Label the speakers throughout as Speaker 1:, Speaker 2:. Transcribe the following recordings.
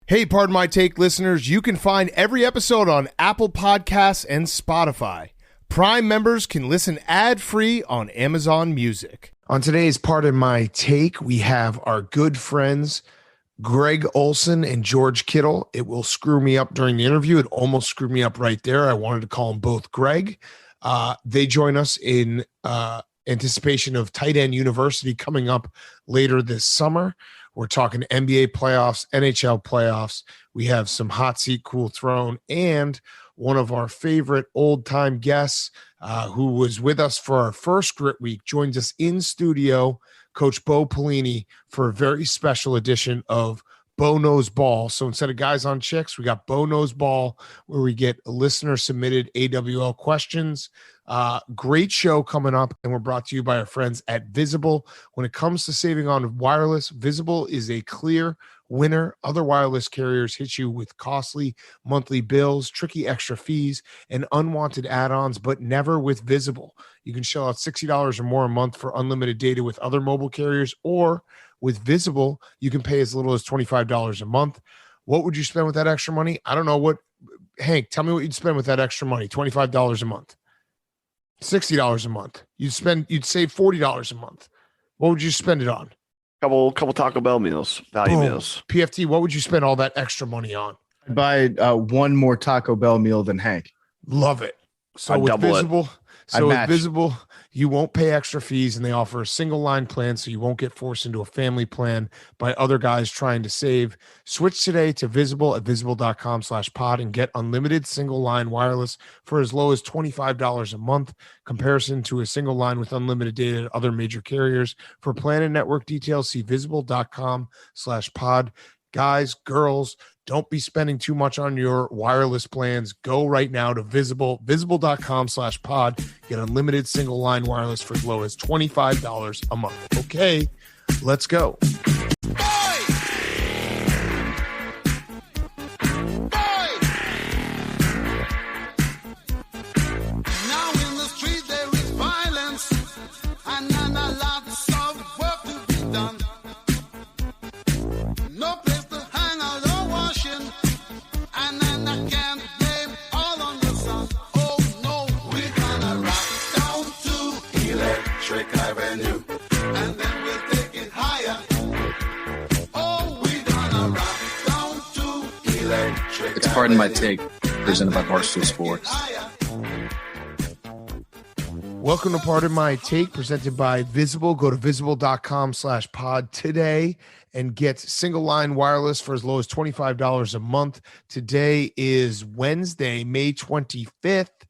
Speaker 1: Hey, Pardon My Take listeners, you can find every episode on Apple Podcasts and Spotify. Prime members can listen ad-free on Amazon Music. On today's Pardon My Take, we have our good friends, Greg Olsen and George Kittle. It will screw me up during the interview. It almost screwed me up right there. I wanted to call them both Greg. They join us in anticipation of Tight End University coming up later this summer. We're talking NBA playoffs, NHL playoffs. We have some hot seat, cool throne, and one of our favorite old-time guests who was with us for our first Grit Week joins us in studio, Coach Bo Pelini, for a very special edition of Bo Knows Ball. So instead of Guys on Chicks, we got Bo Knows Ball, where we get listener-submitted AWL questions. Great show coming up, and we're brought to you by our friends at Visible. When it comes to saving on wireless, Visible is a clear winner. Other wireless carriers hit you with costly monthly bills, tricky extra fees, and unwanted add-ons, but never with Visible. You can shell out $60 or more a month for unlimited data with other mobile carriers, or with Visible, you can pay as little as $25 a month. What would you spend with that extra money? I don't know. Hank, tell me what you'd spend with that extra money. $25 a month. $60 a month. You'd save $40 a month. What would you spend it on?
Speaker 2: Couple Taco Bell meals, value meals.
Speaker 1: PFT, what would you spend all that extra money on?
Speaker 3: I'd buy one more Taco Bell meal than Hank.
Speaker 1: Love it. So
Speaker 2: I'd
Speaker 1: with Visible, you won't pay extra fees, and they offer a single line plan, so you won't get forced into a family plan by other guys trying to save. Switch today to Visible at visible.com/pod and get unlimited single line wireless for as low as $25 a month. Comparison to a single line with unlimited data at other major carriers. For plan and network details, see visible.com/pod. Guys, girls, don't be spending too much on your wireless plans. Go right now to visible.com/pod. Get unlimited single line wireless for as low as $25 a month. Okay, let's go.
Speaker 4: It's Pardon My Take, presented by Barstool Sports.
Speaker 1: Welcome to Pardon My Take, presented by Visible. Go to visible.com/pod today and get single line wireless for as low as $25 a month. Today is Wednesday, May 25th.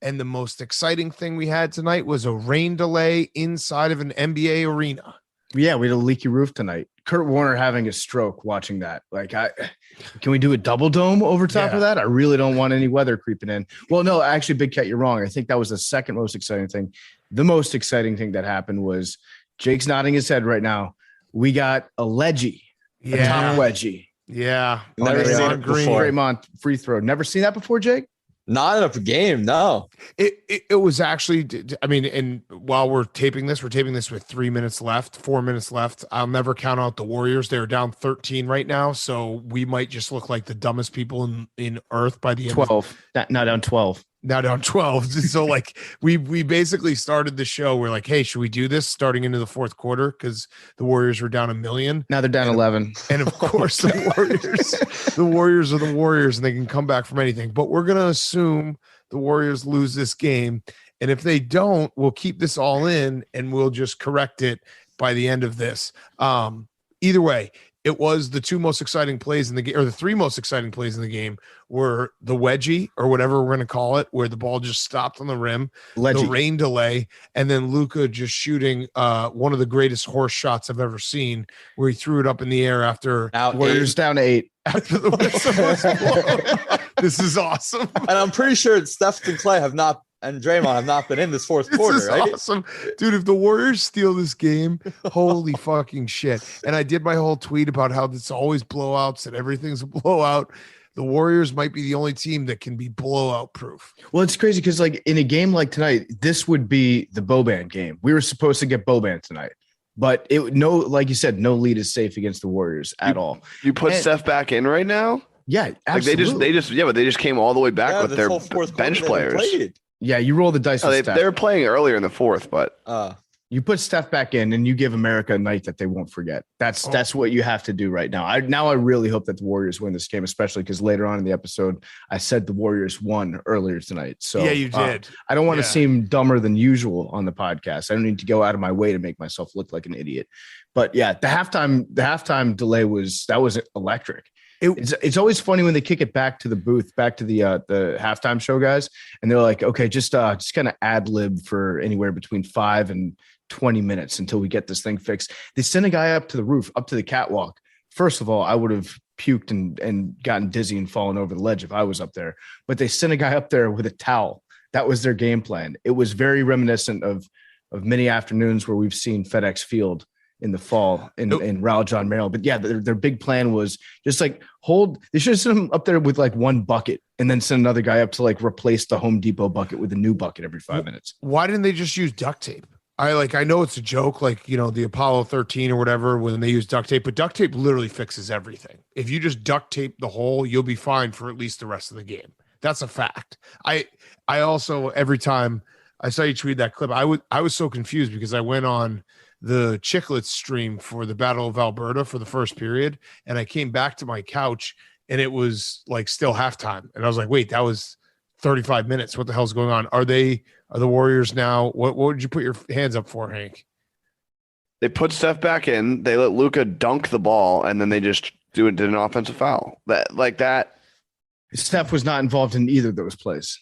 Speaker 1: And the most exciting thing we had tonight was a rain delay inside of an NBA arena.
Speaker 3: Yeah, we had a leaky roof tonight. Kurt Warner having a stroke watching that. Can we do a double dome over top of that? I really don't want any weather creeping in. Well, no, actually, Big Cat, you're wrong. I think that was the second most exciting thing. The most exciting thing that happened was Jake's nodding his head right now. We got a leggy, a top wedgie.
Speaker 1: Yeah.
Speaker 2: Never seen it before.
Speaker 3: Draymond free throw. Never seen that before, Jake?
Speaker 2: Not in a game, no.
Speaker 1: It was actually, I mean, and while we're taping this with 4 minutes left. I'll never count out the Warriors. They're down 13 right now, so we might just look like the dumbest people in Earth by the end.
Speaker 3: 12. Now down 12.
Speaker 1: Now down 12. So we basically started the show. We're like, hey, should we do this starting into the fourth quarter? Because the Warriors were down 1 million.
Speaker 3: Now they're down 11.
Speaker 1: And of course, the Warriors are the Warriors, and they can come back from anything. But we're going to assume the Warriors lose this game. And if they don't, we'll keep this all in and we'll just correct it by the end of this. Either way, it was the two most exciting plays in the game, or the three most exciting plays in the game were the wedgie, or whatever we're going to call it, where the ball just stopped on the rim, the rain delay, and then Luka just shooting one of the greatest horse shots I've ever seen, where he threw it up in the air after
Speaker 3: Warriors down to 8.
Speaker 1: After the whistle was blown. This is awesome.
Speaker 5: And I'm pretty sure Steph and Clay and Draymond have not been in this fourth quarter,
Speaker 1: this is
Speaker 5: right?
Speaker 1: Awesome. Dude, if the Warriors steal this game, holy fucking shit. And I did my whole tweet about how it's always blowouts and everything's a blowout. The Warriors might be the only team that can be blowout proof.
Speaker 3: Well, it's crazy because in a game like tonight, this would be the Boban game. We were supposed to get Boban tonight. But like you said, no lead is safe against the Warriors at all.
Speaker 2: You put Steph back in right now?
Speaker 3: Yeah, absolutely.
Speaker 2: But they just came all the way back with their bench players.
Speaker 3: Yeah, you roll the dice with Steph.
Speaker 2: They were playing earlier in the fourth, but
Speaker 3: you put Steph back in and you give America a night that they won't forget. That's what you have to do right now. I really hope that the Warriors win this game, especially because later on in the episode, I said the Warriors won earlier tonight. So
Speaker 1: yeah, you did.
Speaker 3: I don't want to seem dumber than usual on the podcast. I don't need to go out of my way to make myself look like an idiot. But yeah, the halftime delay was electric. It's always funny when they kick it back to the booth, back to the halftime show guys, and they're like, okay, just kind of ad lib for anywhere between 5 and 20 minutes until we get this thing fixed. They send a guy up to the roof, up to the catwalk. First of all, I would have puked and gotten dizzy and fallen over the ledge if I was up there. But they sent a guy up there with a towel. That was their game plan. It was very reminiscent of many afternoons where we've seen FedEx Field in the fall in Raleigh, John, Maryland. But yeah, their big plan was just like they should have sent him up there with like one bucket and then send another guy up to like replace the Home Depot bucket with a new bucket every 5 minutes.
Speaker 1: Why didn't they just use duct tape? I know it's a joke, like, the Apollo 13 or whatever, when they use duct tape, but duct tape literally fixes everything. If you just duct tape the hole, you'll be fine for at least the rest of the game. That's a fact. I also, every time I saw you tweet that clip, I was so confused because I went on the Chicklets stream for the Battle of Alberta for the first period, and I came back to my couch and it was like still halftime. And I was like, wait, that was 35 minutes. What the hell's going on? Are the Warriors now? What would you put your hands up for, Hank?
Speaker 2: They put Steph back in. They let Luka dunk the ball, and then they just did an offensive foul. That.
Speaker 3: Steph was not involved in either of those plays.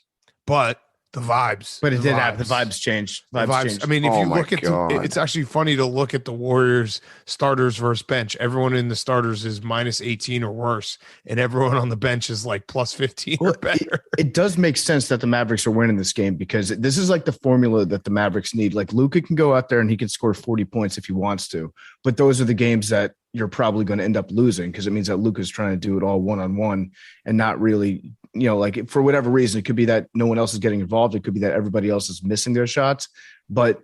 Speaker 1: But the vibes.
Speaker 3: But it did have the vibes changed. Vibes changed.
Speaker 1: I mean, if you look at it's actually funny to look at the Warriors starters versus bench. Everyone in the starters is minus 18 or worse, and everyone on the bench is like plus 15 or better.
Speaker 3: It does make sense that the Mavericks are winning this game because this is like the formula that the Mavericks need. Like Luka can go out there and he can score 40 points if he wants to, but those are the games that you're probably going to end up losing because it means that Luka's trying to do it all one-on-one and not really, like for whatever reason, it could be that no one else is getting involved. It could be that everybody else is missing their shots, but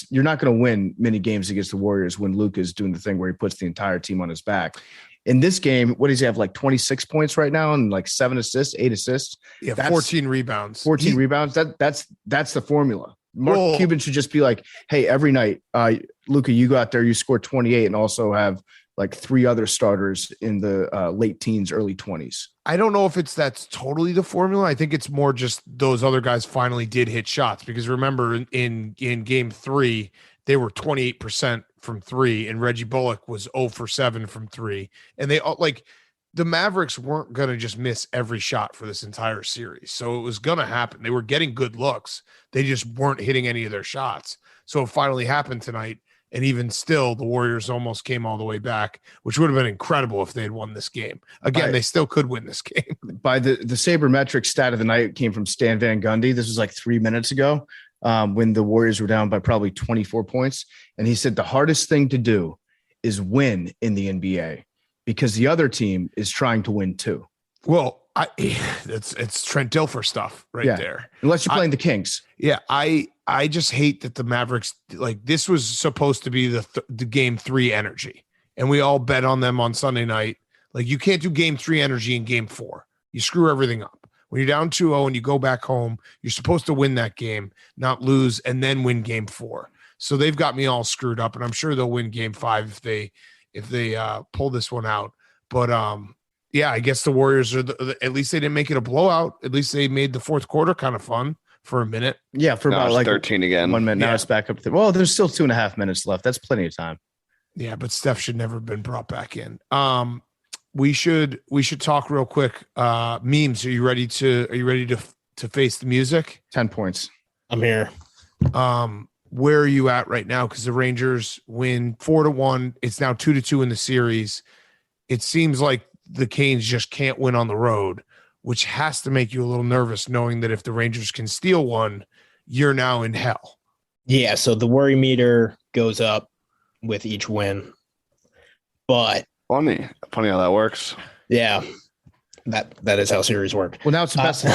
Speaker 3: you're not going to win many games against the Warriors when Luka is doing the thing where he puts the entire team on his back. In this game, what does he have, like 26 points right now and like 7 assists, 8 assists?
Speaker 1: Yeah, 14 rebounds.
Speaker 3: 14 rebounds. That's the formula. Mark Cuban should just be like, hey, every night, Luka, you go out there, you score 28 and also have like 3 other starters in the late teens, early 20s.
Speaker 1: I don't know if that's totally the formula. I think it's more just those other guys finally did hit shots because remember in game 3, they were 28% from 3 and Reggie Bullock was 0 for 7 from 3. And they the Mavericks weren't going to just miss every shot for this entire series. So it was going to happen. They were getting good looks. They just weren't hitting any of their shots. So it finally happened tonight. And even still, the Warriors almost came all the way back, which would have been incredible if they had won this game. Again, they still could win this game.
Speaker 3: By the sabermetric stat of the night came from Stan Van Gundy. This was like 3 minutes ago when the Warriors were down by probably 24 points. And he said the hardest thing to do is win in the NBA because the other team is trying to win too.
Speaker 1: Well, it's Trent Dilfer stuff there.
Speaker 3: Unless you're playing the Kings.
Speaker 1: Yeah, I just hate that the Mavericks, like this was supposed to be the game 3 energy. And we all bet on them on Sunday night. Like you can't do game 3 energy in game 4. You screw everything up. When you're down 2-0 and you go back home, you're supposed to win that game, not lose, and then win game 4. So they've got me all screwed up, and I'm sure they'll win game 5 if they pull this one out. But yeah, I guess the Warriors are at least they didn't make it a blowout. At least they made the fourth quarter kind of fun for a minute.
Speaker 3: Yeah, for about like
Speaker 2: 13 again.
Speaker 3: 1 minute. Now it's back up. Well, there's still 2.5 minutes left. That's plenty of time.
Speaker 1: Yeah, but Steph should never have been brought back in. We should talk real quick. Memes. Are you ready to face the music?
Speaker 3: 10 points.
Speaker 6: I'm here.
Speaker 1: Where are you at right now? Because the Rangers win 4-1. It's now 2-2 in the series. It seems like the Canes just can't win on the road, which has to make you a little nervous knowing that if the Rangers can steal one, you're now in hell.
Speaker 6: Yeah, so the worry meter goes up with each win. But
Speaker 2: funny how that works.
Speaker 6: Yeah, that is how series work.
Speaker 3: Well, now it's the best of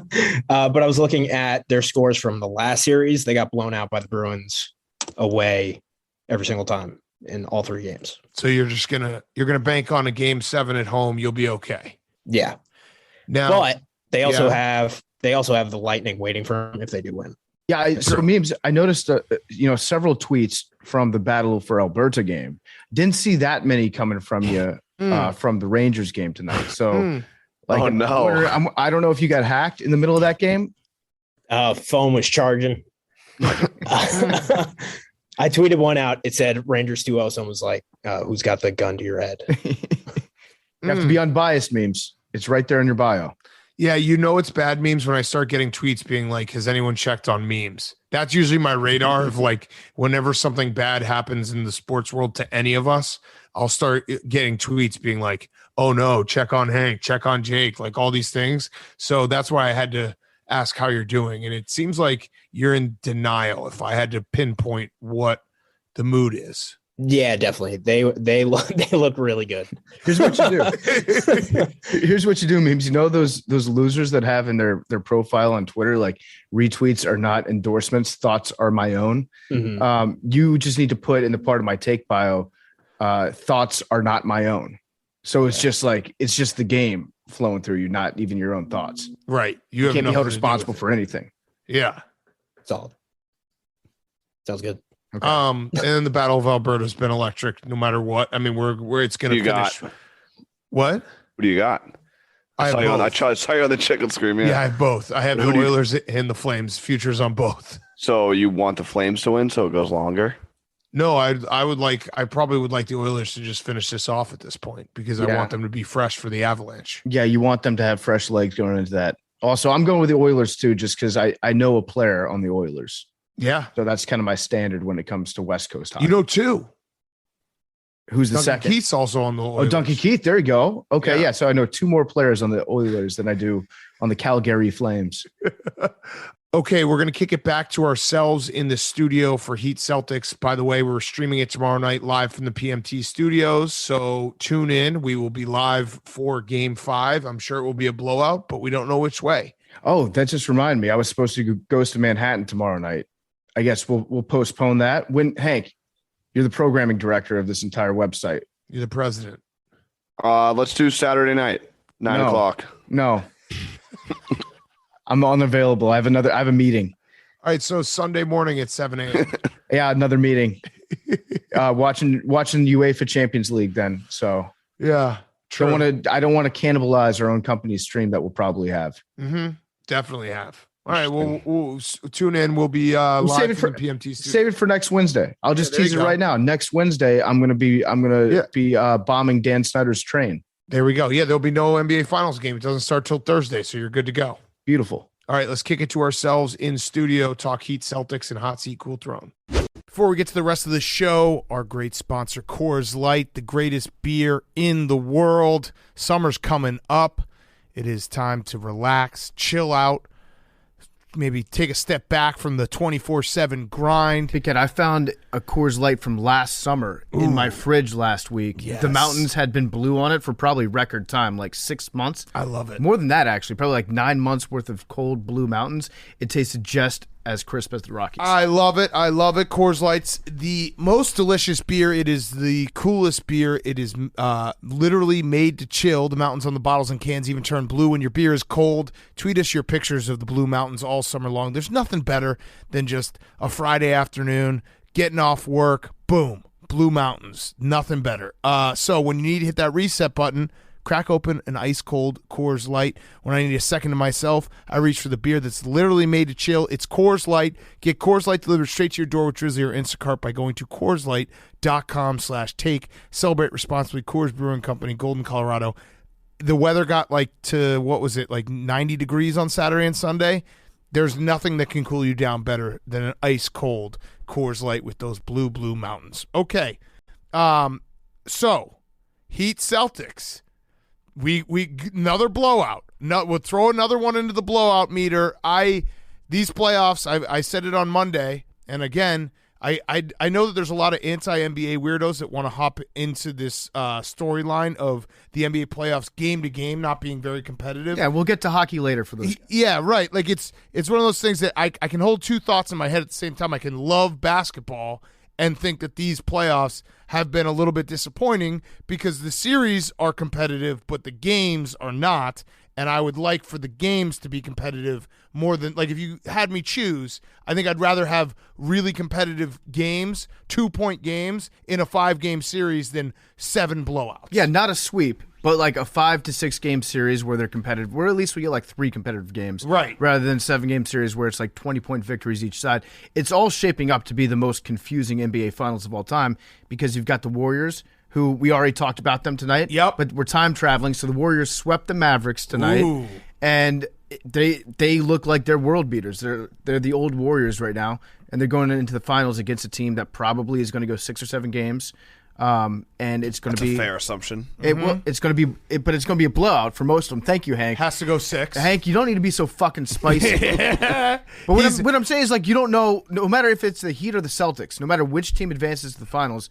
Speaker 3: 3.
Speaker 6: But I was looking at their scores from the last series. They got blown out by the Bruins away every single time in all 3 games.
Speaker 1: So you're gonna bank on a game 7 at home. You'll be okay.
Speaker 6: Yeah.
Speaker 1: Now,
Speaker 6: But they also have the Lightning waiting for them if they do win.
Speaker 3: Yeah. So memes, I noticed, several tweets from the Battle for Alberta game. Didn't see that many coming from you from the Rangers game tonight. So,
Speaker 2: Oh, no.
Speaker 3: I don't know if you got hacked in the middle of that game.
Speaker 6: Phone was charging. I tweeted one out. It said Rangers 2-0. Someone was like, who's got the gun to your head?
Speaker 3: You have to be unbiased, memes. It's right there in your bio.
Speaker 1: Yeah, it's bad memes when I start getting tweets being like, has anyone checked on memes? That's usually my radar of like whenever something bad happens in the sports world to any of us, I'll start getting tweets being like, oh no, check on Hank, check on Jake, like all these things. So that's why I had to ask how you're doing. And it seems like you're in denial if I had to pinpoint what the mood is.
Speaker 6: Yeah, definitely. They look really good.
Speaker 3: Here's what you do. Here's what you do, memes. You know those losers that have in their profile on Twitter, like retweets are not endorsements, thoughts are my own.
Speaker 6: Mm-hmm.
Speaker 3: You just need to put in the part of my take bio, thoughts are not my own. So it's just the game flowing through you, not even your own thoughts.
Speaker 1: Right.
Speaker 3: You can't be held responsible for anything.
Speaker 1: Yeah.
Speaker 6: Solid. Sounds good.
Speaker 3: Okay.
Speaker 1: And the Battle of Alberta has been electric no matter what. I mean, where it's going to finish. What?
Speaker 2: What do you got? I saw you on the chicken screen.
Speaker 1: Yeah, I have both. I have the Oilers and the Flames. Futures on both.
Speaker 2: So you want the Flames to win so it goes longer?
Speaker 1: No, I probably would like the Oilers to just finish this off at this point because I want them to be fresh for the Avalanche.
Speaker 3: Yeah, you want them to have fresh legs going into that. Also, I'm going with the Oilers too, just because I know a player on the Oilers.
Speaker 1: Yeah.
Speaker 3: So that's kind of my standard when it comes to West Coast hockey.
Speaker 1: Two.
Speaker 3: Who's the
Speaker 1: Duncan
Speaker 3: second?
Speaker 1: Keith's also on the Oilers.
Speaker 3: Oh, Duncan Keith. There you go. Okay. Yeah. So I know 2 more players on the Oilers than I do on the Calgary Flames.
Speaker 1: Okay, we're going to kick it back to ourselves in the studio for Heat Celtics. By the way, we're streaming it tomorrow night live from the PMT studios. So tune in. We will be live for game 5. I'm sure it will be a blowout, but we don't know which way.
Speaker 3: Oh, that just reminded me. I was supposed to go to Manhattan tomorrow night. I guess we'll postpone that. Hank, you're the programming director of this entire website.
Speaker 1: You're the president.
Speaker 2: Let's do Saturday night, 9 o'clock.
Speaker 3: No. I'm unavailable. I have a meeting.
Speaker 1: All right, so Sunday morning at 7 a.m.
Speaker 3: Yeah, another meeting. Watching UEFA Champions League then. So
Speaker 1: yeah, true.
Speaker 3: I don't want to cannibalize our own company's stream that we'll probably have.
Speaker 1: Mm-hmm. Definitely have. All right, we'll tune in. We'll be live from the PMT studio.
Speaker 3: Save it for next Wednesday. I'll just tease it right now. Next Wednesday, I'm gonna be bombing Dan Snyder's train.
Speaker 1: There we go. Yeah, there'll be no NBA Finals game. It doesn't start till Thursday, so you're good to go.
Speaker 3: Beautiful.
Speaker 1: All right, let's kick it to ourselves in studio, talk Heat Celtics and Hot Seat Cool Throne. Before we get to the rest of the show, our great sponsor, Coors Light, the greatest beer in the world. Summer's coming up. It is time to relax, chill out, maybe take a step back from the 24/7 grind.
Speaker 3: Pickett, I found a Coors Light from last summer in my fridge last week.
Speaker 1: Yes.
Speaker 3: The mountains had been blue on it for probably record time, like 6 months.
Speaker 1: I love it.
Speaker 3: More than that, actually. Probably like 9 months worth of cold blue mountains. It tasted just as crisp as the Rockies.
Speaker 1: I love it. I love it. Coors Light's the most delicious beer. It is the coolest beer. It is literally made to chill. The mountains on the bottles and cans even turn blue when your beer is cold. Tweet us your pictures of the blue mountains all summer long. There's nothing better than just a Friday afternoon, getting off work, boom, blue mountains. Nothing better. So when you need to hit that reset button, crack open an ice-cold Coors Light. When I need a second to myself, I reach for the beer that's literally made to chill. It's Coors Light. Get Coors Light delivered straight to your door with Drizzly or Instacart by going to CoorsLight.com/take. Celebrate responsibly. Coors Brewing Company, Golden, Colorado. The weather got to 90 degrees on Saturday and Sunday. There's nothing that can cool you down better than an ice-cold Coors Light with those blue mountains. Okay. So, Heat Celtics. We another blowout. We'll throw another one into the blowout meter. These playoffs, I said it on Monday, and again, I know that there's a lot of anti-NBA weirdos that want to hop into this storyline of the NBA playoffs game to game not being very competitive.
Speaker 3: Yeah, we'll get to hockey later for those guys.
Speaker 1: Yeah, right. Like it's one of those things that I can hold two thoughts in my head at the same time. I can love basketball and think that these playoffs have been a little bit disappointing because the series are competitive, but the games are not. And I would like for the games to be competitive more than, like, if you had me choose, I think I'd rather have really competitive games, 2-point games in a 5-game series than 7 blowouts.
Speaker 3: Yeah, not a sweep, but like a 5 to 6 game series where they're competitive, where at least we get like 3 competitive games.
Speaker 1: Right.
Speaker 3: Rather than 7-game series where it's like 20-point victories each side. It's all shaping up to be the most confusing NBA finals of all time because you've got the Warriors, who we already talked about them tonight.
Speaker 1: Yep.
Speaker 3: But we're time traveling, so the Warriors swept the Mavericks tonight.
Speaker 1: Ooh.
Speaker 3: And they look like they're world beaters. They're the old Warriors right now, and they're going into the finals against a team that probably is going to go 6 or 7 games. And it's going to be
Speaker 2: a fair assumption.
Speaker 3: It's going to be, but it's going to be a blowout for most of them. Thank you, Hank.
Speaker 1: Has to go 6.
Speaker 3: Hank, you don't need to be so fucking spicy. But what I'm saying is, like, you don't know, no matter if it's the Heat or the Celtics, no matter which team advances to the finals,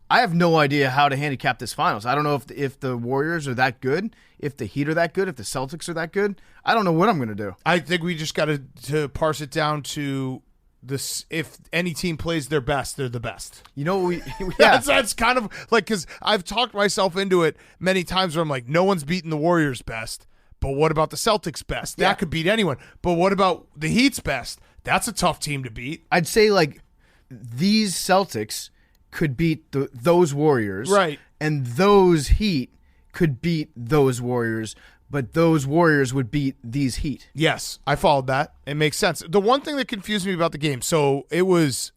Speaker 3: I have no idea how to handicap this finals. I don't know if the Warriors are that good, if the Heat are that good, if the Celtics are that good. I don't know what I'm going to do.
Speaker 1: I think we just got to parse it down to this: if any team plays their best, they're the best.
Speaker 3: You know,
Speaker 1: That's kind of like, because I've talked myself into it many times where I'm like, no one's beating the Warriors' best, but what about the Celtics' best? That could beat anyone. But what about the Heat's best? That's a tough team to beat.
Speaker 3: I'd say, like, these Celtics could beat those Warriors.
Speaker 1: Right.
Speaker 3: And those Heat could beat those Warriors, but those Warriors would beat these Heat.
Speaker 1: Yes, I followed that. It makes sense. The one thing that confused me about the game, so it was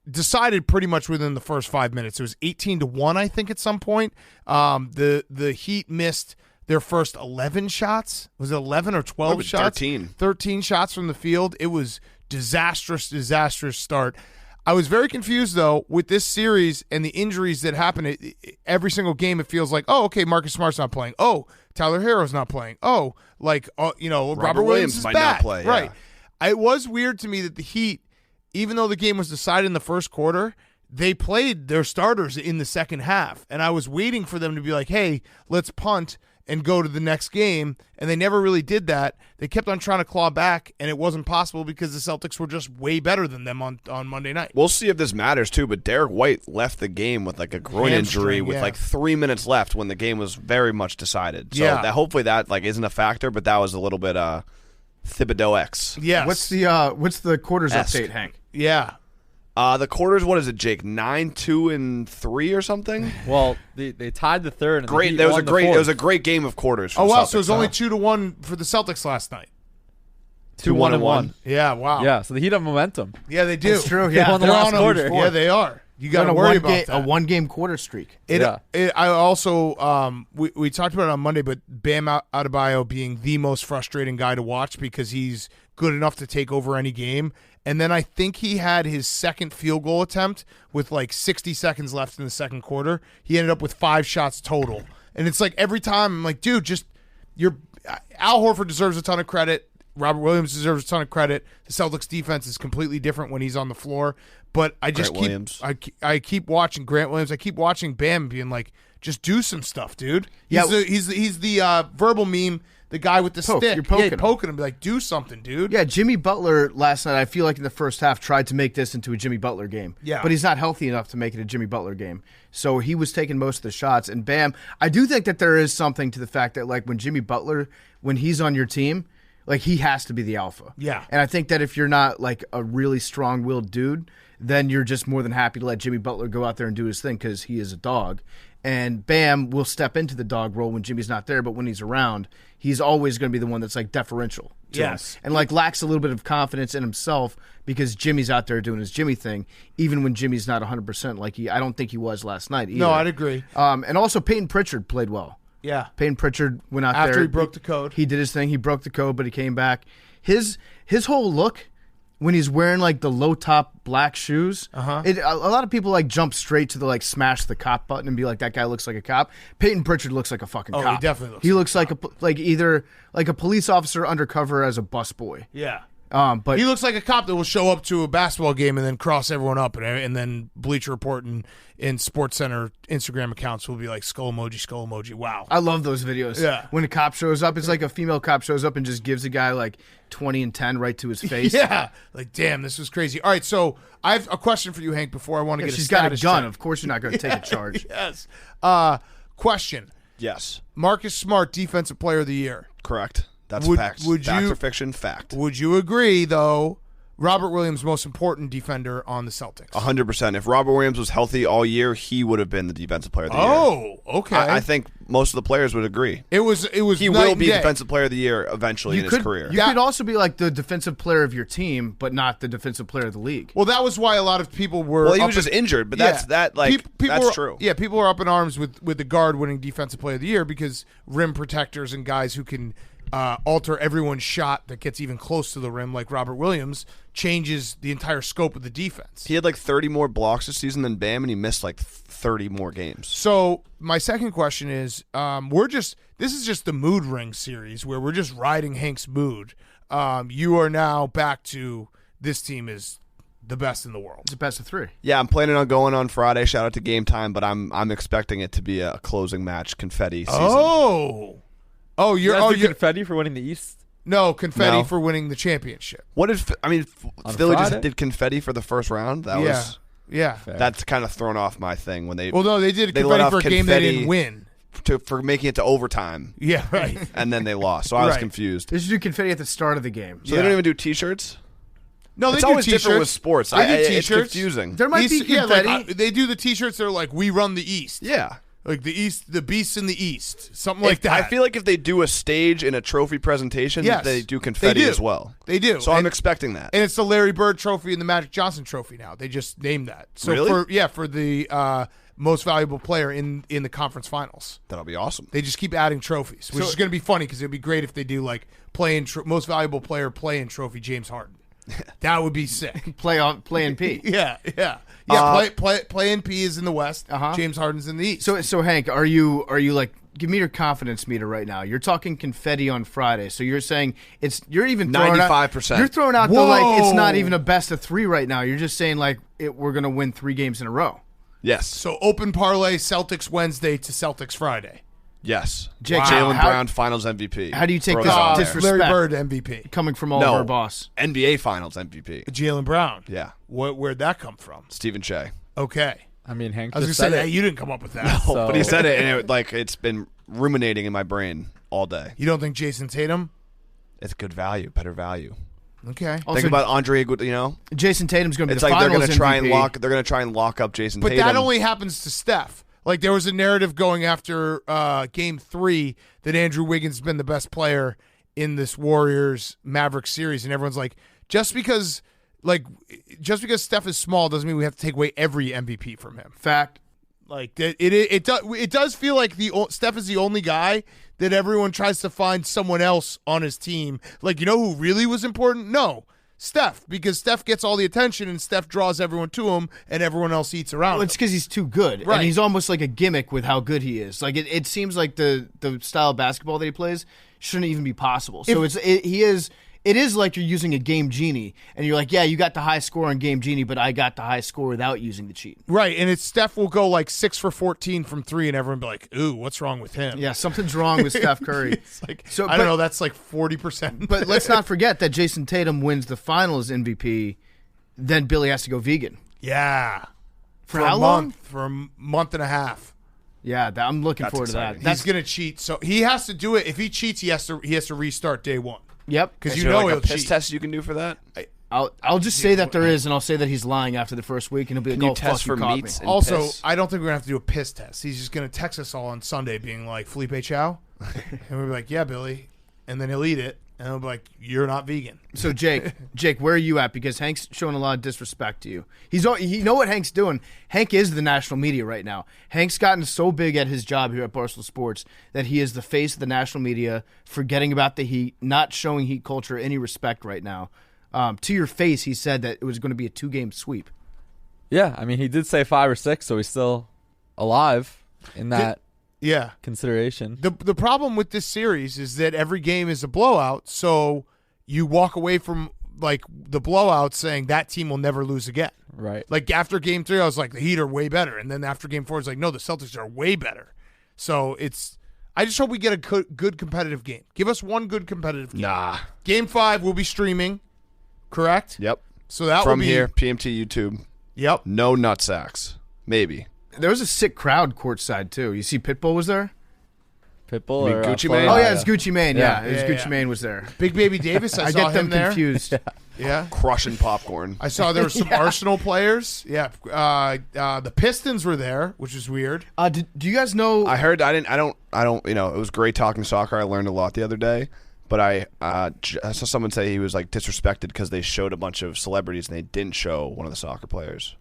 Speaker 1: decided pretty much within the first 5 minutes. It was 18-1, I think, at some point. The Heat missed their first 11 shots. Was it 11 or 12 shots? 13 shots from the field. It was disastrous start. I was very confused, though, with this series and the injuries that happen. Every single game, it feels like, oh, okay, Marcus Smart's not playing. Oh, Tyler Herro's not playing. Oh, like, Robert Williams is
Speaker 2: might
Speaker 1: back.
Speaker 2: not play.
Speaker 1: Right.
Speaker 2: Yeah.
Speaker 1: It was weird to me that the Heat, even though the game was decided in the first quarter, they played their starters in the second half. And I was waiting for them to be like, hey, let's punt and go to the next game, and they never really did that. They kept on trying to claw back, and it wasn't possible because the Celtics were just way better than them on Monday night.
Speaker 2: We'll see if this matters, too, but Derek White left the game with like a groin injury with like 3 minutes left when the game was very much decided. So hopefully that like isn't a factor, but that was a little bit Thibodeau-X.
Speaker 1: Yes.
Speaker 3: What's the quarters update, Hank?
Speaker 1: Yeah.
Speaker 2: The quarters, what is it, Jake? 9, 2, and 3 or something?
Speaker 5: Well, they tied the third. And
Speaker 2: great. It was a great game of quarters.
Speaker 1: Oh, wow.
Speaker 2: Celtics,
Speaker 1: so it was only 2-1 for the Celtics last night.
Speaker 5: 2-1.
Speaker 1: Yeah, wow.
Speaker 5: Yeah, so the Heat have momentum.
Speaker 1: Yeah, they do.
Speaker 3: That's true.
Speaker 5: They
Speaker 3: Yeah,
Speaker 5: won the last quarter.
Speaker 1: Yeah, they are. You got to worry about that.
Speaker 3: A one-game quarter streak.
Speaker 1: I also we talked about it on Monday, but Bam Adebayo being the most frustrating guy to watch because he's good enough to take over any game. And then I think he had his second field goal attempt with like 60 seconds left in the second quarter. He ended up with 5 shots total. And it's like every time I'm like, dude, Al Horford deserves a ton of credit. Robert Williams deserves a ton of credit. The Celtics defense is completely different when he's on the floor. But I just I keep watching Grant Williams. I keep watching Bam being like, just do some stuff, dude. He's the verbal meme. The guy with the stick.
Speaker 3: You're poking
Speaker 1: him. Be like, do something, dude.
Speaker 3: Yeah, Jimmy Butler last night, I feel like in the first half, tried to make this into a Jimmy Butler game.
Speaker 1: Yeah.
Speaker 3: But he's not healthy enough to make it a Jimmy Butler game. So he was taking most of the shots. And Bam, I do think that there is something to the fact that, like, when Jimmy Butler, when he's on your team, like, he has to be the alpha.
Speaker 1: Yeah.
Speaker 3: And I think that if you're not, like, a really strong-willed dude, then you're just more than happy to let Jimmy Butler go out there and do his thing because he is a dog. And Bam will step into the dog role when Jimmy's not there, but when he's around, he's always going to be the one that's like deferential to him. And like lacks a little bit of confidence in himself because Jimmy's out there doing his Jimmy thing, even when Jimmy's not 100% like I don't think he was last night either.
Speaker 1: No, I'd agree.
Speaker 3: And also Peyton Pritchard played well.
Speaker 1: Yeah.
Speaker 3: Peyton Pritchard went out
Speaker 1: after
Speaker 3: there.
Speaker 1: he broke the code.
Speaker 3: He did his thing. He broke the code, but he came back. His whole look when he's wearing like the low top black shoes, a lot of people like jump straight to the like smash the cop button and be like, that guy looks like a cop. Peyton Pritchard looks like a fucking cop.
Speaker 1: He definitely looks.
Speaker 3: He looks like either like a police officer undercover as a busboy.
Speaker 1: Yeah.
Speaker 3: But
Speaker 1: he looks like a cop that will show up to a basketball game and then cross everyone up, and then Bleacher Report and Sports Center Instagram accounts will be like skull emoji. Wow,
Speaker 3: I love those videos.
Speaker 1: Yeah,
Speaker 3: when a cop shows up, it's like a female cop shows up and just gives a guy like 20 and 10 right to his face.
Speaker 1: Yeah, like damn, this was crazy. All right, so I have a question for you, Hank. Before I want to get
Speaker 3: she's got a gun.
Speaker 1: check.
Speaker 3: Of course, you're not going to take a charge.
Speaker 1: Yes. Question.
Speaker 2: Yes.
Speaker 1: Marcus Smart, Defensive Player of the Year.
Speaker 2: Correct. That's fact.
Speaker 1: Fact
Speaker 2: or fiction? Fact.
Speaker 1: Would you agree, though, Robert Williams, most important defender on the Celtics?
Speaker 2: 100%. If Robert Williams was healthy all year, he would have been the Defensive Player of the Year.
Speaker 1: Oh, okay.
Speaker 2: I think most of the players would agree.
Speaker 1: It was. He
Speaker 2: will be Defensive Player of the Year eventually in his career.
Speaker 3: You could also be like the defensive player of your team, but not the defensive player of the league.
Speaker 1: Well, that was why a lot of people were.
Speaker 2: Well, he was just injured, but that's true.
Speaker 1: Yeah, people were up in arms with the guard winning Defensive Player of the Year because rim protectors and guys who can alter everyone's shot that gets even close to the rim, like Robert Williams, changes the entire scope of the defense.
Speaker 2: He had like 30 more blocks this season than Bam, and he missed like 30 more games.
Speaker 1: So my second question is, this is just the mood ring series where we're just riding Hank's mood. You are now back to this team is the best in the world.
Speaker 3: It's a best of 3.
Speaker 2: Yeah, I'm planning on going on Friday. Shout out to Game Time, but I'm expecting it to be a closing match, confetti season.
Speaker 7: You're confetti for winning the East?
Speaker 1: No, confetti for winning the championship.
Speaker 2: What did Philly just did confetti for the first round? That's kind of thrown off my thing when they.
Speaker 1: Well, no, they did confetti for a game they didn't win.
Speaker 2: For making it to overtime.
Speaker 1: Yeah, right.
Speaker 2: And then they lost, so I was confused.
Speaker 3: They should do confetti at the start of the game.
Speaker 2: So they don't even do T-shirts?
Speaker 1: No, they
Speaker 2: it's
Speaker 1: do
Speaker 2: always
Speaker 1: T-shirts.
Speaker 2: different with sports.
Speaker 1: They do
Speaker 2: It's
Speaker 1: T-shirts.
Speaker 2: confusing.
Speaker 3: There might be confetti.
Speaker 1: Yeah, they do the T-shirts that are like, we run the East.
Speaker 2: Yeah.
Speaker 1: Like the East, the Beasts in the East, something like that.
Speaker 2: I feel like if they do a stage in a trophy presentation, they do confetti as well.
Speaker 1: They do.
Speaker 2: So I'm expecting that.
Speaker 1: And it's the Larry Bird Trophy and the Magic Johnson Trophy now. They just named that. So
Speaker 2: really?
Speaker 1: for the most valuable player in the conference finals.
Speaker 2: That'll be awesome.
Speaker 1: They just keep adding trophies, which is going to be funny because it'd be great if they do like most valuable player play-in trophy James Harden. That would be sick.
Speaker 3: Play in P.
Speaker 1: Yeah. Play in P is in the West. James Harden's in the East.
Speaker 3: So Hank, are you like, give me your confidence meter right now? You're talking confetti on Friday, so you're saying you're even
Speaker 2: 95%.
Speaker 3: You're throwing out it's not even a best of 3 right now. You're just saying like we're gonna win 3 games in a row.
Speaker 2: Yes.
Speaker 1: So open parlay Celtics Wednesday to Celtics Friday.
Speaker 2: Yes.
Speaker 3: Jake,
Speaker 2: Jaylen Brown Finals MVP.
Speaker 3: How do you take this disrespect?
Speaker 1: Larry Bird MVP
Speaker 3: coming from our boss.
Speaker 2: NBA Finals MVP.
Speaker 1: Jaylen Brown.
Speaker 2: Yeah.
Speaker 1: Where'd that come from?
Speaker 2: Stephen Shea.
Speaker 1: Okay.
Speaker 7: I mean, Hank.
Speaker 1: I was
Speaker 7: going to
Speaker 1: say that you didn't come up with that.
Speaker 2: No, but he said it, and it's been ruminating in my brain all day.
Speaker 1: You don't think Jason Tatum?
Speaker 2: It's good value, better value.
Speaker 1: Okay.
Speaker 2: Also, think about Andre. You know,
Speaker 3: Jason Tatum's going to be the
Speaker 2: finals
Speaker 3: MVP.
Speaker 2: They're going to try and lock up Jason
Speaker 1: Tatum.
Speaker 2: But
Speaker 1: that only happens to Steph. Like there was a narrative going after Game 3 that Andrew Wiggins has been the best player in this Warriors Mavericks series, and everyone's like, just because Steph is small doesn't mean we have to take away every MVP from him.
Speaker 3: Fact.
Speaker 1: Like it does feel like Steph is the only guy that everyone tries to find someone else on his team. Like, you know who really was important? No, Steph, because Steph gets all the attention and Steph draws everyone to him and everyone else eats around him.
Speaker 3: It's because he's too good.
Speaker 1: Right.
Speaker 3: And he's almost like a gimmick with how good he is. Like it seems like the style of basketball that he plays shouldn't even be possible. So it is like you're using a Game Genie, and you're like, yeah, you got the high score on Game Genie, but I got the high score without using the cheat.
Speaker 1: Right, and Steph will go like 6 for 14 from 3, and everyone will be like, ooh, what's wrong with him?
Speaker 3: Yeah, something's wrong with Steph Curry.
Speaker 1: I don't know, that's like 40%.
Speaker 3: But let's not forget that Jason Tatum wins the finals MVP, then Billy has to go vegan.
Speaker 1: Yeah.
Speaker 3: For how long?
Speaker 1: For a month and a half.
Speaker 3: Yeah, I'm looking forward
Speaker 2: exciting.
Speaker 3: to that.
Speaker 1: He's going to cheat, so he has to do it. If he cheats, he has to restart day 1.
Speaker 3: Yep,
Speaker 1: because
Speaker 2: you know he'll cheat. Piss test you can do for that.
Speaker 3: I'll just say that there is, and I'll say that he's lying after the first week, and he'll be like,
Speaker 2: can you
Speaker 3: "Oh,
Speaker 2: test
Speaker 3: fuck,
Speaker 2: for
Speaker 3: you
Speaker 2: meats?"
Speaker 1: Also,
Speaker 2: piss?
Speaker 1: I don't think we're gonna have to do a piss test. He's just gonna text us all on Sunday, being like, "Felipe Chow," and we'll be like, "Yeah, Billy," and then he'll eat it, and he'll be like, "You're not vegan."
Speaker 3: So Jake, where are you at? Because Hank's showing a lot of disrespect to you. You know what Hank's doing? Hank is the national media right now. Hank's gotten so big at his job here at Barstool Sports that he is the face of the national media, forgetting about the Heat, not showing Heat culture any respect right now. To your face, he said that it was going to be a 2-game sweep.
Speaker 7: Yeah, I mean, he did say 5 or 6, so he's still alive in that consideration.
Speaker 1: The problem with this series is that every game is a blowout, so you walk away from like the blowout saying that team will never lose again.
Speaker 7: Right.
Speaker 1: Like after game 3, I was like, the Heat are way better. And then after game 4, it's like, no, the Celtics are way better. So I just hope we get a good competitive game. Give us one good competitive game.
Speaker 2: Nah.
Speaker 1: Game 5 will be streaming, correct?
Speaker 2: Yep.
Speaker 1: So that
Speaker 2: From
Speaker 1: will be
Speaker 2: here, PMT YouTube.
Speaker 1: Yep.
Speaker 2: No nut sacks. Maybe.
Speaker 3: There was a sick crowd courtside too. You see Pitbull was there?
Speaker 7: Pitbull
Speaker 2: You mean
Speaker 7: or
Speaker 2: Gucci
Speaker 7: Florida?
Speaker 2: Mane?
Speaker 3: Oh yeah, it's Gucci Mane. Yeah,
Speaker 1: Yeah,
Speaker 3: Gucci
Speaker 1: yeah.
Speaker 3: Mane was there.
Speaker 1: Big Baby Davis. I saw
Speaker 3: get them
Speaker 1: him there.
Speaker 3: confused.
Speaker 1: Yeah.
Speaker 2: Crushing popcorn.
Speaker 1: I saw there were some Arsenal players. Yeah. The Pistons were there, which is weird.
Speaker 3: Do you guys know?
Speaker 2: I heard. I don't. You know, it was great talking soccer. I learned a lot the other day. But I saw someone say he was like disrespected because they showed a bunch of celebrities and they didn't show one of the soccer players.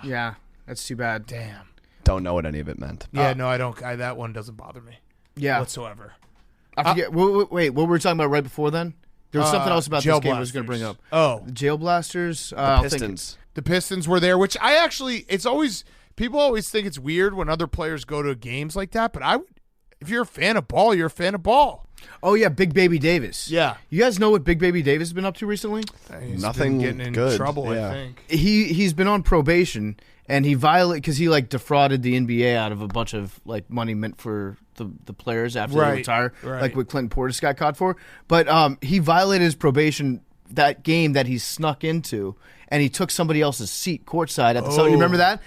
Speaker 3: Yeah, that's too bad.
Speaker 1: Damn.
Speaker 2: Don't know what any of it meant.
Speaker 1: Yeah, no, I don't. That one doesn't bother me
Speaker 3: Yeah,
Speaker 1: whatsoever.
Speaker 3: I forget. Wait, what were we talking about right before then? There was something else about this
Speaker 1: Jail
Speaker 3: game I was going to bring up.
Speaker 1: Oh,
Speaker 3: The Jail Blasters.
Speaker 2: The Pistons.
Speaker 1: the Pistons were there, which it's always, people always think it's weird when other players go to games like that, but if you're a fan of ball, you're a fan of ball.
Speaker 3: Oh yeah, Big Baby Davis.
Speaker 1: Yeah.
Speaker 3: You guys know what Big Baby Davis has been up to recently?
Speaker 1: He's
Speaker 2: Nothing
Speaker 1: been getting in
Speaker 2: good.
Speaker 1: trouble,
Speaker 2: Yeah.
Speaker 1: I think.
Speaker 3: He's been on probation and he violated because he like defrauded the NBA out of a bunch of like money meant for the players after they retire, like what Clinton Portis got caught for. But he violated his probation that game that he snuck into, and he took somebody else's seat courtside at the Celtics. You remember that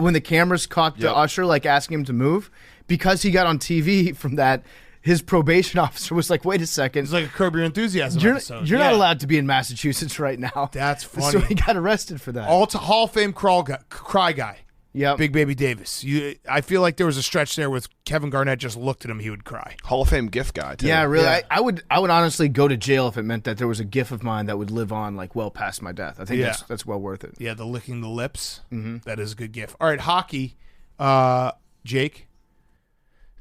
Speaker 3: when the cameras caught the usher like asking him to move because he got on TV from that. His probation officer was like, "Wait a second,
Speaker 1: It's like a Curb Your Enthusiasm episode.
Speaker 3: You're not allowed to be in Massachusetts right now."
Speaker 1: That's funny.
Speaker 3: So he got arrested for that.
Speaker 1: Hall of Fame cry guy.
Speaker 3: Yep.
Speaker 1: Big Baby Davis. I feel like there was a stretch there with Kevin Garnett just looked at him, he would cry.
Speaker 2: Hall of Fame gift guy, too.
Speaker 3: Yeah, really.
Speaker 1: Yeah.
Speaker 3: I would honestly go to jail if it meant that there was a gif of mine that would live on like well past my death. I think that's well worth it.
Speaker 1: Yeah, the licking the lips. Mm-hmm. That is a good gif. All right, hockey. Jake,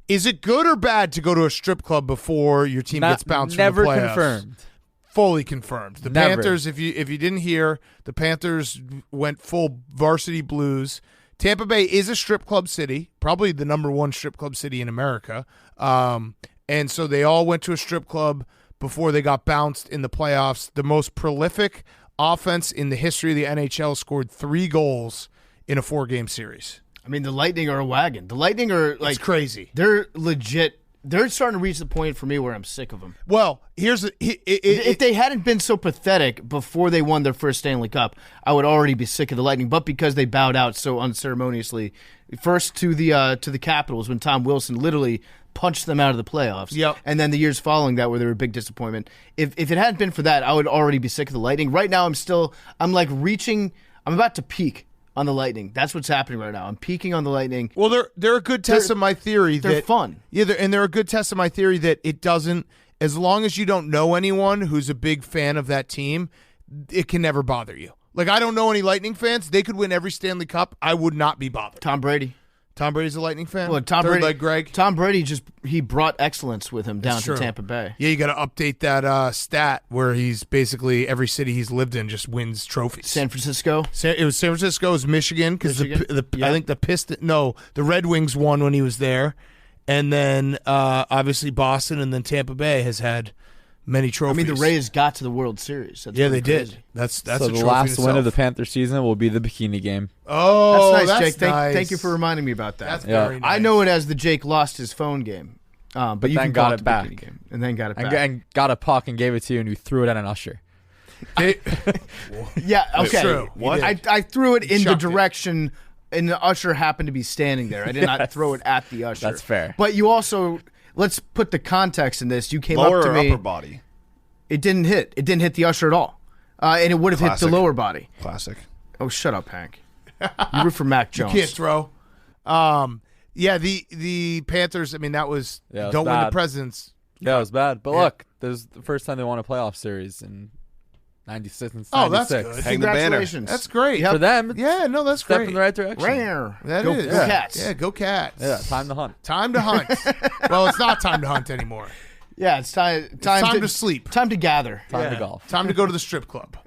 Speaker 1: is it good or bad to go to a strip club before your team gets bounced from the playoffs?
Speaker 7: Never confirmed.
Speaker 1: Fully confirmed. The
Speaker 7: Never.
Speaker 1: Panthers, if you didn't hear, the Panthers went full varsity blues. Tampa Bay is a strip club city, probably the number one strip club city in America. And so they all went to a strip club before they got bounced in the playoffs. The most prolific offense in the history of the NHL scored 3 goals in a 4-game series.
Speaker 3: I mean, the Lightning are a wagon. The Lightning are like
Speaker 1: It's crazy.
Speaker 3: They're legit. They're starting to reach the point for me where I'm sick of them.
Speaker 1: Well,
Speaker 3: If they hadn't been so pathetic before they won their first Stanley Cup, I would already be sick of the Lightning. But because they bowed out so unceremoniously, first to the Capitals when Tom Wilson literally punched them out of the playoffs.
Speaker 1: Yep.
Speaker 3: And then the years following that where they were a big disappointment. If it hadn't been for that, I would already be sick of the Lightning. Right now, I'm about to peak on the Lightning. That's what's happening right now. I'm peaking on the Lightning.
Speaker 1: Well, they're a good test of my theory.
Speaker 3: They're fun.
Speaker 1: Yeah, they're a good test of my theory that it doesn't, as long as you don't know anyone who's a big fan of that team, it can never bother you. Like, I don't know any Lightning fans. They could win every Stanley Cup. I would not be bothered.
Speaker 3: Tom Brady.
Speaker 1: Tom Brady's a Lightning fan?
Speaker 3: Well, Tom
Speaker 1: Third
Speaker 3: Brady,
Speaker 1: leg Greg?
Speaker 3: Tom Brady he brought excellence with him down
Speaker 1: That's
Speaker 3: to
Speaker 1: true.
Speaker 3: Tampa Bay.
Speaker 1: Yeah, you got to update that stat where he's basically every city he's lived in just wins trophies.
Speaker 3: San Francisco.
Speaker 1: It was San Francisco, it was Michigan, because I think the Red Wings won when he was there, and then obviously Boston, and then Tampa Bay has had many trophies.
Speaker 3: I mean, the Rays got to the World Series. That's
Speaker 1: yeah, they
Speaker 3: crazy.
Speaker 1: did. That's
Speaker 7: So
Speaker 1: a
Speaker 7: the
Speaker 1: trophy
Speaker 7: last
Speaker 1: in
Speaker 7: win of the
Speaker 1: itself.
Speaker 7: Panther season will be the bikini game.
Speaker 1: Oh,
Speaker 3: That's nice, Jake.
Speaker 1: nice.
Speaker 3: Thank you for reminding me about that.
Speaker 1: That's
Speaker 7: Yeah.
Speaker 1: very nice.
Speaker 3: I know it as the Jake lost his phone game, but you
Speaker 7: then
Speaker 3: can
Speaker 7: got
Speaker 3: call
Speaker 7: it
Speaker 3: the
Speaker 7: back.
Speaker 3: bikini game, and then got it back.
Speaker 7: And got a puck and gave it to you, and you threw it at an usher.
Speaker 3: Yeah, okay.
Speaker 1: true. What?
Speaker 3: I threw it in the
Speaker 1: chucked it.
Speaker 3: direction, and the usher happened to be standing there. I did not throw it at the usher.
Speaker 7: That's fair.
Speaker 3: But you also, let's put the context in this. You came
Speaker 2: Lower
Speaker 3: up to
Speaker 2: or
Speaker 3: me.
Speaker 2: upper body?
Speaker 3: It didn't hit. It didn't hit the usher at all, and it would have hit
Speaker 2: Classic.
Speaker 3: the lower body.
Speaker 2: Classic.
Speaker 3: Oh, shut up, Hank. You root for Mac Jones.
Speaker 1: Can't throw. Yeah, the Panthers, I mean, that was,
Speaker 7: Yeah, it was
Speaker 1: don't win the
Speaker 7: bad.
Speaker 1: presidents.
Speaker 7: Yeah, it was bad. But
Speaker 1: Yeah.
Speaker 7: look, this is the first time they won a playoff series in 96 and 96.
Speaker 1: Oh, that's good.
Speaker 2: Hang the banner.
Speaker 3: Congratulations.
Speaker 1: That's great.
Speaker 7: For them, it's
Speaker 1: Yeah, no, that's
Speaker 7: a step
Speaker 1: great.
Speaker 7: in the right direction.
Speaker 3: Rare.
Speaker 1: That
Speaker 3: go,
Speaker 1: is.
Speaker 3: Go Cats.
Speaker 1: Yeah, go Cats.
Speaker 7: Yeah, time to hunt.
Speaker 1: Time to hunt. Well, it's not time to hunt anymore.
Speaker 3: Yeah, it's time
Speaker 1: Time to sleep.
Speaker 3: Time to gather.
Speaker 7: Time to golf.
Speaker 1: Time to go to the strip club.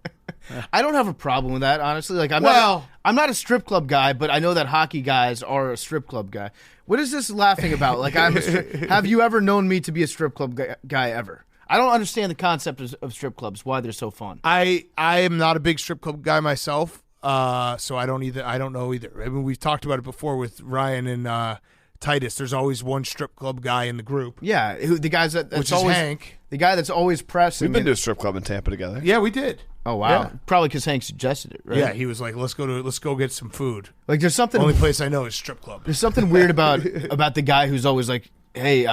Speaker 3: I don't have a problem with that, honestly. Like, I'm not a strip club guy, but I know that hockey guys are a strip club guy. What is this laughing about? Like, have you ever known me to be a strip club guy ever? I don't understand the concept of strip clubs, why they're so fun.
Speaker 1: I am not a big strip club guy myself, so I don't know either. I mean, we've talked about it before with Ryan and Titus. There's always one strip club guy in the group.
Speaker 3: Yeah, the guys that's
Speaker 1: which
Speaker 3: always
Speaker 1: is Hank.
Speaker 3: The guy that's always pressing.
Speaker 2: We've been to a strip club in Tampa together.
Speaker 1: Yeah, we did.
Speaker 3: Oh wow!
Speaker 1: Yeah.
Speaker 3: Probably because Hank suggested it, right?
Speaker 1: Yeah, he was like, "Let's go get some food."
Speaker 3: Like, there's something.
Speaker 1: Only place I know is strip club.
Speaker 3: There's something weird about the guy who's always like, "Hey,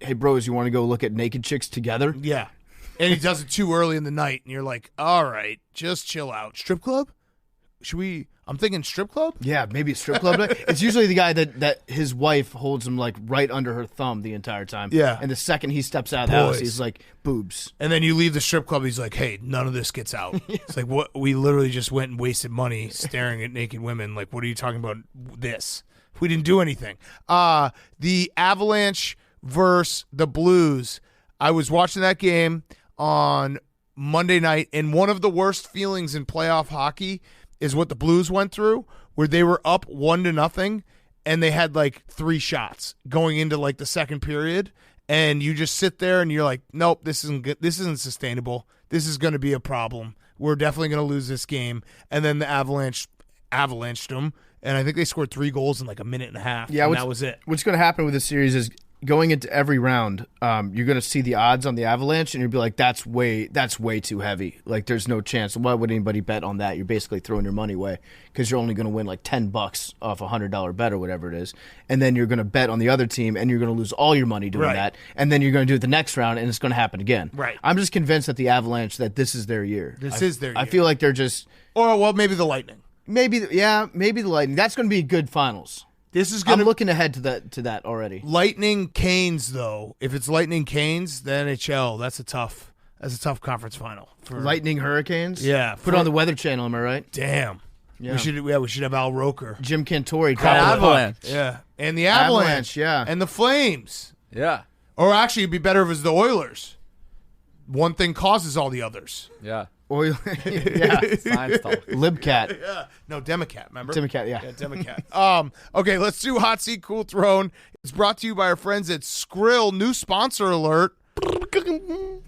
Speaker 3: hey bros, you want to go look at naked chicks together?"
Speaker 1: Yeah, and he does it too early in the night, and you're like, "All right, just chill out." Strip club? Should we? I'm thinking strip club.
Speaker 3: Yeah, maybe a strip club. It's usually the guy that his wife holds him like right under her thumb the entire time.
Speaker 1: Yeah,
Speaker 3: and the second he steps out of the house, he's like, boobs.
Speaker 1: And then you leave the strip club. He's like, "Hey, none of this gets out." It's like, what? We literally just went and wasted money staring at naked women. Like, what are you talking about? This? We didn't do anything. The Avalanche versus the Blues. I was watching that game on Monday night, and one of the worst feelings in playoff hockey is what the Blues went through, where they were up 1-0, and they had like 3 shots going into like the second period, and you just sit there and you're like, nope, this isn't good. This isn't sustainable. This is going to be a problem. We're definitely going to lose this game. And then the Avalanche avalanched them, and I think they scored 3 goals in like a minute and a half. Yeah, and that was it.
Speaker 3: What's going to happen with this series is going into every round, you're going to see the odds on the Avalanche, and you'll be like, that's way too heavy. Like, there's no chance. Why would anybody bet on that? You're basically throwing your money away because you're only going to win like $10 off a $100 bet or whatever it is. And then you're going to bet on the other team, and you're going to lose all your money doing that. And then you're going to do it the next round, and it's going to happen again.
Speaker 1: Right.
Speaker 3: I'm just convinced that the Avalanche, that this is their year.
Speaker 1: This is their year.
Speaker 3: I feel like they're just...
Speaker 1: Or, well, maybe the Lightning.
Speaker 3: Maybe the Lightning. That's going to be a good finals. I'm looking ahead to that already.
Speaker 1: Lightning Canes, though. If it's Lightning Canes, the NHL, that's a tough conference final. For
Speaker 3: Lightning Hurricanes?
Speaker 1: Yeah.
Speaker 3: Put it on the Weather Channel, am I right?
Speaker 1: Damn.
Speaker 3: Yeah.
Speaker 1: We should have Al Roker.
Speaker 3: Jim Cantori.
Speaker 7: Avalanche.
Speaker 1: Yeah. And the Avalanche.
Speaker 3: Yeah.
Speaker 1: And the Flames.
Speaker 7: Yeah.
Speaker 1: Or actually, it'd be better if it was the Oilers. One thing causes all the others.
Speaker 7: Yeah.
Speaker 3: Yeah.
Speaker 7: Science talk.
Speaker 3: Libcat.
Speaker 1: Yeah. No, Democrat, remember?
Speaker 3: Democrat, yeah.
Speaker 1: Yeah, Democrat. Okay, let's do Hot Seat Cool Throne. It's brought to you by our friends at Skrill. New sponsor alert.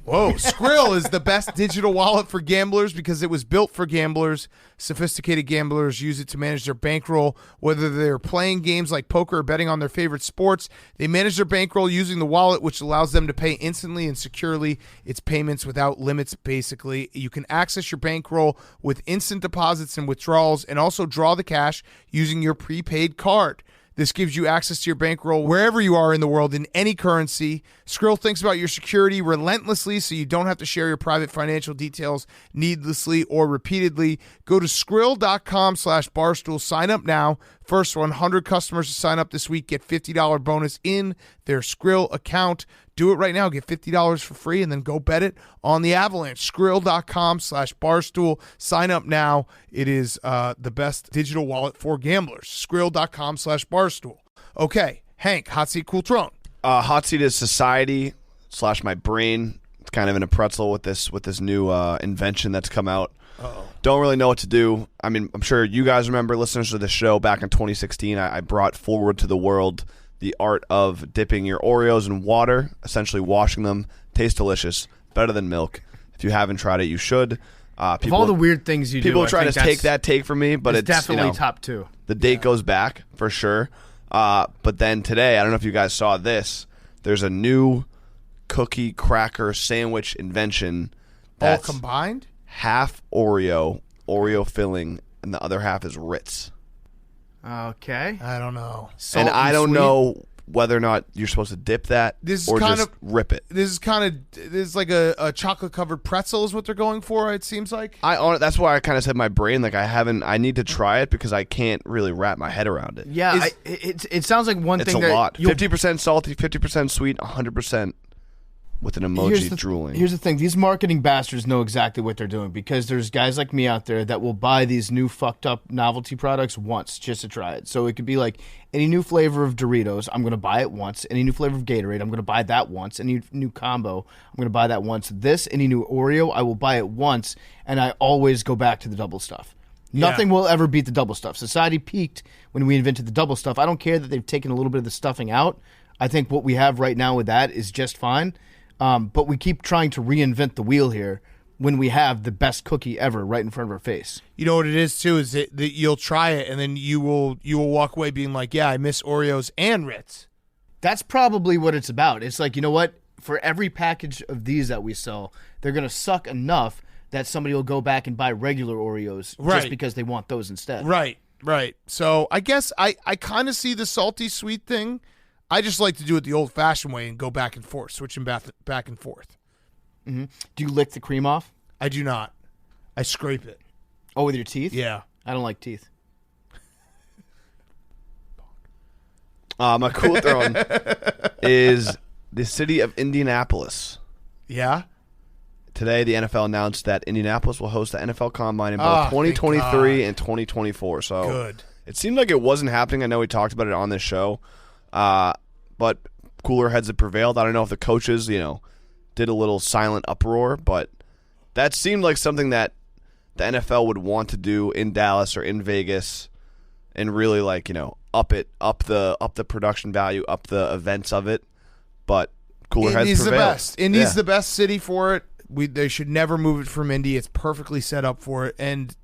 Speaker 1: Whoa, Skrill is the best digital wallet for gamblers because it was built for gamblers. Sophisticated gamblers use it to manage their bankroll, whether they're playing games like poker or betting on their favorite sports. They manage their bankroll using the wallet, which allows them to pay instantly and securely. It's payments without limits, basically. You can access your bankroll with instant deposits and withdrawals and also draw the cash using your prepaid card. This gives you access to your bankroll wherever you are in the world in any currency. Skrill thinks about your security relentlessly so you don't have to share your private financial details needlessly or repeatedly. Go to Skrill.com/Barstool. Sign up now. First 100 customers to sign up this week get $50 bonus in their Skrill account. Do it right now. Get $50 for free and then go bet it on the Avalanche. Skrill.com/Barstool. Sign up now. It is the best digital wallet for gamblers. Skrill.com/Barstool. Okay, Hank, Hot Seat Cool Throne.
Speaker 2: Hot Seat is society / my brain. It's kind of in a pretzel with this new invention that's come out. Uh-oh. Don't really know what to do. I mean, I'm sure you guys remember, listeners to the show, back in 2016, I brought forward to the world the art of dipping your Oreos in water, essentially washing them. Tastes delicious, better than milk. If you haven't tried it, you should.
Speaker 3: Of all the weird things you do,
Speaker 2: people try to take that take from me, but it's
Speaker 3: definitely top 2.
Speaker 2: The date goes back for sure. But then today, I don't know if you guys saw this. There's a new cookie cracker sandwich invention that's
Speaker 1: all combined.
Speaker 2: Half Oreo filling, and the other half is Ritz.
Speaker 3: Okay.
Speaker 1: I don't know.
Speaker 2: And I don't know whether or not you're supposed to dip that or just rip it.
Speaker 1: This is like a chocolate covered pretzel is what they're going for. It seems like.
Speaker 2: That's why I kind of said my brain like I need to try it because I can't really wrap my head around it.
Speaker 3: Yeah, it sounds like one thing.
Speaker 2: It's a lot. 50% salty, 50% sweet, 100%. With an emoji drooling.
Speaker 3: Here's the thing. These marketing bastards know exactly what they're doing because there's guys like me out there that will buy these new fucked up novelty products once just to try it. So it could be like any new flavor of Doritos, I'm going to buy it once. Any new flavor of Gatorade, I'm going to buy that once. Any new combo, I'm going to buy that once. Any new Oreo, I will buy it once, and I always go back to the double stuff. Nothing will ever beat the double stuff. Society peaked when we invented the double stuff. I don't care that they've taken a little bit of the stuffing out. I think what we have right now with that is just fine. But we keep trying to reinvent the wheel here when we have the best cookie ever right in front of our face.
Speaker 1: You know what it is too, is that you'll try it and then you will walk away being like, yeah, I miss Oreos and Ritz.
Speaker 3: That's probably what it's about. It's like, you know what? For every package of these that we sell, they're going to suck enough that somebody will go back and buy regular Oreos just because they want those instead.
Speaker 1: Right. So I guess I kind of see the salty sweet thing. I just like to do it the old-fashioned way and go back and forth, switching back and forth.
Speaker 3: Mm-hmm. Do you lick the cream off?
Speaker 1: I do not. I scrape it.
Speaker 3: Oh, with your teeth?
Speaker 1: Yeah.
Speaker 3: I don't like teeth.
Speaker 2: My cool throne is the city of Indianapolis.
Speaker 1: Yeah?
Speaker 2: Today, the NFL announced that Indianapolis will host the NFL Combine in both 2023 and 2024. So
Speaker 1: good.
Speaker 2: It seemed like it wasn't happening. I know we talked about it on this show. But cooler heads have prevailed. I don't know if the coaches, did a little silent uproar, but that seemed like something that the NFL would want to do in Dallas or in Vegas and really up the production value, up the events of it. But cooler heads prevailed.
Speaker 1: The best. Indy's the best city for it. They should never move it from Indy. It's perfectly set up for it. And,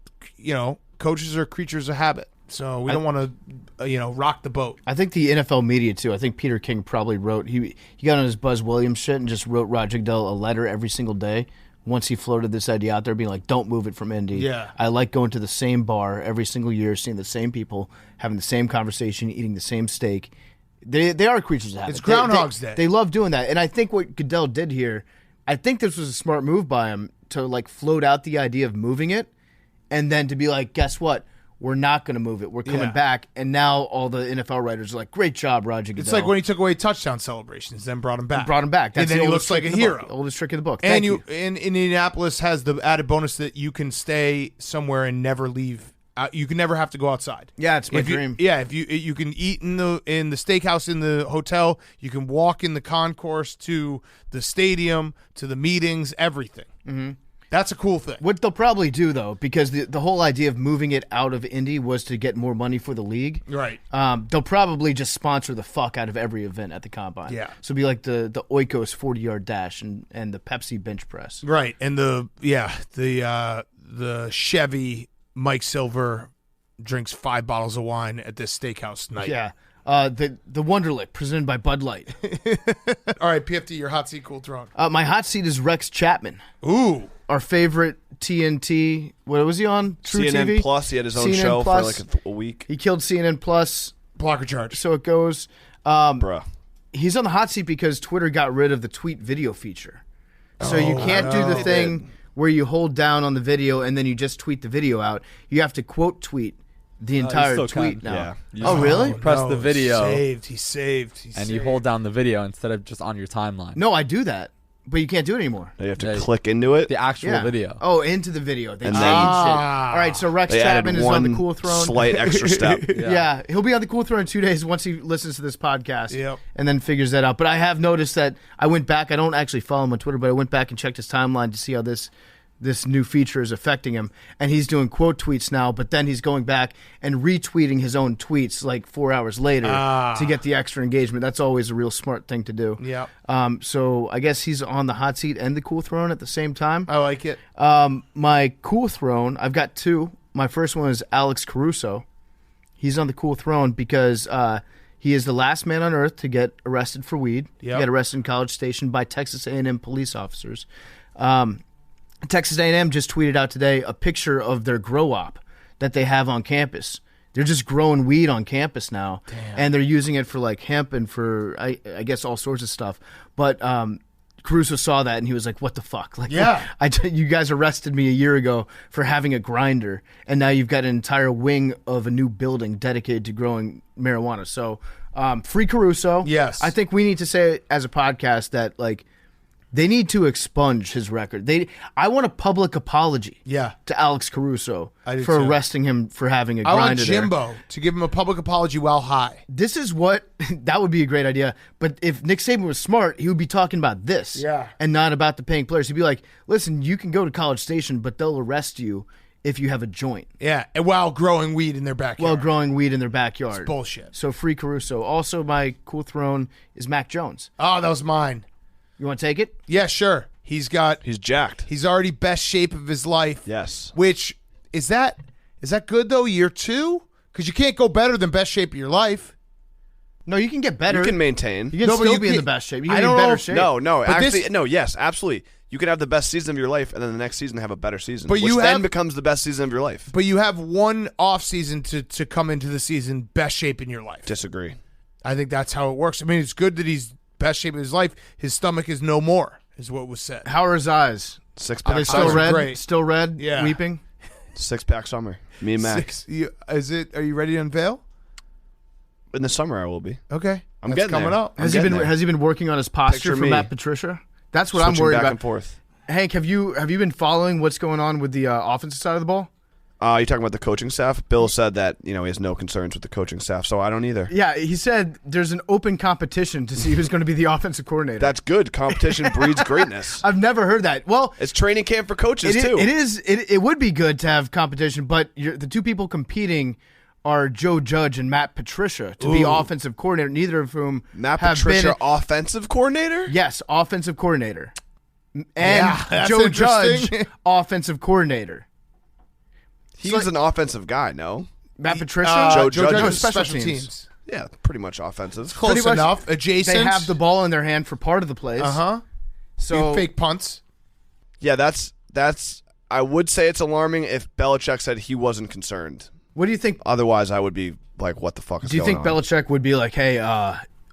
Speaker 1: coaches are creatures of habit. So we don't want to, rock the boat.
Speaker 3: I think the NFL media, too. I think Peter King probably wrote, he got on his Buzz Williams shit and just wrote Roger Goodell a letter every single day once he floated this idea out there, being like, don't move it from Indy.
Speaker 1: Yeah.
Speaker 3: I like going to the same bar every single year, seeing the same people, having the same conversation, eating the same steak. They are creatures of habit.
Speaker 1: It's Groundhog's Day.
Speaker 3: They love doing that. And I think what Goodell did here, I think this was a smart move by him to, float out the idea of moving it and then to be like, guess what? We're not going to move it. We're coming back. And now all the NFL writers are like, great job, Roger Goodell.
Speaker 1: It's like when he took away touchdown celebrations, then brought him back.
Speaker 3: That's
Speaker 1: and then he looks like a hero.
Speaker 3: The oldest trick in the book.
Speaker 1: And Indianapolis has the added bonus that you can stay somewhere and never leave. You can never have to go outside.
Speaker 3: Yeah, it's my dream.
Speaker 1: If you can eat in the steakhouse in the hotel, you can walk in the concourse to the stadium, to the meetings, everything.
Speaker 3: Mm-hmm.
Speaker 1: That's a cool thing.
Speaker 3: What they'll probably do, though, because the whole idea of moving it out of Indy was to get more money for the league.
Speaker 1: Right.
Speaker 3: They'll probably just sponsor the fuck out of every event at the Combine.
Speaker 1: Yeah.
Speaker 3: So it'll be like the Oikos 40-yard dash and the Pepsi bench press.
Speaker 1: Right. And the Chevy Mike Silver drinks 5 bottles of wine at this steakhouse night.
Speaker 3: Yeah. The Wonderlick presented by Bud Light.
Speaker 1: All right, PFT, your hot seat, cool throne.
Speaker 3: My hot seat is Rex Chapman.
Speaker 1: Ooh.
Speaker 3: Our favorite TNT. What was he on? True
Speaker 2: CNN
Speaker 3: TV?
Speaker 2: Plus. He had his own
Speaker 3: CNN
Speaker 2: show
Speaker 3: Plus.
Speaker 2: for a week.
Speaker 3: He killed CNN Plus.
Speaker 1: Blocker charge.
Speaker 3: So it goes.
Speaker 2: Bruh.
Speaker 3: He's on the hot seat because Twitter got rid of the tweet video feature. So you can't do the thing where you hold down on the video and then you just tweet the video out. You have to quote tweet the entire tweet now.
Speaker 7: Yeah.
Speaker 3: Really?
Speaker 7: Press the video.
Speaker 1: He saved.
Speaker 7: You hold down the video instead of just on your timeline.
Speaker 3: No, I do that. But you can't do it anymore.
Speaker 2: You have to click into it.
Speaker 7: The actual video.
Speaker 3: Oh, into the video. They
Speaker 2: And
Speaker 3: changed
Speaker 2: then-
Speaker 3: it. All right, so Rex Chapman is on the Cool Throne.
Speaker 2: Slight extra step.
Speaker 3: Yeah, he'll be on the Cool Throne in 2 days once he listens to this podcast.
Speaker 1: Yep.
Speaker 3: And then figures that out. But I have noticed that I went back. I don't actually follow him on Twitter, but I went back and checked his timeline to see how this new feature is affecting him. And he's doing quote tweets now, but then he's going back and retweeting his own tweets 4 hours later to get the extra engagement. That's always a real smart thing to do.
Speaker 1: Yeah.
Speaker 3: So I guess he's on the hot seat and the Cool Throne at the same time.
Speaker 1: I like it.
Speaker 3: My Cool Throne, I've got 2. My first one is Alex Caruso. He's on the Cool Throne because he is the last man on earth to get arrested for weed.
Speaker 1: Yep.
Speaker 3: He got arrested in College Station by Texas A&M police officers. Texas A&M just tweeted out today a picture of their grow op that they have on campus. They're just growing weed on campus now. Damn. And they're using it for hemp and for I guess all sorts of stuff. But Caruso saw that and he was like, "What the fuck? You guys arrested me a year ago for having a grinder, and now you've got an entire wing of a new building dedicated to growing marijuana." So free Caruso.
Speaker 1: Yes,
Speaker 3: I think we need to say as a podcast that they need to expunge his record. I want a public apology to Alex Caruso for arresting him for having a grinder.
Speaker 1: I want Jimbo to give him a public apology while high.
Speaker 3: This is that would be a great idea. But if Nick Saban was smart, he would be talking about this and not about the paying players. He'd be like, listen, you can go to College Station, but they'll arrest you if you have a joint.
Speaker 1: Yeah, and while growing weed in their backyard.
Speaker 3: It's
Speaker 1: bullshit.
Speaker 3: So free Caruso. Also, my Cool Throne is Mac Jones.
Speaker 1: Oh, that was mine.
Speaker 8: You want to take it?
Speaker 1: Yeah, sure. He's
Speaker 2: jacked.
Speaker 1: He's already best shape of his life.
Speaker 2: Yes.
Speaker 1: Which is that good though? Year 2? Because you can't go better than best shape of your life.
Speaker 8: No, you can get better.
Speaker 2: You can maintain.
Speaker 8: You can still be in the best shape. You can be in better shape.
Speaker 2: No. Actually, no. Yes, absolutely. You can have the best season of your life, and then the next season have a better season, which then becomes the best season of your life.
Speaker 1: But you have one off season to come into the season best shape in your life.
Speaker 2: Disagree.
Speaker 1: I think that's how it works. I mean, it's good that he's best shape of his life. His stomach is no more, is what was said.
Speaker 8: How are his eyes?
Speaker 2: 6-pack.
Speaker 8: Are they still red?
Speaker 1: Great.
Speaker 8: Still red?
Speaker 1: Yeah.
Speaker 8: Weeping?
Speaker 2: 6-pack summer. Me and Max.
Speaker 1: Are you ready to unveil?
Speaker 2: In the summer, I will be.
Speaker 1: Okay.
Speaker 2: I'm getting
Speaker 1: coming
Speaker 2: there.
Speaker 1: up.
Speaker 8: Has he been working on his posture for Matt Patricia? That's what I'm worried
Speaker 2: back
Speaker 8: about.
Speaker 2: And forth.
Speaker 8: Hank, have you been following what's going on with the offensive side of the ball?
Speaker 2: You're talking about the coaching staff? Bill said that he has no concerns with the coaching staff, so I don't either.
Speaker 8: Yeah, he said there's an open competition to see who's going to be the offensive coordinator.
Speaker 2: That's good. Competition breeds greatness.
Speaker 8: I've never heard that. Well,
Speaker 2: it's training camp for coaches too.
Speaker 8: It would be good to have competition, but the two people competing are Joe Judge and Matt Patricia to be offensive coordinator. Neither of whom
Speaker 2: Matt Patricia, offensive coordinator.
Speaker 8: Yes, offensive coordinator. And Joe Judge, offensive coordinator.
Speaker 2: He's an offensive guy, no?
Speaker 8: Matt Patricia?
Speaker 2: Joe Judge
Speaker 1: is special teams.
Speaker 2: Yeah, pretty much offensive.
Speaker 1: Close enough. Adjacent.
Speaker 8: They have the ball in their hand for part of the plays. So
Speaker 1: fake punts.
Speaker 2: Yeah, that's. I would say it's alarming if Belichick said he wasn't concerned.
Speaker 8: What do you think?
Speaker 2: Otherwise, I would be like, "What the fuck is going on?"
Speaker 8: Do you think Belichick would be like, "Hey,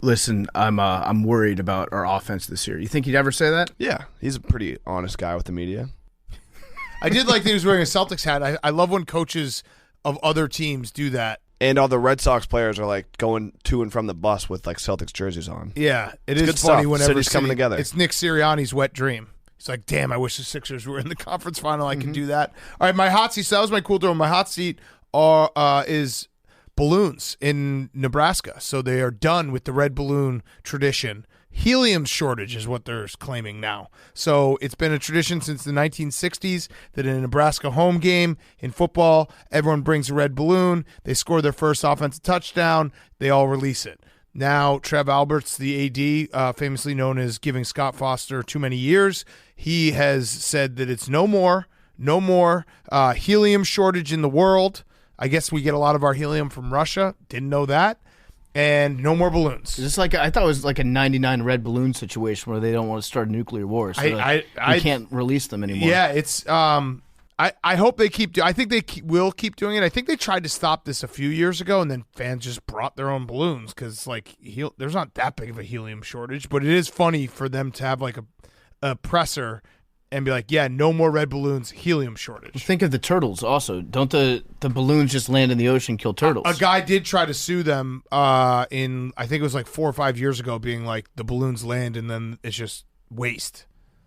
Speaker 8: listen, I'm worried about our offense this year"? You think he'd ever say that?
Speaker 2: Yeah, he's a pretty honest guy with the media.
Speaker 1: I did like that he was wearing a Celtics hat. I love when coaches of other teams do that.
Speaker 2: And all the Red Sox players are like going to and from the bus with like Celtics jerseys on.
Speaker 1: Yeah, it's
Speaker 2: good
Speaker 1: funny
Speaker 2: stuff.
Speaker 1: whenever
Speaker 2: City's coming together.
Speaker 1: It's Nick Sirianni's wet dream. He's like, damn, I wish the Sixers were in the conference final. I can do that. All right, my hot seat. So that was my cool throw. My hot seat is balloons in Nebraska. So they are done with the red balloon tradition. Helium shortage is what they're claiming now. So it's been a tradition since the 1960s that in a Nebraska home game in football, everyone brings a red balloon. They score their first offensive touchdown. They all release it. Now, Trev Alberts, the AD, famously known as giving Scott Foster too many years, he has said that it's no more helium shortage in the world. I guess we get a lot of our helium from Russia. Didn't know that. And no more balloons.
Speaker 8: Is this I thought it was like a 99 red balloon situation where they don't want to start a nuclear war, so you can't release them anymore.
Speaker 1: Yeah, it's. I hope they keep. I think they will keep doing it. I think they tried to stop this a few years ago, and then fans just brought their own balloons because there's not that big of a helium shortage. But it is funny for them to have like a presser and be like, yeah, no more red balloons, helium shortage.
Speaker 8: Think of the turtles also. Don't the balloons just land in the ocean and kill turtles?
Speaker 1: A guy did try to sue them I think it was like 4 or 5 years ago, being like, the balloons land and then it's just waste.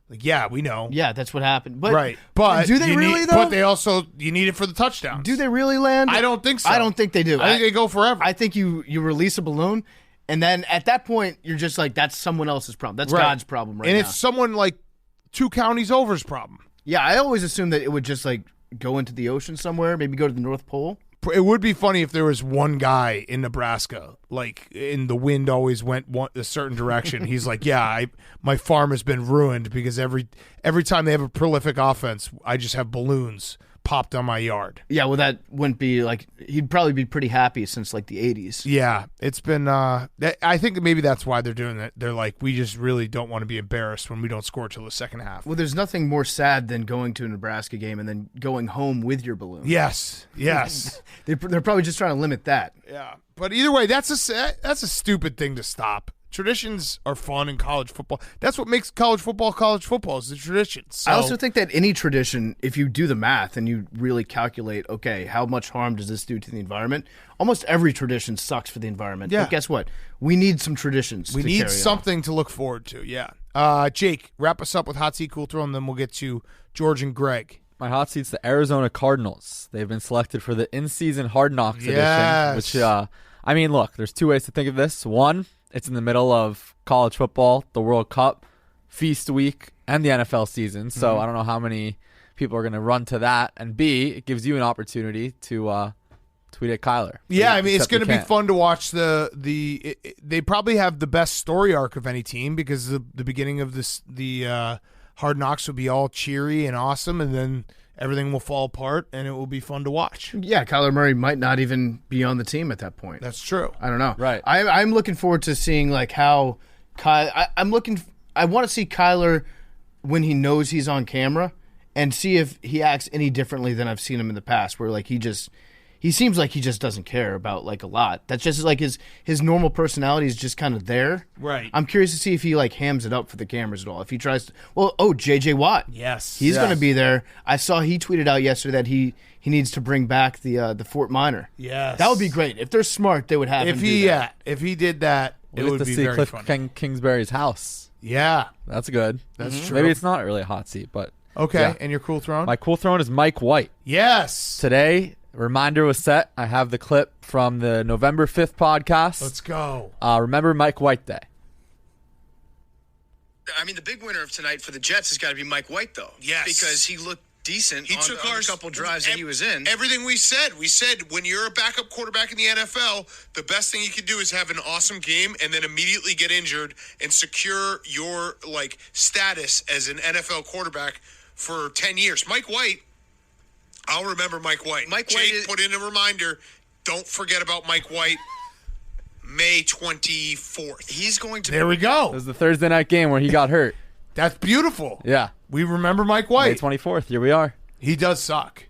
Speaker 1: Like, yeah, we know.
Speaker 8: Yeah, that's what happened. But,
Speaker 1: right. But
Speaker 8: do they really, though?
Speaker 1: But they also, you need it for the touchdowns.
Speaker 8: Do they really land?
Speaker 1: I don't think so.
Speaker 8: I don't think they do.
Speaker 1: I think they go forever.
Speaker 8: I think you release a balloon, and then at that point, you're just like, that's someone else's problem. That's God's problem right now.
Speaker 1: And it's someone like 2 counties over's problem.
Speaker 8: Yeah, I always assumed that it would just like go into the ocean somewhere, maybe go to the North Pole.
Speaker 1: It would be funny if there was one guy in Nebraska, like, and the wind always went a certain direction. He's like, yeah, my farm has been ruined because every time they have a prolific offense, I just have balloons popped on my yard.
Speaker 8: Yeah, well, that wouldn't be like, he'd probably be pretty happy since like the 80s.
Speaker 1: Yeah, it's been, I think maybe that's why they're doing it. They're like, we just really don't want to be embarrassed when we don't score till the second half.
Speaker 8: Well, there's nothing more sad than going to a Nebraska game and then going home with your balloon.
Speaker 1: Yes.
Speaker 8: They're probably just trying to limit that.
Speaker 1: Yeah, but either way, that's a stupid thing to stop. Traditions are fun in college football. That's what makes college football is the traditions. So,
Speaker 8: I also think that any tradition, if you do the math and you really calculate, okay, how much harm does this do to the environment? Almost every tradition sucks for the environment.
Speaker 1: Yeah.
Speaker 8: But guess what? We need some traditions.
Speaker 1: We need something to look forward to. Yeah. Jake, wrap us up with hot seat, cool throw, and then we'll get to George and Greg.
Speaker 7: My hot seat's the Arizona Cardinals. They've been selected for the in-season Hard Knocks edition. Which, I mean, look, there's 2 ways to think of this. One, it's in the middle of college football, the World Cup, Feast Week, and the NFL season. So I don't know how many people are going to run to that. And B, it gives you an opportunity to tweet at Kyler.
Speaker 1: Yeah, I mean, it's going to be fun to watch they probably have the best story arc of any team because the beginning of the Hard Knocks will be all cheery and awesome, and then everything will fall apart, and it will be fun to watch.
Speaker 8: Yeah, Kyler Murray might not even be on the team at that point.
Speaker 1: That's true.
Speaker 8: I don't know.
Speaker 7: Right.
Speaker 8: I'm looking forward to seeing like how I want to see Kyler when he knows he's on camera and see if he acts any differently than I've seen him in the past, where like he seems like he just doesn't care about like a lot. That's just like his normal personality is just kind of there.
Speaker 1: Right.
Speaker 8: I'm curious to see if he like hams it up for the cameras at all. If he tries to, JJ Watt.
Speaker 1: Yes.
Speaker 8: He's going to be there. I saw he tweeted out yesterday that he needs to bring back the Fort Minor.
Speaker 1: Yes.
Speaker 8: That would be great. If they're smart, they would have him do that.
Speaker 1: If he did that, it would be very
Speaker 7: Cliff
Speaker 1: funny.
Speaker 7: Kingsbury's house.
Speaker 1: Yeah.
Speaker 7: That's good.
Speaker 1: That's true.
Speaker 7: Maybe it's not really a hot seat, but
Speaker 1: okay.
Speaker 7: Yeah.
Speaker 1: And your cool throne?
Speaker 7: My cool throne is Mike White.
Speaker 1: Yes.
Speaker 7: Today, reminder was set. I have the clip from the November 5th podcast.
Speaker 1: Let's go.
Speaker 7: Remember Mike White Day.
Speaker 9: I mean, the big winner of tonight for the Jets has got to be Mike White, though.
Speaker 10: Yes.
Speaker 9: Because he looked decent on a couple drives that he was in.
Speaker 10: Everything we said when you're a backup quarterback in the NFL, the best thing you can do is have an awesome game and then immediately get injured and secure your status as an NFL quarterback for 10 years. Mike White, I'll remember Mike White. Jake put in a reminder, don't forget about Mike White. May 24th.
Speaker 9: He's going to.
Speaker 1: There we go.
Speaker 7: It was the Thursday night game where he got hurt.
Speaker 1: That's beautiful.
Speaker 7: Yeah.
Speaker 1: We remember Mike White.
Speaker 7: May 24th. Here we are.
Speaker 1: He does suck.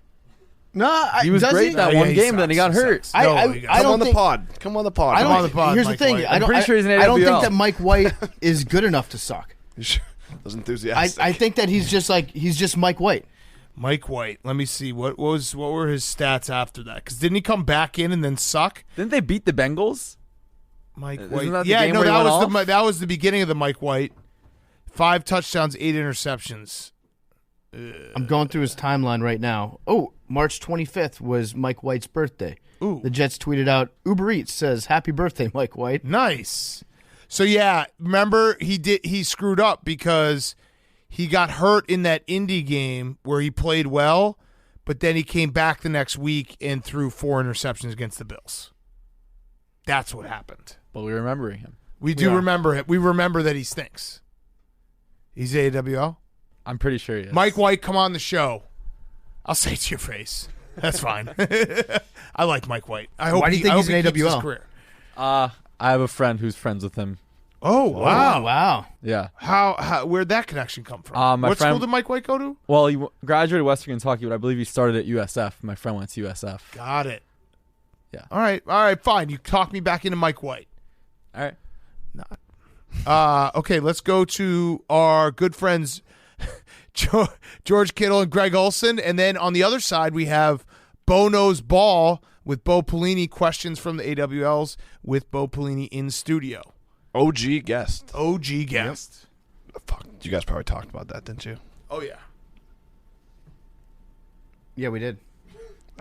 Speaker 8: No,
Speaker 7: he was great that one game, but then he got hurt.
Speaker 8: I
Speaker 2: Come on the pod. Come on the pod.
Speaker 8: I don't,
Speaker 1: on the pod,
Speaker 8: here's
Speaker 1: Mike
Speaker 8: the thing.
Speaker 1: White.
Speaker 7: I'm pretty sure he's an AWL.
Speaker 8: I don't think that Mike White is good enough to suck.
Speaker 2: Was enthusiastic.
Speaker 8: I think that he's just Mike White.
Speaker 1: Mike White. Let me see. What were his stats after that? Because didn't he come back in and then suck?
Speaker 7: Didn't they beat the Bengals?
Speaker 1: Mike
Speaker 7: Isn't
Speaker 1: White.
Speaker 7: that the
Speaker 1: Yeah,
Speaker 7: game
Speaker 1: no,
Speaker 7: where he went
Speaker 1: that was the beginning of the Mike White. 5 touchdowns, 8 interceptions.
Speaker 8: I'm going through his timeline right now. Oh, March 25th was Mike White's birthday.
Speaker 1: Ooh.
Speaker 8: The Jets tweeted out, Uber Eats says, "Happy birthday, Mike White."
Speaker 1: Nice. So yeah, remember he screwed up because he got hurt in that Indy game where he played well, but then he came back the next week and threw 4 interceptions against the Bills. That's what happened.
Speaker 7: But we're remembering him.
Speaker 1: We do remember him. We remember that he stinks. He's AWL?
Speaker 7: I'm pretty sure he is.
Speaker 1: Mike White, come on the show. I'll say it to your face. That's fine. I like Mike White.
Speaker 8: Why do you think he's an
Speaker 1: keeps his
Speaker 8: AWL?
Speaker 1: career.
Speaker 7: I have a friend who's friends with him.
Speaker 1: Oh, wow.
Speaker 8: Wow.
Speaker 7: Yeah.
Speaker 1: How where'd that connection come from?
Speaker 7: My
Speaker 1: what
Speaker 7: friend-
Speaker 1: school did Mike White go to?
Speaker 7: Well, he graduated Western Kentucky, but I believe he started at USF. My friend went to USF.
Speaker 1: Got it.
Speaker 7: Yeah.
Speaker 1: All right, fine. You talk me back into Mike White.
Speaker 7: All right.
Speaker 1: Okay, let's go to our good friends George Kittle and Greg Olsen, and then on the other side we have Bo Knows Ball with Bo Pelini, questions from the AWLs with Bo Pelini in studio.
Speaker 2: OG guest.
Speaker 1: Yep.
Speaker 2: Fuck, you guys probably talked about that, didn't you?
Speaker 1: Oh yeah.
Speaker 8: Yeah, we did.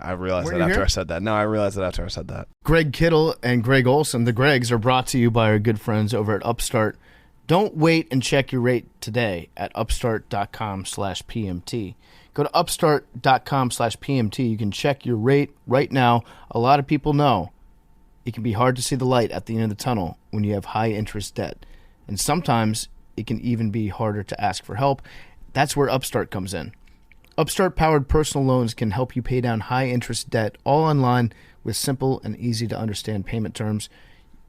Speaker 2: I realized
Speaker 8: Were
Speaker 2: that
Speaker 8: you
Speaker 2: after
Speaker 8: here?
Speaker 2: I said that. No, I realized that after I said that.
Speaker 8: Greg Kittle and Greg Olsen, the Gregs, are brought to you by our good friends over at Upstart. Don't wait and check your rate today at upstart.com/PMT. Go to upstart.com/PMT. You can check your rate right now. A lot of people know it can be hard to see the light at the end of the tunnel when you have high interest debt. And sometimes it can even be harder to ask for help. That's where Upstart comes in. Upstart-powered personal loans can help you pay down high-interest debt all online with simple and easy-to-understand payment terms.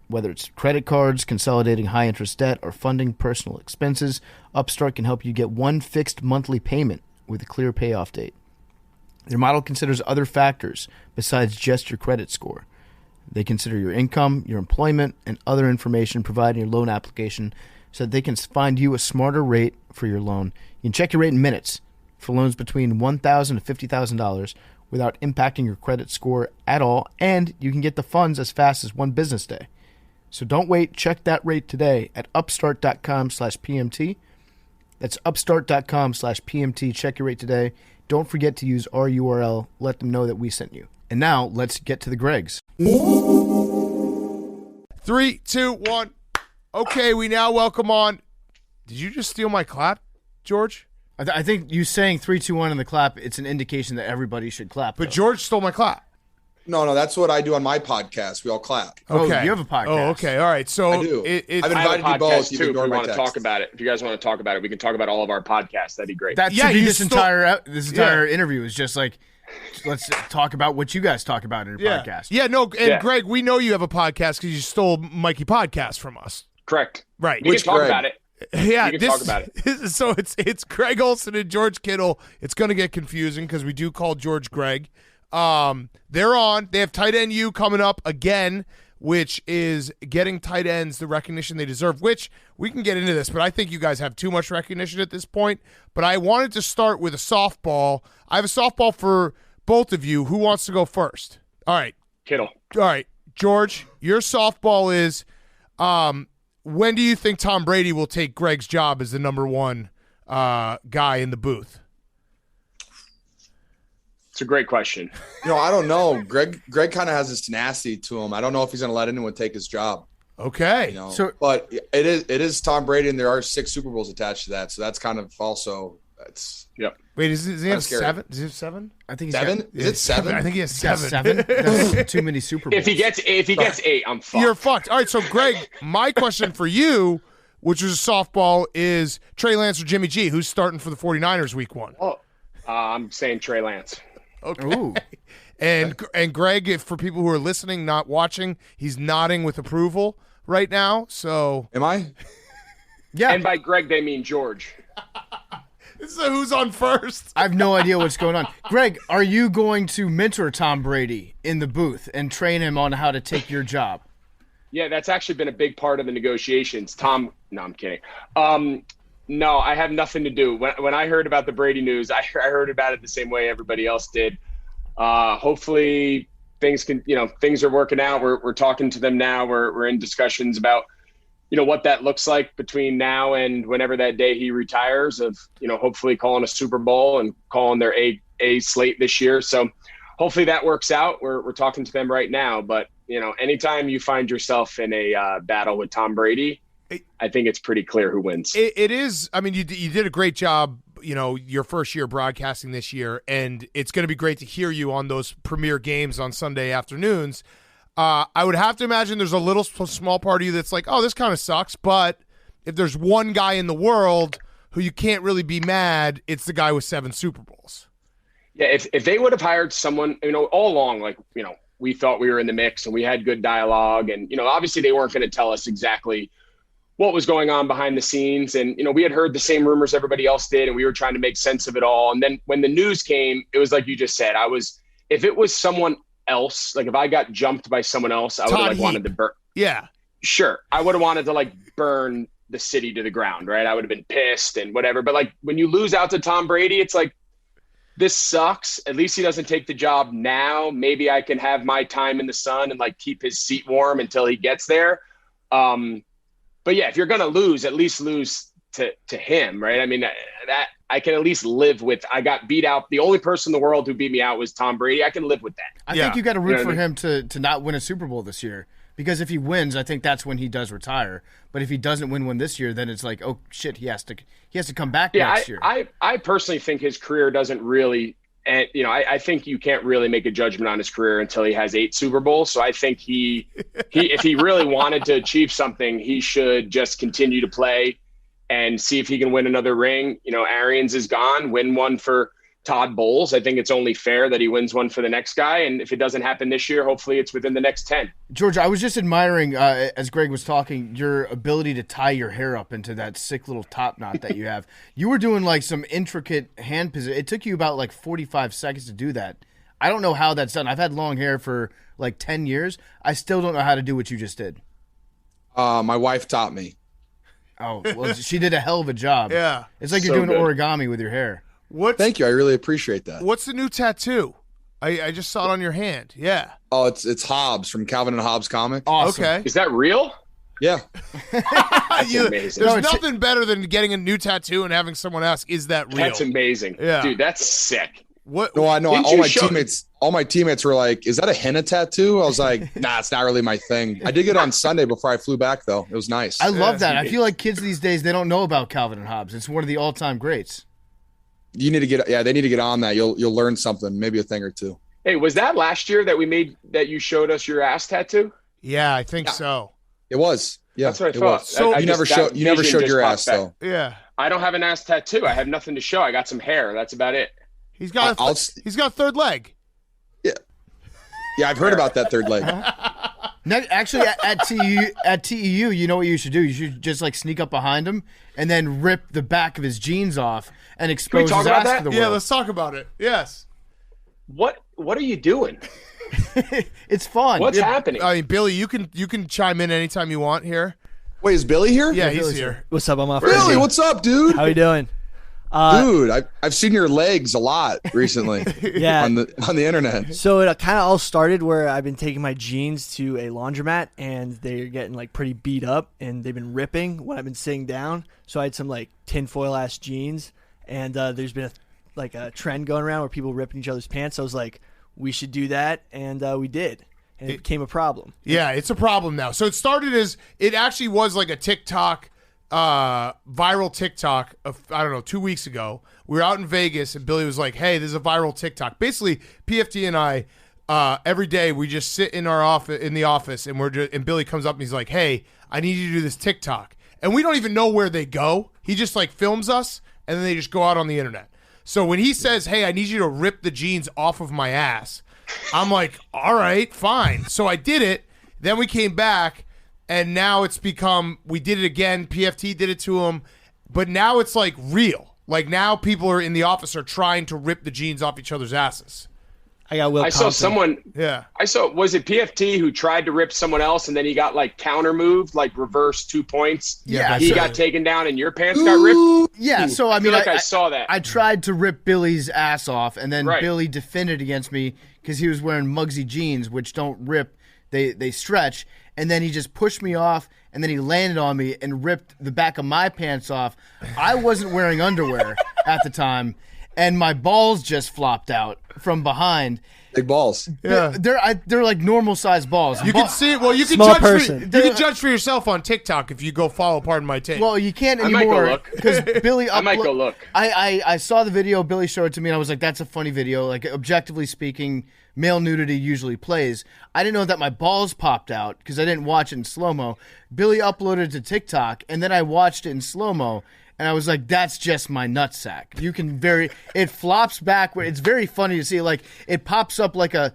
Speaker 8: Whether it's credit cards, consolidating high-interest debt, or funding personal expenses, Upstart can help you get one fixed monthly payment with a clear payoff date. Their model considers other factors besides just your credit score. They consider your income, your employment, and other information provided in your loan application so that they can find you a smarter rate for your loan. You can check your rate in minutes for loans between $1,000 to $50,000 without impacting your credit score at all, and you can get the funds as fast as one business day. So don't wait. Check that rate today at upstart.com/PMT. That's upstart.com/PMT. Check your rate today. Don't forget to use our URL. Let them know that we sent you. And now let's get to the Gregs.
Speaker 1: 3, 2, 1. Okay, we now welcome on. Did you just steal my clap, George?
Speaker 8: I think you saying 3, 2, 1 in the clap, it's an indication that everybody should clap.
Speaker 1: But
Speaker 8: though.
Speaker 1: George stole my clap.
Speaker 11: No, that's what I do on my podcast. We all clap.
Speaker 1: Okay.
Speaker 8: Oh, you have a podcast.
Speaker 1: Oh, okay. All right. So
Speaker 11: I do.
Speaker 1: I've
Speaker 12: invited you both. Too, if you want to talk about it, if you guys want to talk about it, we can talk about all of our podcasts. That'd be great.
Speaker 8: That should be this entire interview is just like, let's talk about what you guys talk about in your podcast.
Speaker 1: Yeah, no, and Greg, we know you have a podcast because you stole Mikey podcast from us.
Speaker 12: Correct.
Speaker 1: Right.
Speaker 12: We can talk about it.
Speaker 1: Yeah,
Speaker 12: we can talk about it.
Speaker 1: So it's Greg Olsen and George Kittle. It's going to get confusing because we do call George Greg. They're on. They have tight end U coming up again, which is getting tight ends the recognition they deserve, which we can get into this, but I think you guys have too much recognition at this point. But I wanted to start with a softball. I have a softball for both of you. Who wants to go first? All right.
Speaker 12: Kittle.
Speaker 1: All right. George, your softball is when do you think Tom Brady will take Greg's job as the number one guy in the booth?
Speaker 12: It's a great question.
Speaker 11: I don't know. Greg kind of has this tenacity to him. I don't know if he's going to let anyone take his job.
Speaker 1: Okay.
Speaker 11: But it is Tom Brady, and there are 6 Super Bowls attached to that. So that's kind of also
Speaker 12: Yep.
Speaker 1: Wait, does he have 7? Does he have 7?
Speaker 8: I think he's
Speaker 11: 7. Is it 7?
Speaker 1: I think he has 7.
Speaker 8: 7. That's too many Super Bowls.
Speaker 12: If he gets 8, I'm fucked.
Speaker 1: You're fucked. All right. So Greg, my question for you, which is a softball, is Trey Lance or Jimmy G? Who's starting for the 49ers week 1?
Speaker 12: Oh, I'm saying Trey Lance.
Speaker 1: Okay.
Speaker 8: Ooh.
Speaker 1: And Greg, if for people who are listening, not watching, he's nodding with approval right now. So
Speaker 11: am I?
Speaker 1: Yeah.
Speaker 12: And by Greg, they mean George.
Speaker 1: So who's on first?
Speaker 8: I have no idea what's going on. Greg, are you going to mentor Tom Brady in the booth and train him on how to take your job?
Speaker 12: Yeah, that's actually been a big part of the negotiations. No, I'm kidding. No, I have nothing to do. When I heard about the Brady news, I heard about it the same way everybody else did. Hopefully things are working out. We're talking to them now. We're in discussions about, what that looks like between now and whenever that day he retires, of, hopefully calling a Super Bowl and calling their A slate this year. So hopefully that works out. We're talking to them right now, but anytime you find yourself in a battle with Tom Brady, I think it's pretty clear who wins.
Speaker 1: It is. I mean, you did a great job, your first year broadcasting this year, and it's going to be great to hear you on those premier games on Sunday afternoons. I would have to imagine there's a little small part of you that's like, oh, this kind of sucks. But if there's one guy in the world who you can't really be mad, it's the guy with 7 Super Bowls.
Speaker 12: Yeah, if they would have hired someone, all along, we thought we were in the mix and we had good dialogue. And, obviously they weren't going to tell us exactly what was going on behind the scenes. And, we had heard the same rumors everybody else did, and we were trying to make sense of it all. And then when the news came, it was like you just said, if it was someone else, like if I got jumped by someone else, I would have wanted to burn.
Speaker 1: Yeah.
Speaker 12: Sure. I would have wanted to burn the city to the ground, right? I would have been pissed and whatever. But when you lose out to Tom Brady, it's like, this sucks. At least he doesn't take the job now. Maybe I can have my time in the sun and keep his seat warm until he gets there. But yeah, if you're going to lose, at least lose to him, right? I mean, that I can at least live with. I got beat out. The only person in the world who beat me out was Tom Brady. I can live with that.
Speaker 8: I think you got to root for him to not win a Super Bowl this year, because if he wins, I think that's when he does retire. But if he doesn't win one this year, then it's like, oh shit, he has to come back next year.
Speaker 12: I personally think his career doesn't really, and I think you can't really make a judgment on his career until he has 8 Super Bowls. So I think he if he really wanted to achieve something, he should just continue to play and see if he can win another ring. Arians is gone. Win one for Todd Bowles. I think it's only fair that he wins one for the next guy. And if it doesn't happen this year, hopefully it's within the next 10.
Speaker 8: George, I was just admiring, as Greg was talking, your ability to tie your hair up into that sick little top knot that you have. You were doing some intricate hand position. It took you about 45 seconds to do that. I don't know how that's done. I've had long hair for 10 years. I still don't know how to do what you just did.
Speaker 11: My wife taught me.
Speaker 8: Oh, well, she did a hell of a job.
Speaker 1: Yeah.
Speaker 8: It's like you're doing origami with your hair.
Speaker 11: Thank you. I really appreciate that.
Speaker 1: What's the new tattoo? I just saw it on your hand. Yeah.
Speaker 11: Oh, it's Hobbs from Calvin and Hobbes comic.
Speaker 1: Awesome. Okay.
Speaker 12: Is that real?
Speaker 11: Yeah.
Speaker 12: Amazing.
Speaker 1: There's nothing better than getting a new tattoo and having someone ask, is that real?
Speaker 12: That's amazing.
Speaker 1: Yeah.
Speaker 12: Dude, that's sick.
Speaker 1: What?
Speaker 11: No, I know. All my teammates were like, "Is that a henna tattoo?" I was like, "Nah, it's not really my thing." I did get it on Sunday before I flew back, though. It was nice.
Speaker 8: I love that. I feel like kids these days, they don't know about Calvin and Hobbes. It's one of the all-time greats.
Speaker 11: You need to they need to get on that. You'll learn something, maybe a thing or two.
Speaker 12: Hey, was that last year that you showed us your ass tattoo?
Speaker 1: Yeah, I think so.
Speaker 11: It was. Yeah,
Speaker 12: that's what I
Speaker 11: it
Speaker 12: thought.
Speaker 11: Was. So you never showed your ass though.
Speaker 1: Yeah.
Speaker 12: I don't have an ass tattoo. I have nothing to show. I got some hair. That's about it.
Speaker 1: He's got a third leg.
Speaker 11: Yeah. Yeah, I've heard about that third leg.
Speaker 8: Actually, at TEU, you know what you should do? You should just like sneak up behind him and then rip the back of his jeans off and expose his ass to the world.
Speaker 1: Yeah, let's talk about it. Yes.
Speaker 12: What are you doing?
Speaker 8: It's fun.
Speaker 12: What's happening?
Speaker 1: I mean, Billy, you can chime in anytime you want here.
Speaker 11: Wait, is Billy here?
Speaker 1: Yeah, he's here.
Speaker 13: What's up? I'm off.
Speaker 11: Billy, what's up, dude?
Speaker 13: How you doing?
Speaker 11: Dude, I've seen your legs a lot recently.
Speaker 13: Yeah,
Speaker 11: on the internet.
Speaker 13: So it kind of all started where I've been taking my jeans to a laundromat and they're getting like pretty beat up and they've been ripping when I've been sitting down. So I had some like tinfoil ass jeans and there's been a trend going around where people ripping each other's pants. So I was like, we should do that, and we did. And it became a problem.
Speaker 1: Yeah, it's a problem now. So it actually was like a TikTok. Viral TikTok of, I don't know, 2 weeks ago. We were out in Vegas and Billy was like, hey, there's a viral TikTok. Basically, PFT and I, every day we just sit in the office and Billy comes up and he's like, hey, I need you to do this TikTok. And we don't even know where they go. He just like films us and then they just go out on the internet. So when he says, hey, I need you to rip the jeans off of my ass, I'm like, all right, fine. So I did it. Then we came back. And now it's become, we did it again. PFT did it to him. But now it's like real. Like now people are in the office are trying to rip the jeans off each other's asses.
Speaker 12: I saw someone.
Speaker 1: Yeah.
Speaker 12: Was it PFT who tried to rip someone else and then he got like counter moved, like reverse 2 points?
Speaker 8: Yeah.
Speaker 12: He got taken down and your pants got ripped?
Speaker 8: Yeah. So, I mean,
Speaker 12: I saw that.
Speaker 8: I tried to rip Billy's ass off and then Billy defended against me because he was wearing Muggsy jeans, which don't rip. They stretch. And then he just pushed me off, and then he landed on me and ripped the back of my pants off. I wasn't wearing underwear at the time, and my balls just flopped out from behind.
Speaker 11: Big balls.
Speaker 8: Yeah, they're like normal sized balls.
Speaker 1: You can see it. Well, you can judge for yourself on TikTok if you go follow Pardon My Take.
Speaker 8: Well, you can't anymore because Billy.
Speaker 12: I might go look.
Speaker 8: I saw the video. Billy showed it to me, and I was like, "That's a funny video." Like objectively speaking, male nudity usually plays. I didn't know that my balls popped out because I didn't watch it in slow-mo. Billy uploaded it to TikTok, and then I watched it in slow-mo, and I was like, that's just my nutsack. It flops back. It's very funny to see. Like, it pops up like a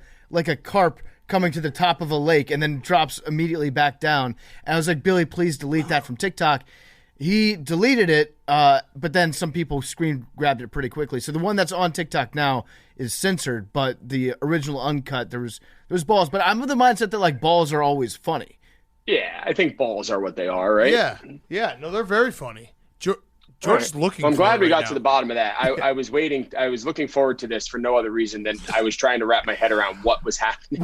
Speaker 8: carp coming to the top of a lake and then drops immediately back down. And I was like, Billy, please delete that from TikTok. He deleted it, but then some people screen grabbed it pretty quickly. So the one that's on TikTok now is censored, but the original uncut, there was balls. But I'm of the mindset that like balls are always funny.
Speaker 12: Yeah, I think balls are what they are, right?
Speaker 1: Yeah. No, they're very funny. George's looking.
Speaker 12: Well, I'm glad we got
Speaker 1: now.
Speaker 12: to the bottom of that. I was waiting. I was looking forward to this for no other reason than I was trying to wrap my head around what was happening.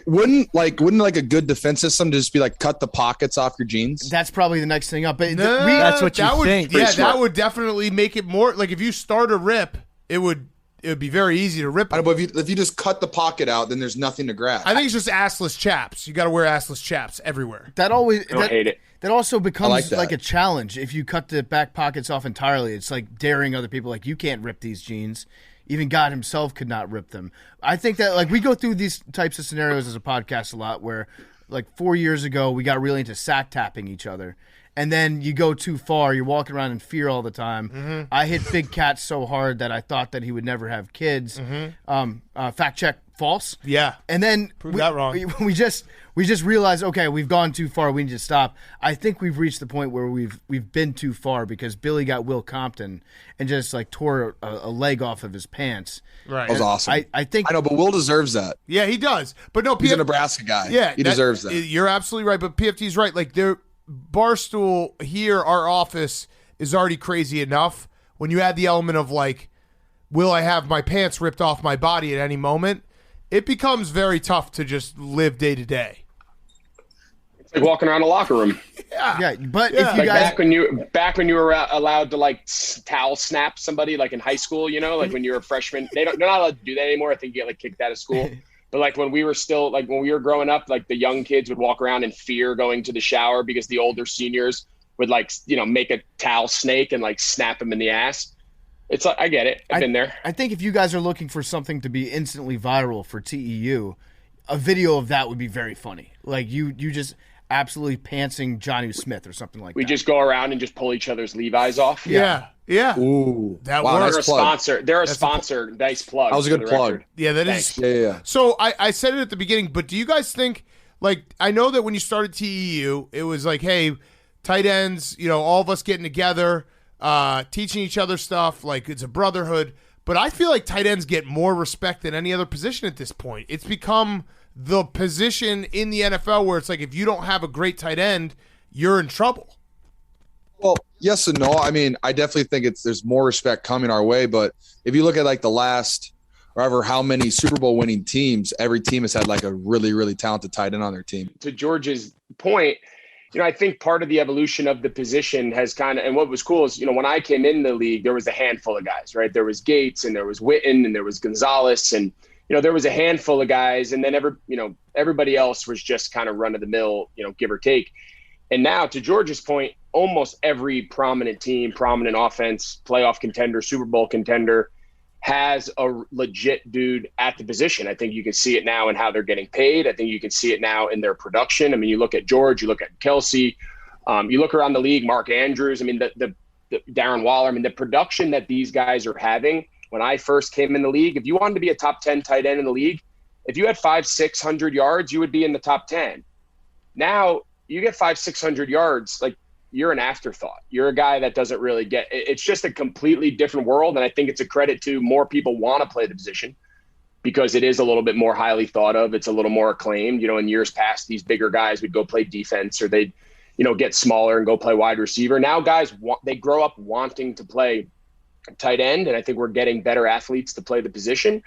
Speaker 11: Wouldn't a good defense system just be like cut the pockets off your jeans?
Speaker 8: That's probably the next thing up. But
Speaker 13: that's what you think.
Speaker 1: Yeah, that would definitely make it more like if you start a rip, it would be very easy to rip.
Speaker 11: I know, but if you just cut the pocket out, then there's nothing to grab.
Speaker 1: I think it's just assless chaps. You got to wear assless chaps everywhere.
Speaker 8: That always.
Speaker 12: I hate it.
Speaker 8: That also becomes like a challenge. If you cut the back pockets off entirely, it's like daring other people. Like, you can't rip these jeans. Even God himself could not rip them. I think that like we go through these types of scenarios as a podcast a lot where like 4 years ago, we got really into sack tapping each other. And then you go too far. You're walking around in fear all the time. Mm-hmm. I hit Big Cat so hard that I thought that he would never have kids. Mm-hmm. Fact check, false.
Speaker 1: Yeah.
Speaker 8: And then
Speaker 1: prove that wrong.
Speaker 8: We just realized, okay, we've gone too far. We need to stop. I think we've reached the point where we've been too far because Billy got Will Compton and just like tore a leg off of his pants.
Speaker 11: Right. That was awesome.
Speaker 8: I think
Speaker 11: I know, but Will deserves that.
Speaker 1: Yeah, he does. But no,
Speaker 11: he's a Nebraska guy.
Speaker 1: Yeah,
Speaker 11: he deserves that.
Speaker 1: You're absolutely right. But PFT's right. Like Barstool here, our office is already crazy enough. When you add the element of like, will I have my pants ripped off my body at any moment? It becomes very tough to just live day to day.
Speaker 12: It's like walking around a locker room.
Speaker 8: Yeah, but if you
Speaker 12: like
Speaker 8: guys
Speaker 12: back when you were allowed to like towel snap somebody, like in high school, you know, like when you were a freshman, they're not allowed to do that anymore. I think you get like kicked out of school. But like when we were growing up, like the young kids would walk around in fear going to the shower because the older seniors would like, you know, make a towel snake and like snap them in the ass. It's like, I get it. I've been there.
Speaker 8: I think if you guys are looking for something to be instantly viral for TEU, a video of that would be very funny. Like you just absolutely pantsing Johnny Smith or something like that.
Speaker 12: We just go around and just pull each other's Levi's off.
Speaker 1: Yeah.
Speaker 11: Ooh,
Speaker 1: that
Speaker 11: wow,
Speaker 1: works.
Speaker 11: nice
Speaker 12: They're a
Speaker 11: plug.
Speaker 12: sponsor. They're a sponsor. Nice plug.
Speaker 11: That was a good plug.
Speaker 12: Record.
Speaker 1: Yeah, that
Speaker 12: Thanks.
Speaker 1: is.
Speaker 11: Yeah.
Speaker 1: So I said it at the beginning, but do you guys think, like, I know that when you started TEU, it was like, hey, tight ends, all of us getting together, teaching each other stuff, like it's a brotherhood. But I feel like tight ends get more respect than any other position at this point. It's become the position in the NFL where it's like if you don't have a great tight end, you're in trouble.
Speaker 11: Well, yes and no. I mean, I definitely think there's more respect coming our way. But if you look at like the last, or how many Super Bowl winning teams, every team has had like a really, really talented tight end on their team.
Speaker 12: To George's point, I think part of the evolution of the position has kind of, and what was cool is, when I came in the league, there was a handful of guys, right? There was Gates and there was Witten and there was Gonzalez and, there was a handful of guys, and then everybody else was just kind of run of the mill, give or take. And now, to George's point, almost every prominent team, prominent offense, playoff contender, Super Bowl contender has a legit dude at the position. I think you can see it now in how they're getting paid. I think you can see it now in their production. I mean, you look at George, you look at Kelsey, you look around the league, Mark Andrews. I mean, the Darren Waller. I mean, the production that these guys are having. When I first came in the league, if you wanted to be a top 10 tight end in the league, if you had 500-600 yards, you would be in the top 10. Now you get 500-600 yards, like you're an afterthought. You're a guy that doesn't really get. It's just a completely different world, and I think it's a credit to more people want to play the position because it is a little bit more highly thought of. It's a little more acclaimed. In years past, these bigger guys would go play defense or they'd, get smaller and go play wide receiver. Now guys they grow up wanting to play tight end, and I think we're getting better athletes to play the position,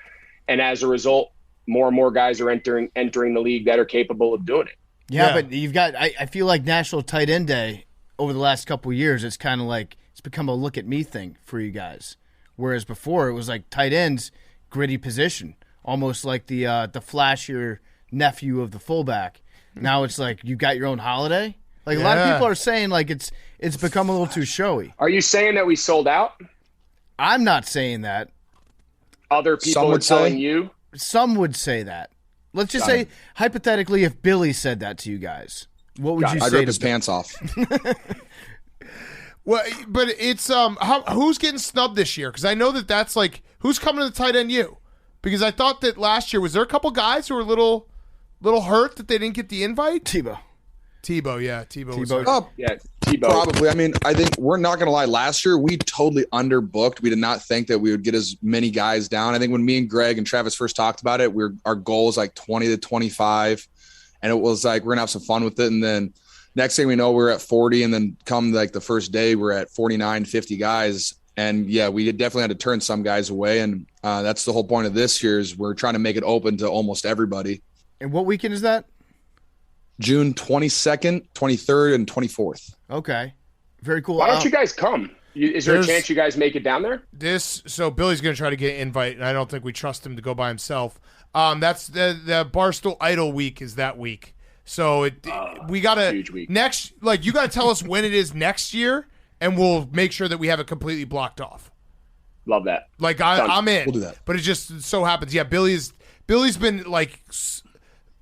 Speaker 12: and as a result, more and more guys are entering the league that are capable of doing it.
Speaker 8: Yeah. But you've got I feel like National Tight End Day over the last couple of years, it's kind of like it's become a look at me thing for you guys, whereas before it was like tight ends, gritty position, almost like the flashier nephew of the fullback. Now it's like you got your own holiday. Like a lot of people are saying like it's become a little too showy.
Speaker 12: Are you saying that we sold out?
Speaker 8: I'm not saying that.
Speaker 12: Other people are telling you?
Speaker 8: Some would say that. Let's just say, hypothetically, if Billy said that to you guys, what would you say?
Speaker 11: I'd rip his pants off.
Speaker 1: Well, but it's who's getting snubbed this year? Because I know that's like who's coming to the tight end U? Because I thought that last year was there a couple guys who were a little hurt that they didn't get the invite.
Speaker 8: Tebow,
Speaker 1: yeah, Tebow. Was hurt.
Speaker 12: Yeah, Tebow.
Speaker 11: Probably. I mean, I think we're not going to lie. Last year, we totally underbooked. We did not think that we would get as many guys down. I think when me and Greg and Travis first talked about it, our goal was like 20 to 25. And it was like, we're going to have some fun with it. And then next thing we know, we're at 40. And then come like the first day, we're at 49, 50 guys. And yeah, we definitely had to turn some guys away. And that's the whole point of this year is we're trying to make it open to almost everybody.
Speaker 8: And what weekend is that?
Speaker 11: June 22nd, 23rd, and 24th.
Speaker 8: Okay. Very cool.
Speaker 12: Why don't you guys come? Is there a chance you guys make it down there?
Speaker 1: So Billy's going to try to get an invite, and I don't think we trust him to go by himself. That's the Barstool Idol week is that week. So we got to next, like you got to tell us when it is next year, and we'll make sure that we have it completely blocked off.
Speaker 12: Love that.
Speaker 1: Like I'm in.
Speaker 11: We'll do that.
Speaker 1: But it just so happens. Yeah, Billy's been like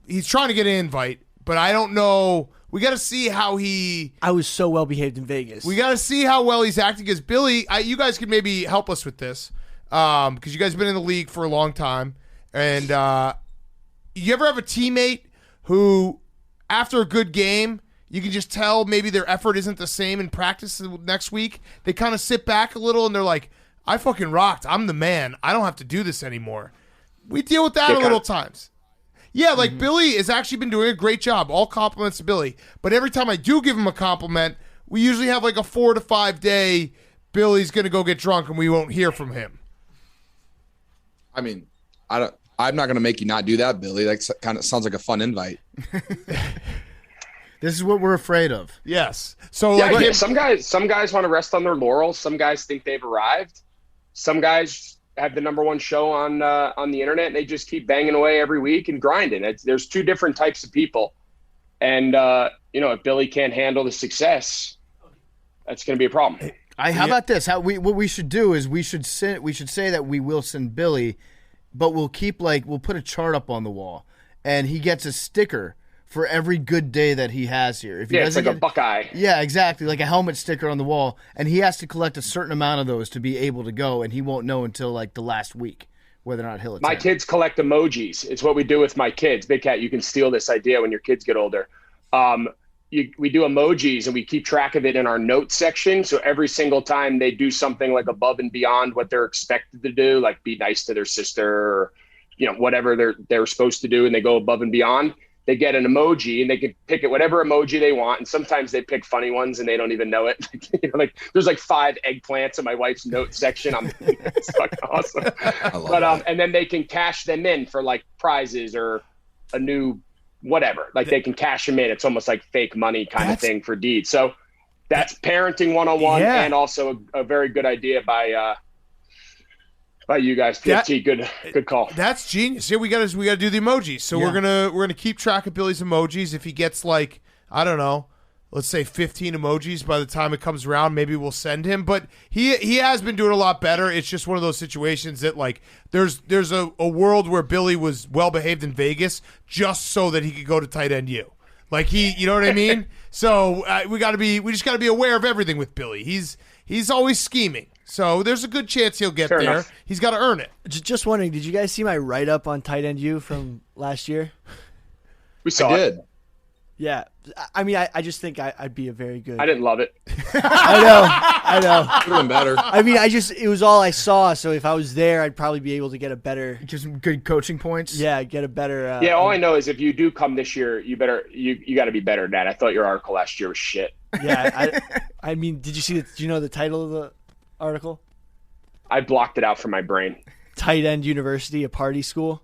Speaker 1: he's trying to get an invite, but I don't know. We got to see how I
Speaker 13: was so well behaved in Vegas.
Speaker 1: We got to see how well he's acting. Because Billy, you guys could maybe help us with this, because you guys have been in the league for a long time, and you ever have a teammate who, after a good game, you can just tell maybe their effort isn't the same in practice next week. They kind of sit back a little and they're like, "I fucking rocked. I'm the man. I don't have to do this anymore." We deal with that a little times. Yeah, like Billy has actually been doing a great job. All compliments to Billy. But every time I do give him a compliment, we usually have like a 4 to 5 day, Billy's going to go get drunk and we won't hear from him.
Speaker 11: I mean, I'm not going to make you not do that, Billy. That kind of sounds like a fun invite.
Speaker 8: This is what we're afraid of.
Speaker 1: Yes. So
Speaker 12: yeah, some guys want to rest on their laurels. Some guys think they've arrived. Some guys have the number one show on the internet, and they just keep banging away every week and grinding. There's two different types of people, and if Billy can't handle the success, that's going to be a problem.
Speaker 8: How about this? What we should do is we should say that we will send Billy, but we'll put a chart up on the wall, and he gets a sticker for every good day that he has here. If he
Speaker 12: it's like a Buckeye.
Speaker 8: Yeah, exactly, like a helmet sticker on the wall, and he has to collect a certain amount of those to be able to go, and he won't know until like the last week whether or not he'll attend.
Speaker 12: My kids collect emojis. It's what we do with my kids. Big Cat, you can steal this idea when your kids get older. We do emojis, and we keep track of it in our notes section. So every single time they do something like above and beyond what they're expected to do, like be nice to their sister or whatever they're supposed to do, and they go above and beyond, they get an emoji, and they can pick it whatever emoji they want. And sometimes they pick funny ones and they don't even know it. Like there's like 5 eggplants in my wife's notes section. It's fucking awesome. And then they can cash them in for like prizes or a new whatever. Like they can cash them in. It's almost like fake money kind of thing for deeds. So that's parenting 101 and also a very good idea by you guys. PFT, good call.
Speaker 1: That's genius. Yeah, we got to do the emojis. So we're gonna keep track of Billy's emojis. If he gets like, I don't know, let's say 15 emojis by the time it comes around, maybe we'll send him. But he has been doing a lot better. It's just one of those situations that like there's a world where Billy was well behaved in Vegas just so that he could go to tight end U. Like you know what I mean? So we just got to be aware of everything with Billy. He's always scheming. So there's a good chance he'll get there. Enough. He's got to earn it.
Speaker 13: Just wondering, did you guys see my write-up on tight end U from last year?
Speaker 12: We saw it.
Speaker 13: Yeah. I mean, I just think I'd be a very good...
Speaker 12: I didn't love it.
Speaker 13: I know.
Speaker 11: Could have been better.
Speaker 13: I mean, it was all I saw, so if I was there, I'd probably be able to get a better...
Speaker 8: Just some good coaching points?
Speaker 13: Yeah, get a better...
Speaker 12: all I know is if you do come this year, you got to be better than that. I thought your article last year was shit.
Speaker 13: Yeah, I mean, do you know the title of the article?
Speaker 12: I blocked it out from my brain.
Speaker 13: Tight End University, a party school.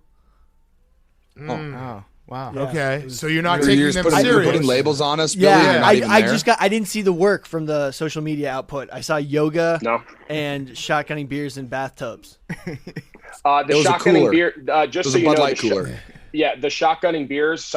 Speaker 8: Oh, wow.
Speaker 1: Yeah. Okay, so you're not taking them serious.
Speaker 11: You're putting labels on us. Billy,
Speaker 13: Yeah, I didn't see the work from the social media output. I saw yoga and shotgunning beers in bathtubs.
Speaker 12: The shotgunning beer, just so you know,
Speaker 11: cooler.
Speaker 12: The shotgunning beers.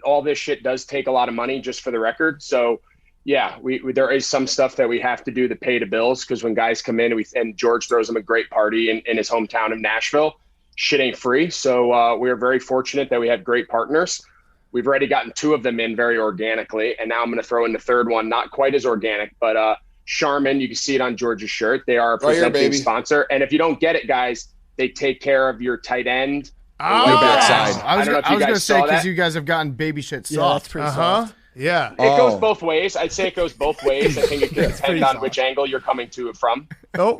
Speaker 12: All this shit does take a lot of money, just for the record. So. Yeah, there is some stuff that we have to do to pay the bills because when guys come in and George throws them a great party in his hometown of Nashville, shit ain't free. So we are very fortunate that we have great partners. We've already gotten 2 of them in very organically, and now I'm going to throw in the 3rd one, not quite as organic, but Charmin, you can see it on George's shirt. They are a presenting sponsor, and if you don't get it, guys, they take care of your tight end.
Speaker 8: Your
Speaker 11: backside.
Speaker 8: I was going to say because you guys have gotten baby shit soft.
Speaker 13: Yeah, that's pretty soft.
Speaker 1: Yeah.
Speaker 12: It goes both ways. I'd say it goes both ways. I think it can depend on which angle you're coming to it from.
Speaker 1: Oh.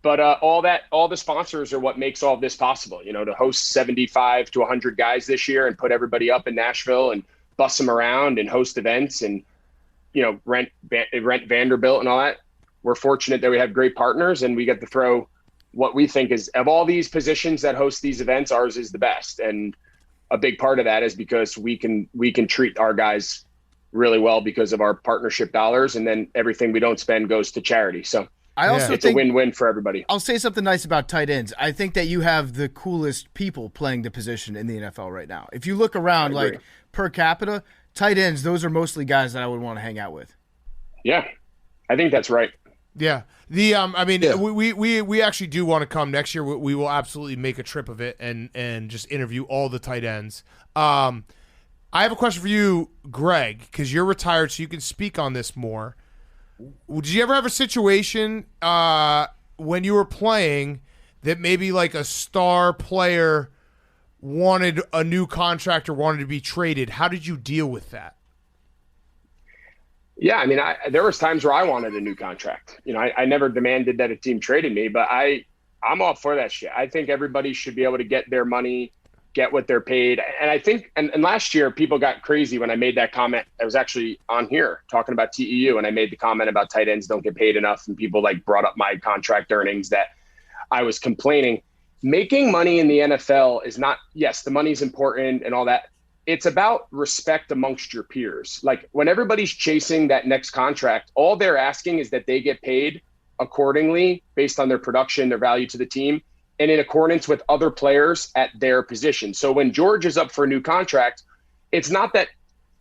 Speaker 12: But all the sponsors are what makes all of this possible, to host 75 to 100 guys this year and put everybody up in Nashville and bus them around and host events and, rent Vanderbilt and all that. We're fortunate that we have great partners and we get to throw what we think is, of all these positions that host these events, ours is the best. And a big part of that is because we can treat our guys really well because of our partnership dollars, and then everything we don't spend goes to charity. So
Speaker 8: I also
Speaker 12: it's a win-win for everybody.
Speaker 8: I'll say something nice about tight ends. I think that you have the coolest people playing the position in the NFL right now. If you look around, like per capita, tight ends, those are mostly guys that I would want to hang out with.
Speaker 12: Yeah, I think that's right.
Speaker 1: Yeah. We actually do want to come next year. We will absolutely make a trip of it and just interview all the tight ends. I have a question for you, Greg, because you're retired, so you can speak on this more. Did you ever have a situation when you were playing that maybe like a star player wanted a new contract or wanted to be traded? How did you deal with that?
Speaker 12: Yeah, I mean, there was times where I wanted a new contract. I never demanded that a team traded me, but I'm all for that shit. I think everybody should be able to get their money, get what they're paid. And I think, and last year people got crazy when I made that comment. I was actually on here talking about TEU, and I made the comment about tight ends don't get paid enough, and people brought up my contract earnings that I was complaining. Making money in the NFL is not, yes, the money's important and all that. It's about respect amongst your peers. Like when everybody's chasing that next contract, all they're asking is that they get paid accordingly based on their production, their value to the team, and in accordance with other players at their position. So when George is up for a new contract, it's not that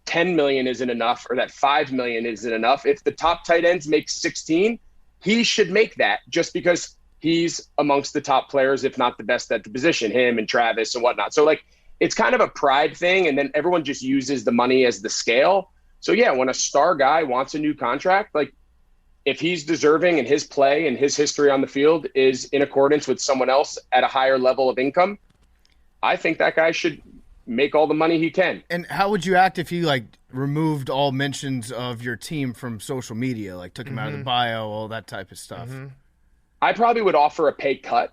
Speaker 12: $10 million isn't enough or that $5 million isn't enough. If the top tight ends make 16, he should make that just because he's amongst the top players, if not the best at the position, him and Travis and whatnot. So like, it's kind of a pride thing. And then everyone just uses the money as the scale. So yeah, when a star guy wants a new contract, like if he's deserving and his play and his history on the field is in accordance with someone else at a higher level of income, I think that guy should make all the money he can.
Speaker 8: And how would you act if you like removed all mentions of your team from social media, like took them out of the bio, all that type of stuff?
Speaker 12: I probably would offer a pay cut.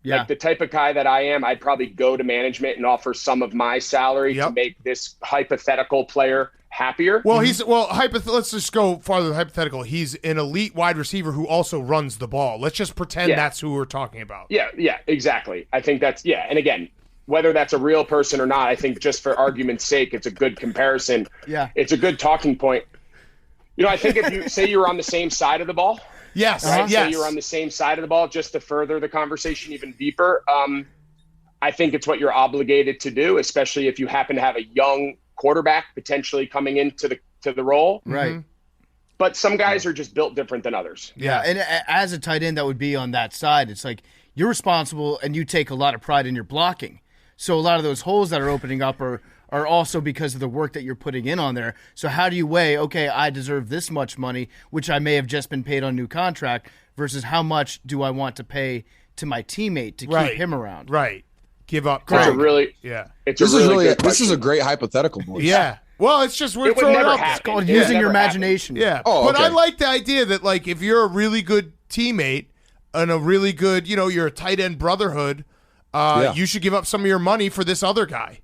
Speaker 8: Yeah.
Speaker 12: Like the type of guy that I am, I'd probably go to management and offer some of my salary to make this hypothetical player happier.
Speaker 1: Well, let's just go farther than hypothetical. He's an elite wide receiver who also runs the ball. Let's just pretend that's who we're talking about.
Speaker 12: Yeah, exactly. I think that's, and again, whether that's a real person or not, I think just for argument's sake, it's a good comparison.
Speaker 8: Yeah.
Speaker 12: It's a good talking point. You know, I think if you say you were on the same side of the ball.
Speaker 1: Yes.
Speaker 12: Right? Say you're on the same side of the ball, just to further the conversation even deeper. I think it's what you're obligated to do, especially if you happen to have a young quarterback potentially coming into the role.
Speaker 8: Right.
Speaker 12: But some guys are just built different than others.
Speaker 8: Yeah. And as a tight end that would be on that side, it's like you're responsible and you take a lot of pride in your blocking. So a lot of those holes that are opening up are also because of the work that you're putting in on there. So how do you weigh, okay, I deserve this much money, which I may have just been paid on new contract, versus how much do I want to pay to my teammate to keep him around?
Speaker 1: Right. Give up.
Speaker 12: This
Speaker 11: is a great hypothetical, boys.
Speaker 1: Yeah. Well, it's just we're throwing up.
Speaker 8: It's called using your imagination.
Speaker 1: Yeah. But I like the idea that like if you're a really good teammate and a really good, you're a tight end brotherhood, you should give up some of your money for this other guy.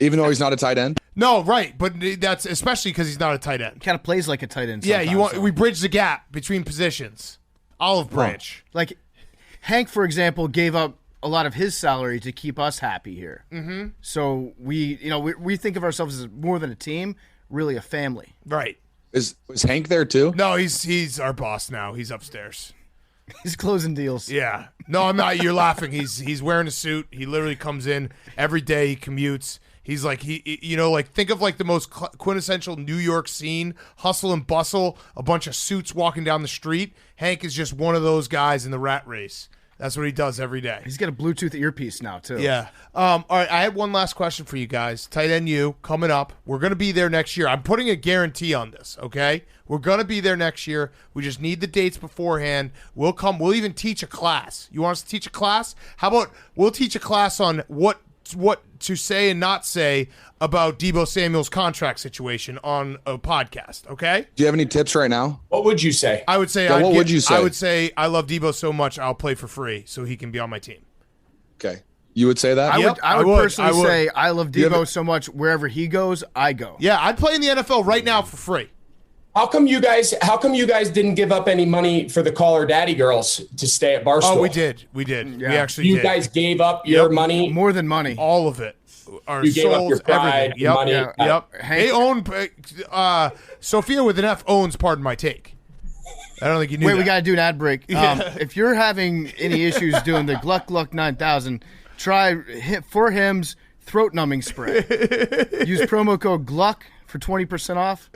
Speaker 11: Even though he's not a tight end?
Speaker 1: No, right. But that's especially because he's not a tight end.
Speaker 8: Kind of plays like a tight end.
Speaker 1: Yeah, we bridge the gap between positions. Olive branch.
Speaker 8: Like Hank, for example, gave up a lot of his salary to keep us happy here.
Speaker 1: Mm-hmm.
Speaker 8: So we think of ourselves as more than a team, really a family.
Speaker 1: Right.
Speaker 11: Is Hank there too?
Speaker 1: No, he's our boss now. He's upstairs.
Speaker 8: He's closing deals.
Speaker 1: Yeah. No, I'm not. You're laughing. He's wearing a suit. He literally comes in every day. He commutes. He's like, think of like the most quintessential New York scene, hustle and bustle, a bunch of suits walking down the street. Hank is just one of those guys in the rat race. That's what he does every day.
Speaker 8: He's got a Bluetooth earpiece now, too.
Speaker 1: Yeah. All right, I had one last question for you guys. Tight end U, coming up. We're going to be there next year. I'm putting a guarantee on this, okay? We're going to be there next year. We just need the dates beforehand. We'll come. We'll even teach a class. You want us to teach a class? How about we'll teach a class on what to say and not say about Deebo Samuel's contract situation on a podcast, okay?
Speaker 11: Do you have any tips right now?
Speaker 14: What would you say?
Speaker 1: I would say
Speaker 11: what would you say?
Speaker 1: I would say I love Deebo so much I'll play for free so he can be on my team.
Speaker 11: Okay. You would say that?
Speaker 8: I would personally say I love Deebo so much wherever he goes, I go.
Speaker 1: Yeah, I'd play in the NFL right now for free.
Speaker 14: How come you guys didn't give up any money for the Caller Daddy girls to stay at Barstool?
Speaker 1: Oh, we did. Yeah. We actually
Speaker 14: did. You
Speaker 1: did.
Speaker 14: guys gave up your money?
Speaker 8: More than money.
Speaker 1: All of it. Our
Speaker 14: you gave up your pride,
Speaker 1: everything.
Speaker 14: money.
Speaker 1: Yep. They own Sophia with an F owns Pardon My Take. I don't think you knew that.
Speaker 8: We got to do an ad break. If you're having any issues doing the Gluck Gluck 9000, try For Him's throat numbing spray. Use promo code Gluck for 20% off.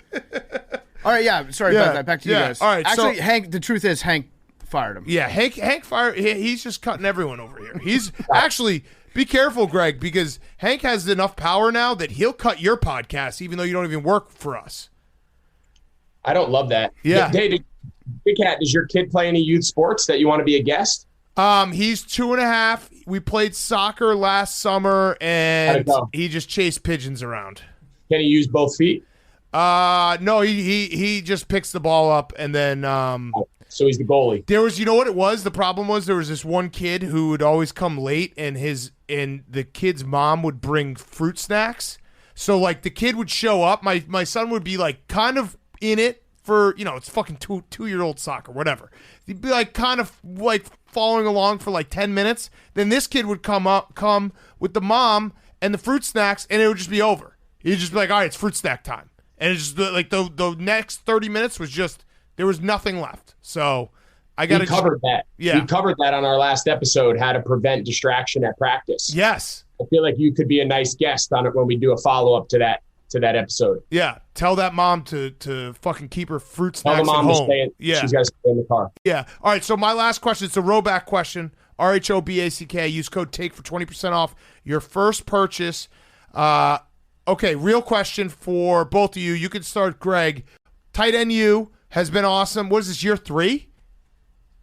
Speaker 8: All right, sorry about that. Back to you guys.
Speaker 1: All right,
Speaker 8: actually, Hank. The truth is, Hank fired him.
Speaker 1: Yeah, Hank fired. He's just cutting everyone over here. He's actually be careful, Greg, because Hank has enough power now that he'll cut your podcast, even though you don't even work for us.
Speaker 14: I don't love that.
Speaker 1: Yeah.
Speaker 14: Hey, Big Cat, does your kid play any youth sports that you want to be a guest?
Speaker 1: He's 2.5. We played soccer last summer, and he just chased pigeons around.
Speaker 14: Can he use both feet?
Speaker 1: No, he just picks the ball up and then
Speaker 14: so he's the goalie.
Speaker 1: There was, you know what it was? The problem was there was this one kid who would always come late and the kid's mom would bring fruit snacks. So like the kid would show up, my son would be like kind of in it for, it's fucking 2-year-old soccer, whatever. He'd be like kind of like following along for like 10 minutes. Then this kid would come with the mom and the fruit snacks and it would just be over. He'd just be like, all right, it's fruit snack time. And it's just like the next 30 minutes was just, there was nothing left. So I got to
Speaker 14: cover that.
Speaker 1: Yeah.
Speaker 14: We covered that on our last episode, how to prevent distraction at practice.
Speaker 1: Yes.
Speaker 14: I feel like you could be a nice guest on it when we do a follow-up to that. to that episode.
Speaker 1: Yeah, tell that mom to fucking keep her fruit
Speaker 14: Tell
Speaker 1: snacks
Speaker 14: the mom
Speaker 1: at
Speaker 14: to
Speaker 1: home.
Speaker 14: stay. She's got to stay in the car.
Speaker 1: Yeah. All right. So my last question. It's a Roback question. RHOBACK. Use code TAKE for 20% off your first purchase. Okay. Real question for both of you. You can start, Greg. Tight end U has been awesome. What is this, year 3?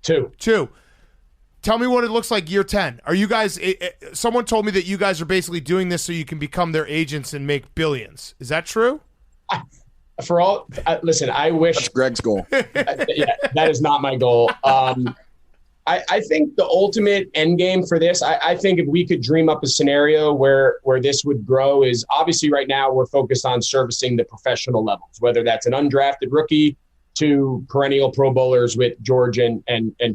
Speaker 14: 2.
Speaker 1: Tell me what it looks like year 10. Are you guys, someone told me that you guys are basically doing this so you can become their agents and make billions. Is that true?
Speaker 14: Listen, I wish.
Speaker 11: That's Greg's goal.
Speaker 14: Yeah, that is not my goal. I think the ultimate end game for this, I think if we could dream up a scenario where this would grow is obviously right now we're focused on servicing the professional levels, whether that's an undrafted rookie to perennial Pro Bowlers with George and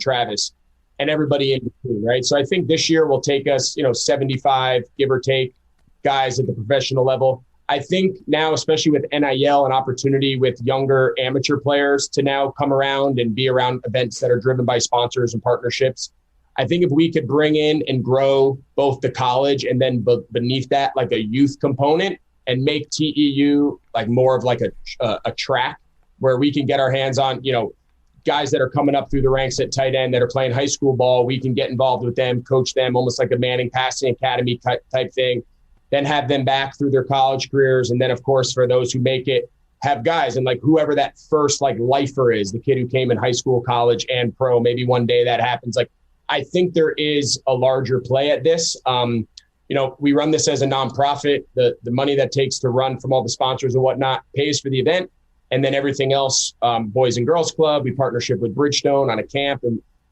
Speaker 14: Travis and everybody in between, right? So I think this year will take us, 75, give or take, guys at the professional level. I think now, especially with NIL, an opportunity with younger amateur players to now come around and be around events that are driven by sponsors and partnerships. I think if we could bring in and grow both the college and then beneath that, like a youth component and make TEU like more of like a track where we can get our hands on, guys that are coming up through the ranks at tight end that are playing high school ball. We can get involved with them, coach them, almost like a Manning passing academy type thing. Then have them back through their college careers. And then, of course, for those who make it, have guys and like whoever that first like lifer is, the kid who came in high school, college, and pro, maybe one day that happens. Like, I think there is a larger play at this. We run this as a nonprofit. The money that takes to run from all the sponsors and whatnot pays for the event. And then everything else, Boys and Girls Club, we partnership with Bridgestone on a camp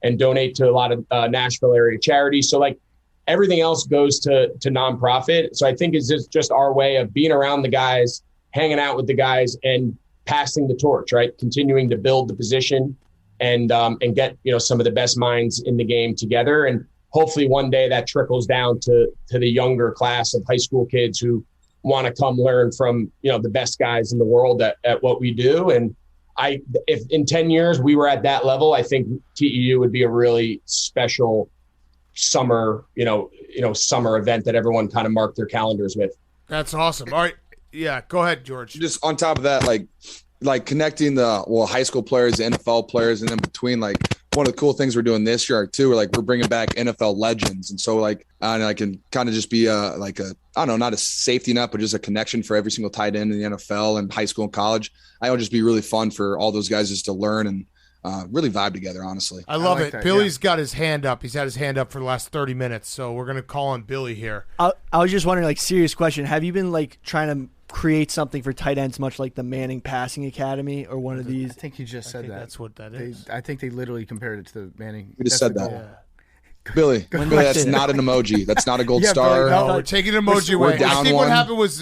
Speaker 14: and donate to a lot of Nashville area charities. So like, everything else goes to nonprofit. So I think it's just our way of being around the guys, hanging out with the guys, and passing the torch, right? Continuing to build the position and get some of the best minds in the game together. And hopefully one day that trickles down to the younger class of high school kids who want to come learn from the best guys in the world at what we do. And if in 10 years we were at that level, I think TEU would be a really special summer event that everyone kind of marked their calendars with.
Speaker 1: That's awesome. All right. Yeah, go ahead, George.
Speaker 11: Just on top of that, like connecting the high school players, the NFL players, and then between one of the cool things we're doing this year too, we're bringing back NFL legends. And so and I can kind of just be I don't know, not a safety net, but just a connection for every single tight end in the NFL and high school and college. I would just be really fun for all those guys just to learn and really vibe together, honestly.
Speaker 1: I love it. Billy's got his hand up. He's had his hand up for the last 30 minutes, so we're going to call on Billy here.
Speaker 13: I was just wondering, serious question. Have you been, trying to create something for tight ends much like the Manning Passing Academy or one of these?
Speaker 8: I think you just said that.
Speaker 1: That's what that is.
Speaker 8: I think they literally compared it to the Manning.
Speaker 11: We just said that. Yeah. Billy, that's not an emoji. That's not a gold star.
Speaker 1: No, we're taking an emoji away.
Speaker 11: Down
Speaker 1: I think
Speaker 11: one.
Speaker 1: what happened was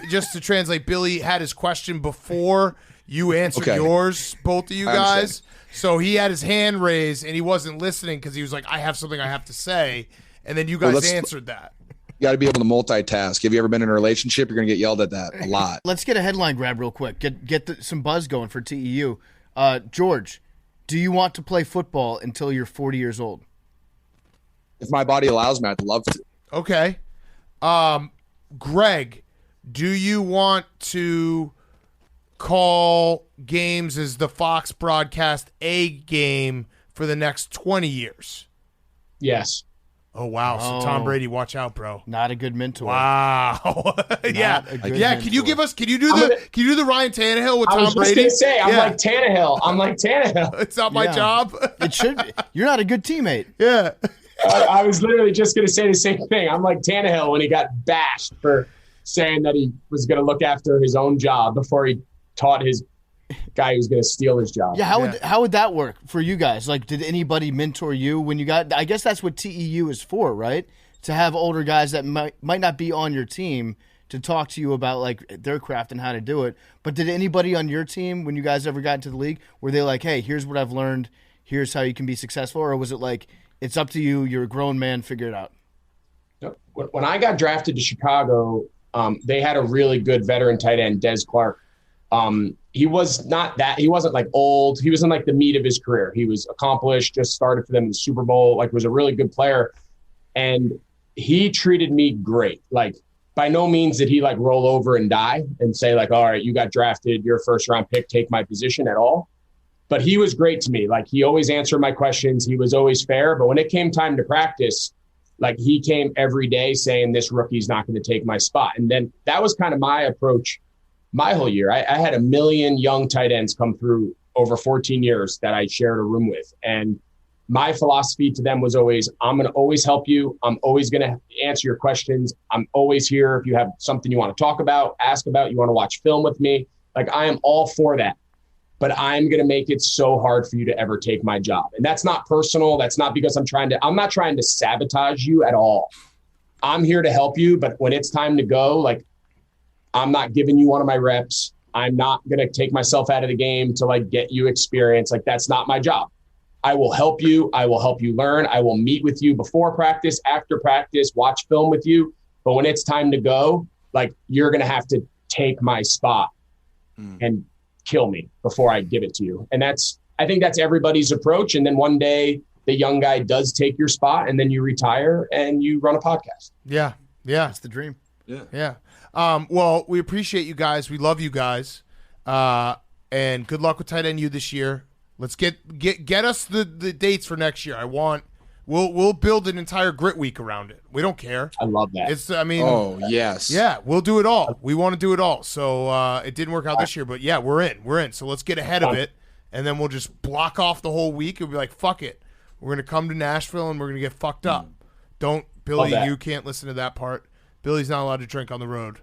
Speaker 1: just to translate, Billy had his question before you answered yours, both of you guys. So he had his hand raised, and he wasn't listening because he was like, I have something I have to say. And then you guys answered that.
Speaker 11: You got to be able to multitask. Have you ever been in a relationship? You're going to get yelled at that a lot.
Speaker 8: Let's get a headline grab real quick. Get some buzz going for TEU. George, do you want to play football until you're 40 years old?
Speaker 11: If my body allows me, I'd love to.
Speaker 1: Okay. Greg, do you want to call games as the Fox broadcast a game for the next 20 years?
Speaker 14: Yes.
Speaker 1: Oh, wow. So Tom Brady, watch out, bro.
Speaker 8: Not a good mentor.
Speaker 1: Wow. Yeah.
Speaker 8: Mentor.
Speaker 1: Can you do the Ryan Tannehill with Tom Brady?
Speaker 14: I was just going to say, I'm like Tannehill.
Speaker 1: It's not my job.
Speaker 8: It should be. You're not a good teammate.
Speaker 1: Yeah.
Speaker 14: I was literally just going to say the same thing. I'm like Tannehill when he got bashed for saying that he was going to look after his own job before he taught his guy who was going to steal his job.
Speaker 8: Yeah, how would that work for you guys? Did anybody mentor you when you got? I guess that's what TEU is for, right? To have older guys that might not be on your team to talk to you about their craft and how to do it. But did anybody on your team, when you guys ever got into the league, were they like, hey, here's what I've learned, here's how you can be successful? Or was it like, it's up to you, you're a grown man, figure it out?
Speaker 14: When I got drafted to Chicago, they had a really good veteran tight end, Des Clark. He wasn't old. He was in the meat of his career. He was accomplished, just started for them in the Super Bowl, was a really good player. And he treated me great. by no means did he like roll over and die and say like, all right, you got drafted, you're a first round pick, take my position at all. But he was great to me. Like he always answered my questions. He was always fair. But when it came time to practice, like he came every day saying this rookie's not going to take my spot. And then that was kind of my approach my whole year. I had 1 million young tight ends come through over 14 years that I shared a room with. And my philosophy to them was always, I'm going to always help you. I'm always going to answer your questions. I'm always here. If you have something you want to talk about, ask about, you want to watch film with me, like I am all for that. But I'm going to make it so hard for you to ever take my job. And that's not personal. That's not because I'm not trying to sabotage you at all. I'm here to help you. But when it's time to go, like I'm not giving you one of my reps. I'm not going to take myself out of the game to like get you experience. Like that's not my job. I will help you. I will help you learn. I will meet with you before practice, after practice, watch film with you. But when it's time to go, like you're going to have to take my spot and kill me before I give it to you. And I think that's everybody's approach. And then one day the young guy does take your spot and then you retire and you run a podcast.
Speaker 1: Yeah. Yeah.
Speaker 8: That's the dream.
Speaker 11: Yeah.
Speaker 1: Yeah. Well, we appreciate you guys. We love you guys. And good luck with Tight End U this year. Let's get us the dates for next year. We'll build an entire grit week around it. We don't care.
Speaker 14: I love that.
Speaker 11: Oh yes.
Speaker 1: Yeah, we'll do it all. We want to do it all. So it didn't work out this year, but yeah, we're in. So let's get ahead of it, and then we'll just block off the whole week and be like, fuck it. We're gonna come to Nashville and we're gonna get fucked up. Don't, Billy, you can't listen to that part. Billy's not allowed to drink on the road.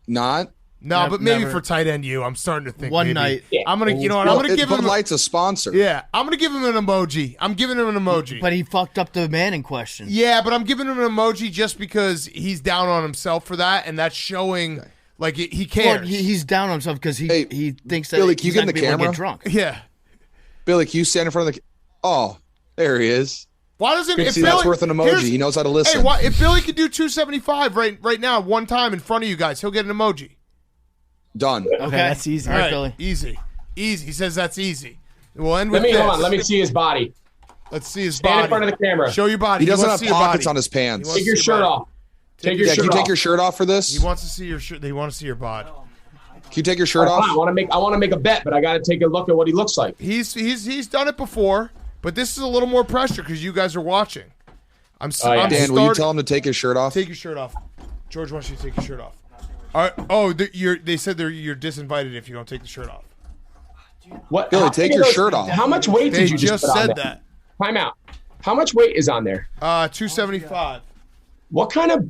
Speaker 11: Not?
Speaker 1: No, but maybe for Tight End U, I'm starting to think
Speaker 8: one
Speaker 1: maybe.
Speaker 8: night.
Speaker 1: I'm gonna, I'm gonna give him.
Speaker 11: Bud Light's a sponsor.
Speaker 1: Yeah, I'm gonna give him an emoji. I'm giving him an emoji.
Speaker 8: But he fucked up the man in question.
Speaker 1: Yeah, but I'm giving him an emoji just because he's down on himself for that, and that's showing like he cares.
Speaker 8: Well, he's down on himself because he thinks that
Speaker 11: Billy,
Speaker 8: he's
Speaker 11: you
Speaker 8: not
Speaker 11: get in the
Speaker 8: gonna be able to
Speaker 11: camera?
Speaker 8: get drunk.
Speaker 1: Yeah.
Speaker 11: Billy, can you stand in front of the? Oh, there he is.
Speaker 1: Why doesn't
Speaker 11: if Billy, that's worth an emoji? He knows how to listen.
Speaker 1: Hey, if Billy could do 275 right now, one time in front of you guys, he'll get an emoji.
Speaker 11: Done.
Speaker 13: Okay, that's easy.
Speaker 1: All right,
Speaker 13: Billy.
Speaker 1: Easy. He says that's easy. We'll end with
Speaker 14: Hold
Speaker 1: this.
Speaker 14: on. Let me see his body.
Speaker 1: Let's see his
Speaker 14: Stand
Speaker 1: body.
Speaker 14: in front of the camera.
Speaker 1: Show your body.
Speaker 11: He doesn't have
Speaker 1: wants to see your
Speaker 11: pockets
Speaker 1: body.
Speaker 11: on his pants.
Speaker 14: Take your shirt off. Take your shirt
Speaker 11: Can you
Speaker 14: off.
Speaker 11: take your shirt off for this?
Speaker 1: He wants to see your shirt. They want to see your bod.
Speaker 11: Can you take your shirt off?
Speaker 14: I want to make a bet, but I got to take a look at what he looks like.
Speaker 1: He's done it before, but this is a little more pressure because you guys are watching.
Speaker 11: Dan, will you tell him to take his shirt off?
Speaker 1: Take your shirt off. George wants you to take your shirt off. All right. Oh, they said you're disinvited if you don't take the shirt off.
Speaker 14: What?
Speaker 11: Billy, take your shirt off.
Speaker 14: How much weight did you just put on
Speaker 1: said
Speaker 14: there?
Speaker 1: that.
Speaker 14: Time out. How much weight is on there?
Speaker 1: 275.
Speaker 14: What kind of?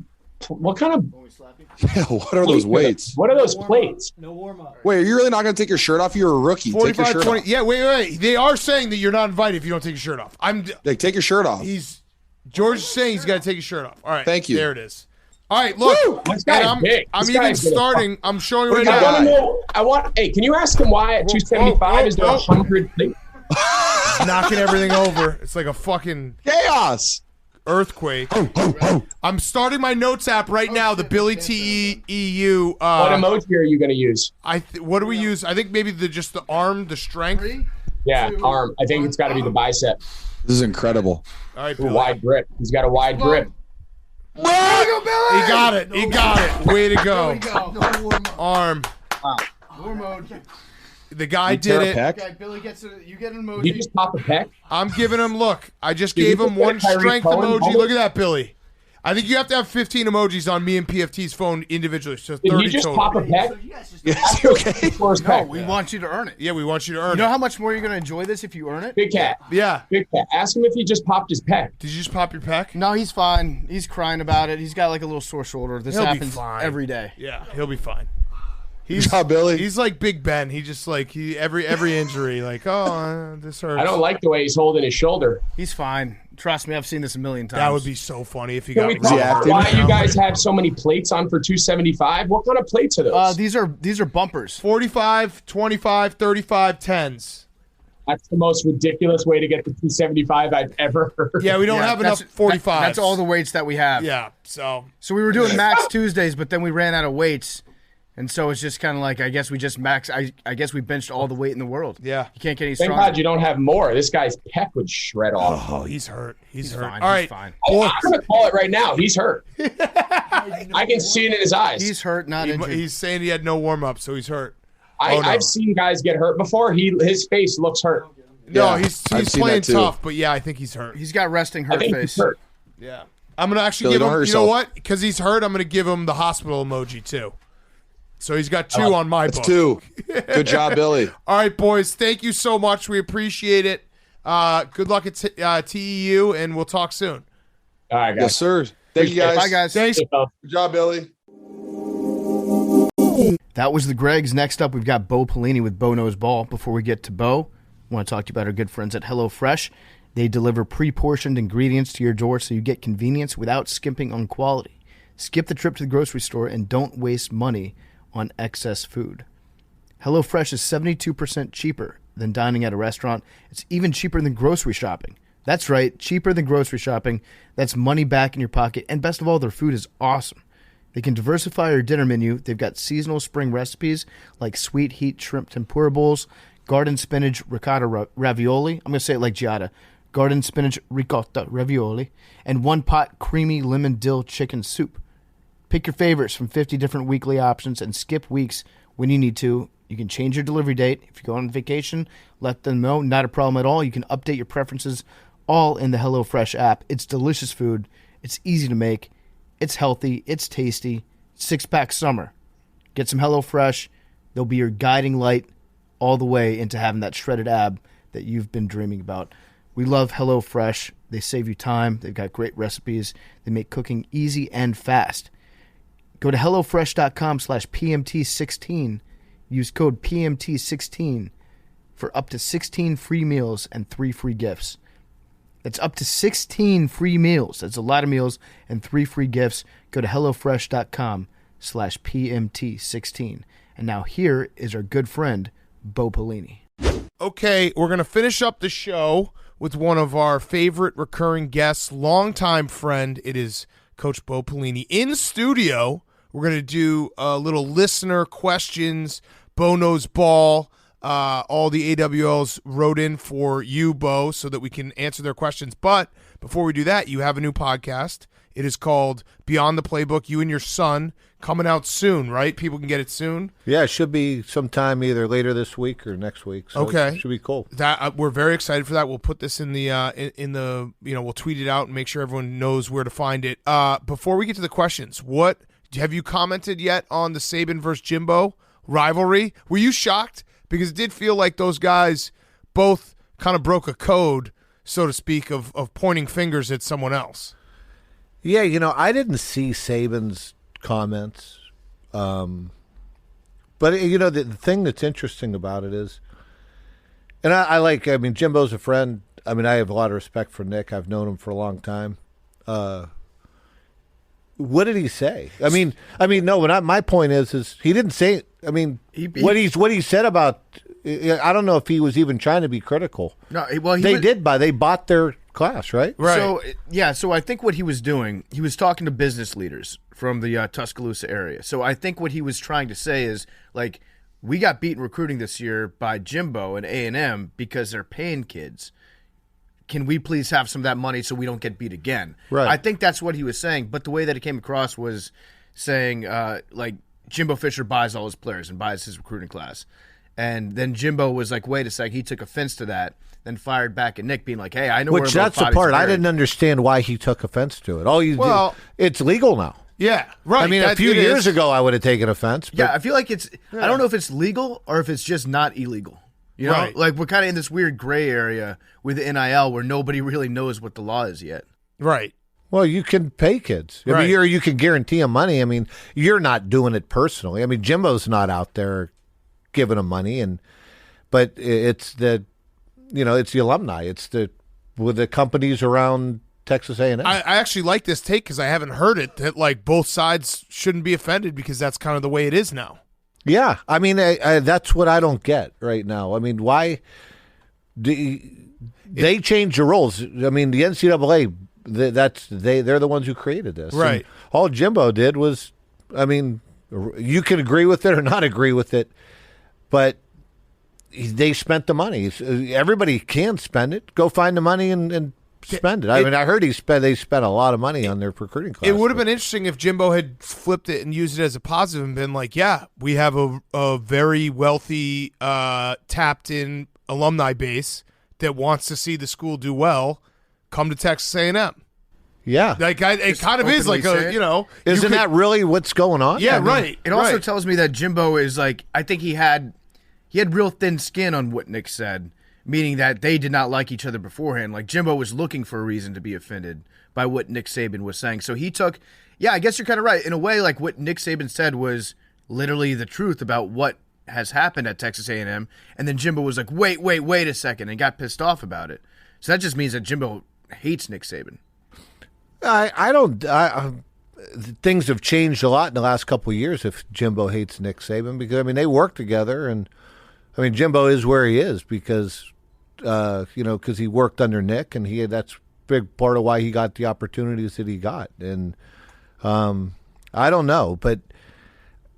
Speaker 11: Yeah, what are those weights?
Speaker 14: What are those plates?
Speaker 13: No warm up.
Speaker 11: Wait, are you really not going to take your shirt off? You're a rookie. Take your
Speaker 1: 45,
Speaker 11: shirt
Speaker 1: 20.
Speaker 11: off.
Speaker 1: Yeah, wait. They are saying that you're not invited if you don't take your shirt off.
Speaker 11: Take your shirt off.
Speaker 1: George is saying he's got to take his shirt off. All right.
Speaker 11: Thank you.
Speaker 1: There it is. All right, look.
Speaker 14: This guy's big.
Speaker 1: I'm
Speaker 14: This
Speaker 1: even
Speaker 14: guy's gonna
Speaker 1: starting. I'm showing you right
Speaker 14: I want to
Speaker 1: now.
Speaker 14: know. Hey, can you ask him why at 275 is there 100 plates?
Speaker 1: Knocking everything over. It's like a fucking
Speaker 11: chaos.
Speaker 1: Earthquake. I'm starting my notes app right now. The Billy T EU.
Speaker 14: What emoji are you going to use?
Speaker 1: What do we use? I think maybe just the arm, the strength.
Speaker 14: Yeah, arm. I think it's got to be the bicep.
Speaker 11: This is incredible.
Speaker 1: All right,
Speaker 14: Billy. Wide grip. He's got a wide grip.
Speaker 1: He got it. He got it. Way to go. Arm.
Speaker 8: Wow. Emoji.
Speaker 1: The guy did it.
Speaker 8: Okay, Billy gets you get an emoji.
Speaker 14: You just pop a peck?
Speaker 1: I'm giving him, look, I just gave him one strength emoji. Look at that, Billy. I think you have to have 15 emojis on me and PFT's phone individually. So 30
Speaker 14: Did you just
Speaker 1: total.
Speaker 14: pop a peck?
Speaker 11: Yes, okay.
Speaker 8: No, we want you to earn it.
Speaker 1: Yeah, we want you to earn it.
Speaker 8: You know how much more you're going to enjoy this if you earn it?
Speaker 14: Big Cat.
Speaker 1: Yeah.
Speaker 14: Big Cat. Ask him if he just popped his peck.
Speaker 1: Did you just pop your peck?
Speaker 8: No, he's fine. He's crying about it. He's got like a little sore shoulder. This happens every day.
Speaker 1: Yeah, he'll be fine.
Speaker 11: Good job, Billy.
Speaker 1: He's like Big Ben. He just like every injury, like, this hurts.
Speaker 14: I don't like the way he's holding his shoulder.
Speaker 8: He's fine. Trust me, I've seen this a million times.
Speaker 1: That would be so funny if he
Speaker 14: Can
Speaker 1: got
Speaker 14: we talk about why you guys have so many plates on for 275? What kind of plates are those?
Speaker 8: These are bumpers.
Speaker 1: 45, 25, 35, 10s.
Speaker 14: That's the most ridiculous way to get to 275 I've ever heard.
Speaker 1: Yeah, we don't have enough 45.
Speaker 8: That's all the weights that we have.
Speaker 1: Yeah, so
Speaker 8: we were doing Max Tuesdays, but then we ran out of weights. And so it's just kind of like, I guess we just I guess we benched all the weight in the world.
Speaker 1: Yeah.
Speaker 8: You can't get any
Speaker 14: Thank
Speaker 8: stronger.
Speaker 14: God you don't have more. This guy's pec would shred off.
Speaker 1: Oh, he's hurt. He's hurt.
Speaker 8: Fine.
Speaker 1: All right.
Speaker 8: He's fine.
Speaker 14: Oh, I'm going to call it right now. He's hurt. I can see it in his eyes.
Speaker 8: He's hurt, not injured.
Speaker 1: He's saying he had no warm-up, so he's hurt.
Speaker 14: I've seen guys get hurt before. His face looks hurt.
Speaker 1: No, he's playing tough, but yeah, I think he's hurt.
Speaker 8: He's got resting hurt face.
Speaker 14: He's hurt.
Speaker 1: Yeah. I'm going to actually give him, you know what? Because he's hurt, I'm going to give him the hospital emoji, too. So he's got 2 on my book.
Speaker 11: That's 2. Good job, Billy.
Speaker 1: All right, boys. Thank you so much. We appreciate it. Good luck at TEU, and we'll talk soon.
Speaker 14: All right, guys.
Speaker 11: Yes, sir. Thank you, guys.
Speaker 8: Bye, guys.
Speaker 1: Thanks.
Speaker 11: Good job, Billy.
Speaker 8: That was the Gregs. Next up, we've got Bo Pelini with Bo Knows Ball. Before we get to Bo, I want to talk to you about our good friends at HelloFresh. They deliver pre-portioned ingredients to your door so you get convenience without skimping on quality. Skip the trip to the grocery store and don't waste money on excess food. HelloFresh is 72% cheaper than dining at a restaurant. It's even cheaper than grocery shopping. That's right, cheaper than grocery shopping. That's money back in your pocket. And best of all, their food is awesome. They can diversify your dinner menu. They've got seasonal spring recipes like sweet heat shrimp tempura bowls, garden spinach ricotta ravioli. I'm going to say it like Giada. Garden spinach ricotta ravioli, and one-pot creamy lemon dill chicken soup. Pick your favorites from 50 different weekly options and skip weeks when you need to. You can change your delivery date. If you go on vacation, let them know. Not a problem at all. You can update your preferences all in the HelloFresh app. It's delicious food. It's easy to make. It's healthy. It's tasty. 6-pack summer. Get some HelloFresh. They'll be your guiding light all the way into having that shredded ab that you've been dreaming about. We love HelloFresh. They save you time. They've got great recipes. They make cooking easy and fast. Go to HelloFresh.com/PMT16. Use code PMT16 for up to 16 free meals and 3 free gifts. That's up to 16 free meals. That's a lot of meals and 3 free gifts. Go to HelloFresh.com/PMT16. And now here is our good friend, Bo Pelini.
Speaker 1: Okay, we're going to finish up the show with one of our favorite recurring guests, longtime friend. It is Coach Bo Pelini in studio. We're going to do a little listener questions. Bo Knows Ball. All the AWLs wrote in for you, Bo, so that we can answer their questions. But before we do that, you have a new podcast. It is called Beyond the Playbook. You and your son, coming out soon, right? People can get it soon.
Speaker 15: Yeah, it should be sometime either later this week or next week. So
Speaker 1: okay,
Speaker 15: it should be cool.
Speaker 1: That we're very excited for that. We'll put this in the we'll tweet it out and make sure everyone knows where to find it. Before we get to the questions, what have you commented yet on the Saban versus Jimbo rivalry? Were you shocked? Because it did feel like those guys both kind of broke a code, so to speak, of pointing fingers at someone else.
Speaker 15: Yeah, I didn't see Saban's comments. But, the thing that's interesting about it is, and Jimbo's a friend. I have a lot of respect for Nick. I've known him for a long time. What did he say? My point is he didn't say. What he said about. I don't know if he was even trying to be critical.
Speaker 8: No, well,
Speaker 15: they bought their class, right?
Speaker 8: Right. So I think what he was doing, he was talking to business leaders from the Tuscaloosa area. So I think what he was trying to say is, like, we got beaten recruiting this year by Jimbo and A&M because they're paying kids. Can we please have some of that money so we don't get beat again?
Speaker 15: Right.
Speaker 8: I think that's what he was saying. But the way that it came across was saying, Jimbo Fisher buys all his players and buys his recruiting class. And then Jimbo was like, wait a sec, he took offense to that, then fired back at Nick being like, hey, I know
Speaker 15: Which that's the part I didn't understand why he took offense to it. It's legal now.
Speaker 1: Yeah, right.
Speaker 15: A few years ago I would have taken offense. But
Speaker 8: I feel like I don't know if it's legal or if it's just not illegal.
Speaker 1: Right.
Speaker 8: Like we're kind of in this weird gray area with the NIL where nobody really knows what the law is yet.
Speaker 1: Right.
Speaker 15: Well, you can pay kids.
Speaker 1: Right.
Speaker 15: Or you can guarantee them money. You're not doing it personally. Jimbo's not out there giving them money, but it's the alumni. It's with the companies around Texas A&M.
Speaker 1: I actually like this take because I haven't heard it that like both sides shouldn't be offended because that's kind of the way it is now.
Speaker 15: Yeah, that's what I don't get right now. Why they change the rules? The NCAA, they're the ones who created this.
Speaker 1: Right.
Speaker 15: And all Jimbo did was, You can agree with it or not agree with it, but they spent the money. Everybody can spend it. Go find the money and spend it. I mean, I heard they spent a lot of money on their recruiting class.
Speaker 1: It would have been interesting if Jimbo had flipped it and used it as a positive and been like, yeah, we have a very wealthy, tapped-in alumni base that wants to see the school do well. Come to Texas A&M.
Speaker 15: Yeah.
Speaker 1: It kind of is like
Speaker 15: Isn't that really what's going on?
Speaker 1: Yeah, right.
Speaker 8: It also tells me that Jimbo is like, I think he had real thin skin on what Nick said, meaning that they did not like each other beforehand. Like Jimbo was looking for a reason to be offended by what Nick Saban was saying. So he took, I guess you're kind of right. In a way, like what Nick Saban said was literally the truth about what has happened at Texas A&M. And then Jimbo was like, wait a second, and got pissed off about it. So that just means that Jimbo hates Nick Saban.
Speaker 15: Things have changed a lot in the last couple of years if Jimbo hates Nick Saban, because, I mean, they work together, and, I mean, Jimbo is where he is because, because he worked under Nick, and that's a big part of why he got the opportunities that he got. And I don't know, but,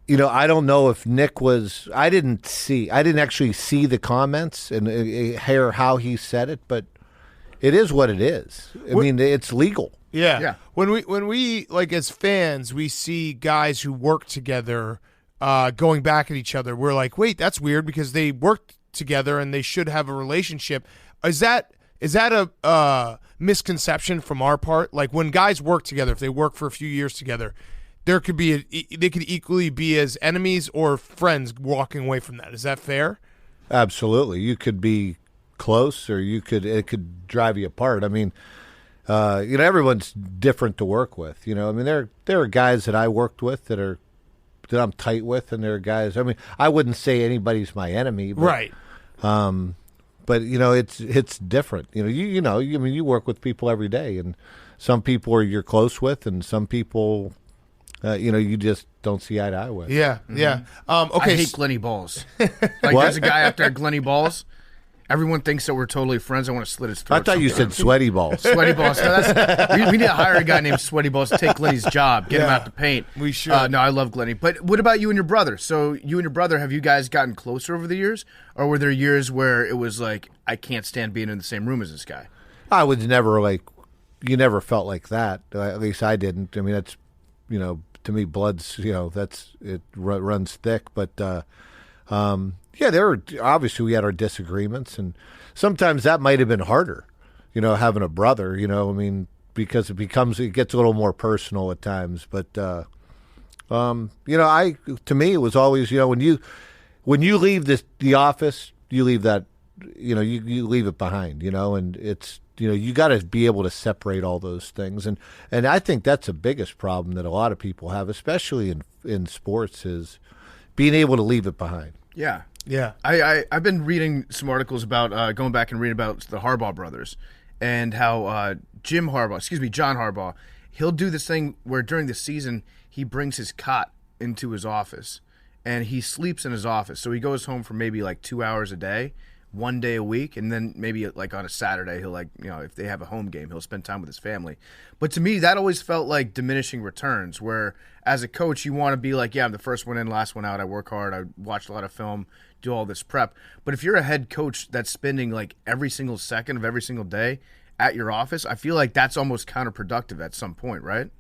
Speaker 15: I don't know if Nick was – I didn't actually see the comments and hear how he said it, but it is what it is. I mean, it's legal.
Speaker 1: Yeah. When we like as fans, we see guys who work together going back at each other. We're like, wait, that's weird because they worked together and they should have a relationship. Is that a misconception from our part? Like when guys work together, if they work for a few years together, they could equally be as enemies or friends walking away from that. Is that fair?
Speaker 15: Absolutely. You could be close, or it could drive you apart. I mean. Everyone's different to work with. I mean, there are guys that I worked with that I'm tight with, and there are guys. I mean, I wouldn't say anybody's my enemy, but,
Speaker 1: right?
Speaker 15: But it's different. You work with people every day, and some people you're close with, and some people, you just don't see eye to eye with.
Speaker 1: Yeah, yeah. Okay,
Speaker 8: I hate Glenny Balls. There's a guy out there, Glenny Balls. Everyone thinks that we're totally friends. I want to slit his throat.
Speaker 15: I thought you said Sweaty Balls.
Speaker 8: Sweaty Balls. No, we need to hire a guy named Sweaty Balls to take Glenny's job, get him out to paint.
Speaker 1: We should.
Speaker 8: No, I love Glenny. But what about you and your brother? So you and your brother, have you guys gotten closer over the years? Or were there years where it was like, I can't stand being in the same room as this guy?
Speaker 15: I was never you never felt like that. At least I didn't. I mean, that's, to me, blood's, it runs thick. But, obviously we had our disagreements, and sometimes that might have been harder, having a brother, because it gets a little more personal at times. But, to me, it was always, when you leave the office, you leave that, you leave it behind, and it's, you got to be able to separate all those things. And I think that's the biggest problem that a lot of people have, especially in sports, is being able to leave it behind.
Speaker 8: Yeah.
Speaker 1: Yeah,
Speaker 8: I've been reading some articles about going back and reading about the Harbaugh brothers and how John Harbaugh, he'll do this thing where during the season he brings his cot into his office and he sleeps in his office. So he goes home for maybe like 2 hours a day, 1 day a week, and then maybe like on a Saturday he'll if they have a home game, he'll spend time with his family. But to me, that always felt like diminishing returns, where as a coach you want to be like, I'm the first one in, last one out, I work hard, I watched a lot of film, do all this prep. But if you're a head coach that's spending like every single second of every single day at your office, I feel like that's almost counterproductive at some point, right?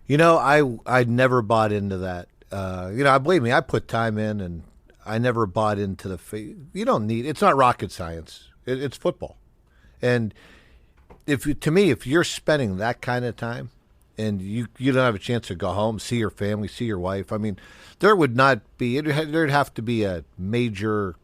Speaker 15: I never bought into that. Believe me, I put time in, and I never bought into you don't need, it's not rocket science. It's football. And if you're spending that kind of time and you don't have a chance to go home, see your family, see your wife, I mean, there would not be, there'd have to be a major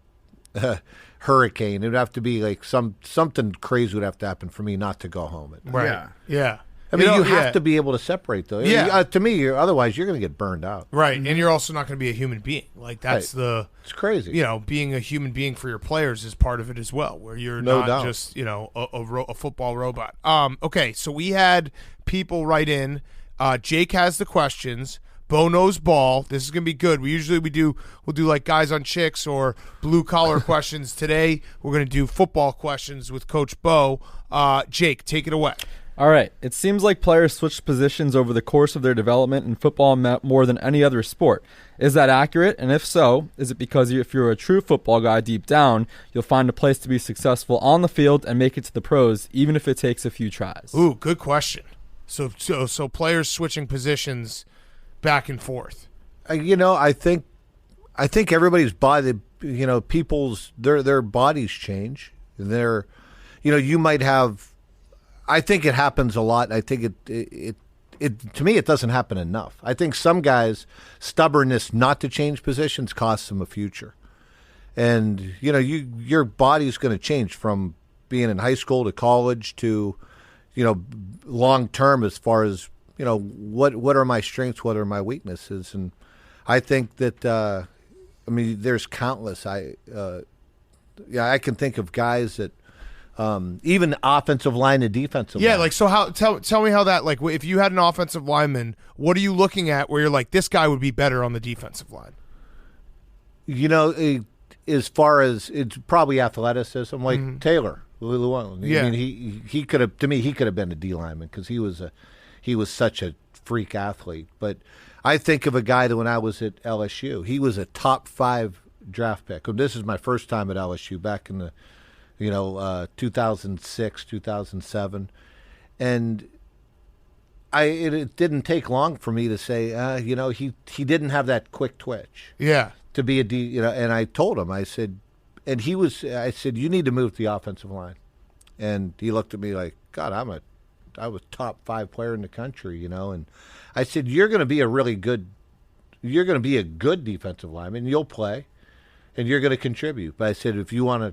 Speaker 15: hurricane. It would have to be like something crazy would have to happen for me not to go home at night.
Speaker 1: Right. Yeah.
Speaker 15: I mean, you have to be able to separate those.
Speaker 1: Yeah.
Speaker 15: To me, otherwise you're going to get burned out.
Speaker 1: Right, and you're also not going to be a human being. Like that's
Speaker 15: it's crazy.
Speaker 1: Being a human being for your players is part of it as well, where you're just a football robot. Okay, so we had people write in. Jake has the questions. Bo knows ball. This is gonna be good. We'll do like guys on chicks or blue collar questions. Today we're gonna do football questions with Coach Bo. Jake, take it away.
Speaker 7: All right. It seems like players switch positions over the course of their development in football more than any other sport. Is that accurate? And if so, is it because if you're a true football guy deep down, you'll find a place to be successful on the field and make it to the pros, even if it takes a few tries?
Speaker 1: Ooh, good question. So players switching positions back and forth.
Speaker 15: I think everybody's body, people's their bodies change. You might have. I think it happens a lot. I think it to me, it doesn't happen enough. I think some guys' stubbornness not to change positions costs them a future. And, your body's going to change from being in high school to college to, long term as far as, what are my strengths, what are my weaknesses. And I think that, there's countless. I can think of guys that, even offensive line and defensive line.
Speaker 1: Like, so tell me how that, like, if you had an offensive lineman, what are you looking at where you're like, this guy would be better on the defensive line?
Speaker 15: As far as it's probably athleticism, like Taylor.
Speaker 1: Yeah.
Speaker 15: He could have, to me, he could have been a D lineman because he was such a freak athlete. But I think of a guy that when I was at LSU, he was a top 5 draft pick. This is my first time at LSU back in the 2006, 2007. And it didn't take long for me to say, he didn't have that quick twitch.
Speaker 1: Yeah.
Speaker 15: To be a D, and I told him, I said, you need to move to the offensive line. And he looked at me like, God, I was top 5 player in the country, and I said, you're going to be a good defensive lineman. You'll play and you're going to contribute. But I said, if you want to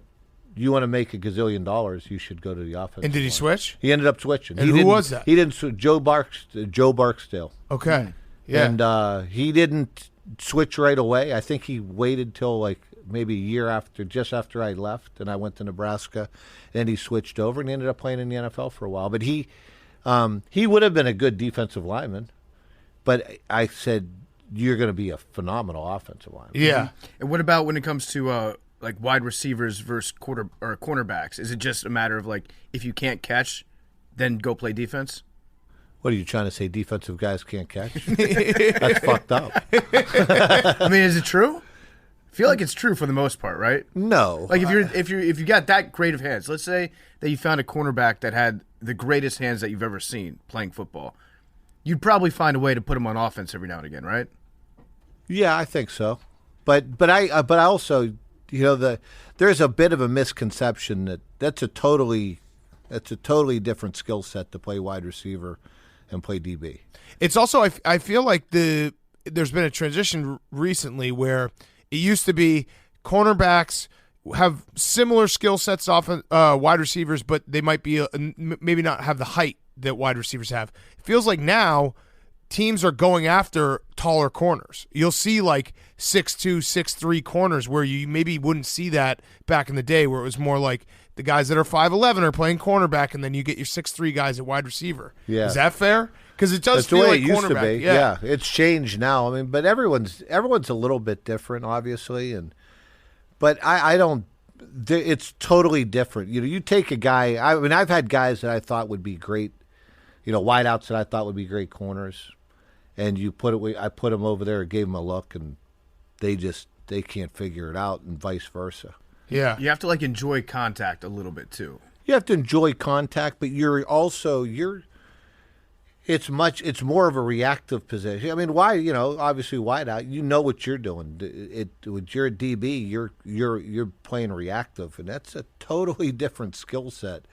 Speaker 15: make $1 gazillion, you should go to the offense.
Speaker 1: And did he switch?
Speaker 15: He ended up switching.
Speaker 1: And who was that?
Speaker 15: He didn't. Joe Barksdale.
Speaker 1: Okay. Yeah.
Speaker 15: And he didn't switch right away. I think he waited till like maybe a year after, just after I left, and I went to Nebraska. And he switched over and he ended up playing in the NFL for a while. But he would have been a good defensive lineman. But I said, you're going to be a phenomenal offensive lineman.
Speaker 1: Yeah.
Speaker 8: And what about when it comes to like wide receivers versus cornerbacks? Is it just a matter of like, if you can't catch, then go play defense?
Speaker 15: What are you trying to say? Defensive guys can't catch? That's fucked up.
Speaker 8: I mean, is it true? I feel like it's true for the most part, right?
Speaker 15: No.
Speaker 8: Like if you got that great of hands, let's say that you found a cornerback that had the greatest hands that you've ever seen playing football, you'd probably find a way to put him on offense every now and again, right?
Speaker 15: Yeah, I think so. But I also, there's a bit of a misconception that's a totally different skill set to play wide receiver and play DB.
Speaker 1: It's also, I feel like there's been a transition recently where it used to be cornerbacks have similar skill sets off wide receivers, but they might be maybe not have the height that wide receivers have. It feels like now teams are going after taller corners. You'll see like 6'2", 6'3" corners where you maybe wouldn't see that back in the day, where it was more like the guys that are 5'11" are playing cornerback, and then you get your 6'3" guys at wide receiver.
Speaker 15: Yeah.
Speaker 1: Is that fair? Because it does
Speaker 15: That's
Speaker 1: feel
Speaker 15: the way
Speaker 1: like
Speaker 15: it used to
Speaker 1: cornerback.
Speaker 15: be. Yeah, it's changed now. I mean, but everyone's a little bit different, obviously, but I don't. It's totally different. You take a guy. I mean, I've had guys that I thought would be great, wideouts that I thought would be great corners, and I put them over there and gave them a look, and they can't figure it out, and vice versa.
Speaker 1: Yeah,
Speaker 8: you have to like enjoy contact a little bit too.
Speaker 15: You have to enjoy contact, but it's more of a reactive position. I mean, obviously wide out, what you're doing. When you're a DB, you're playing reactive, and that's a totally different skill set.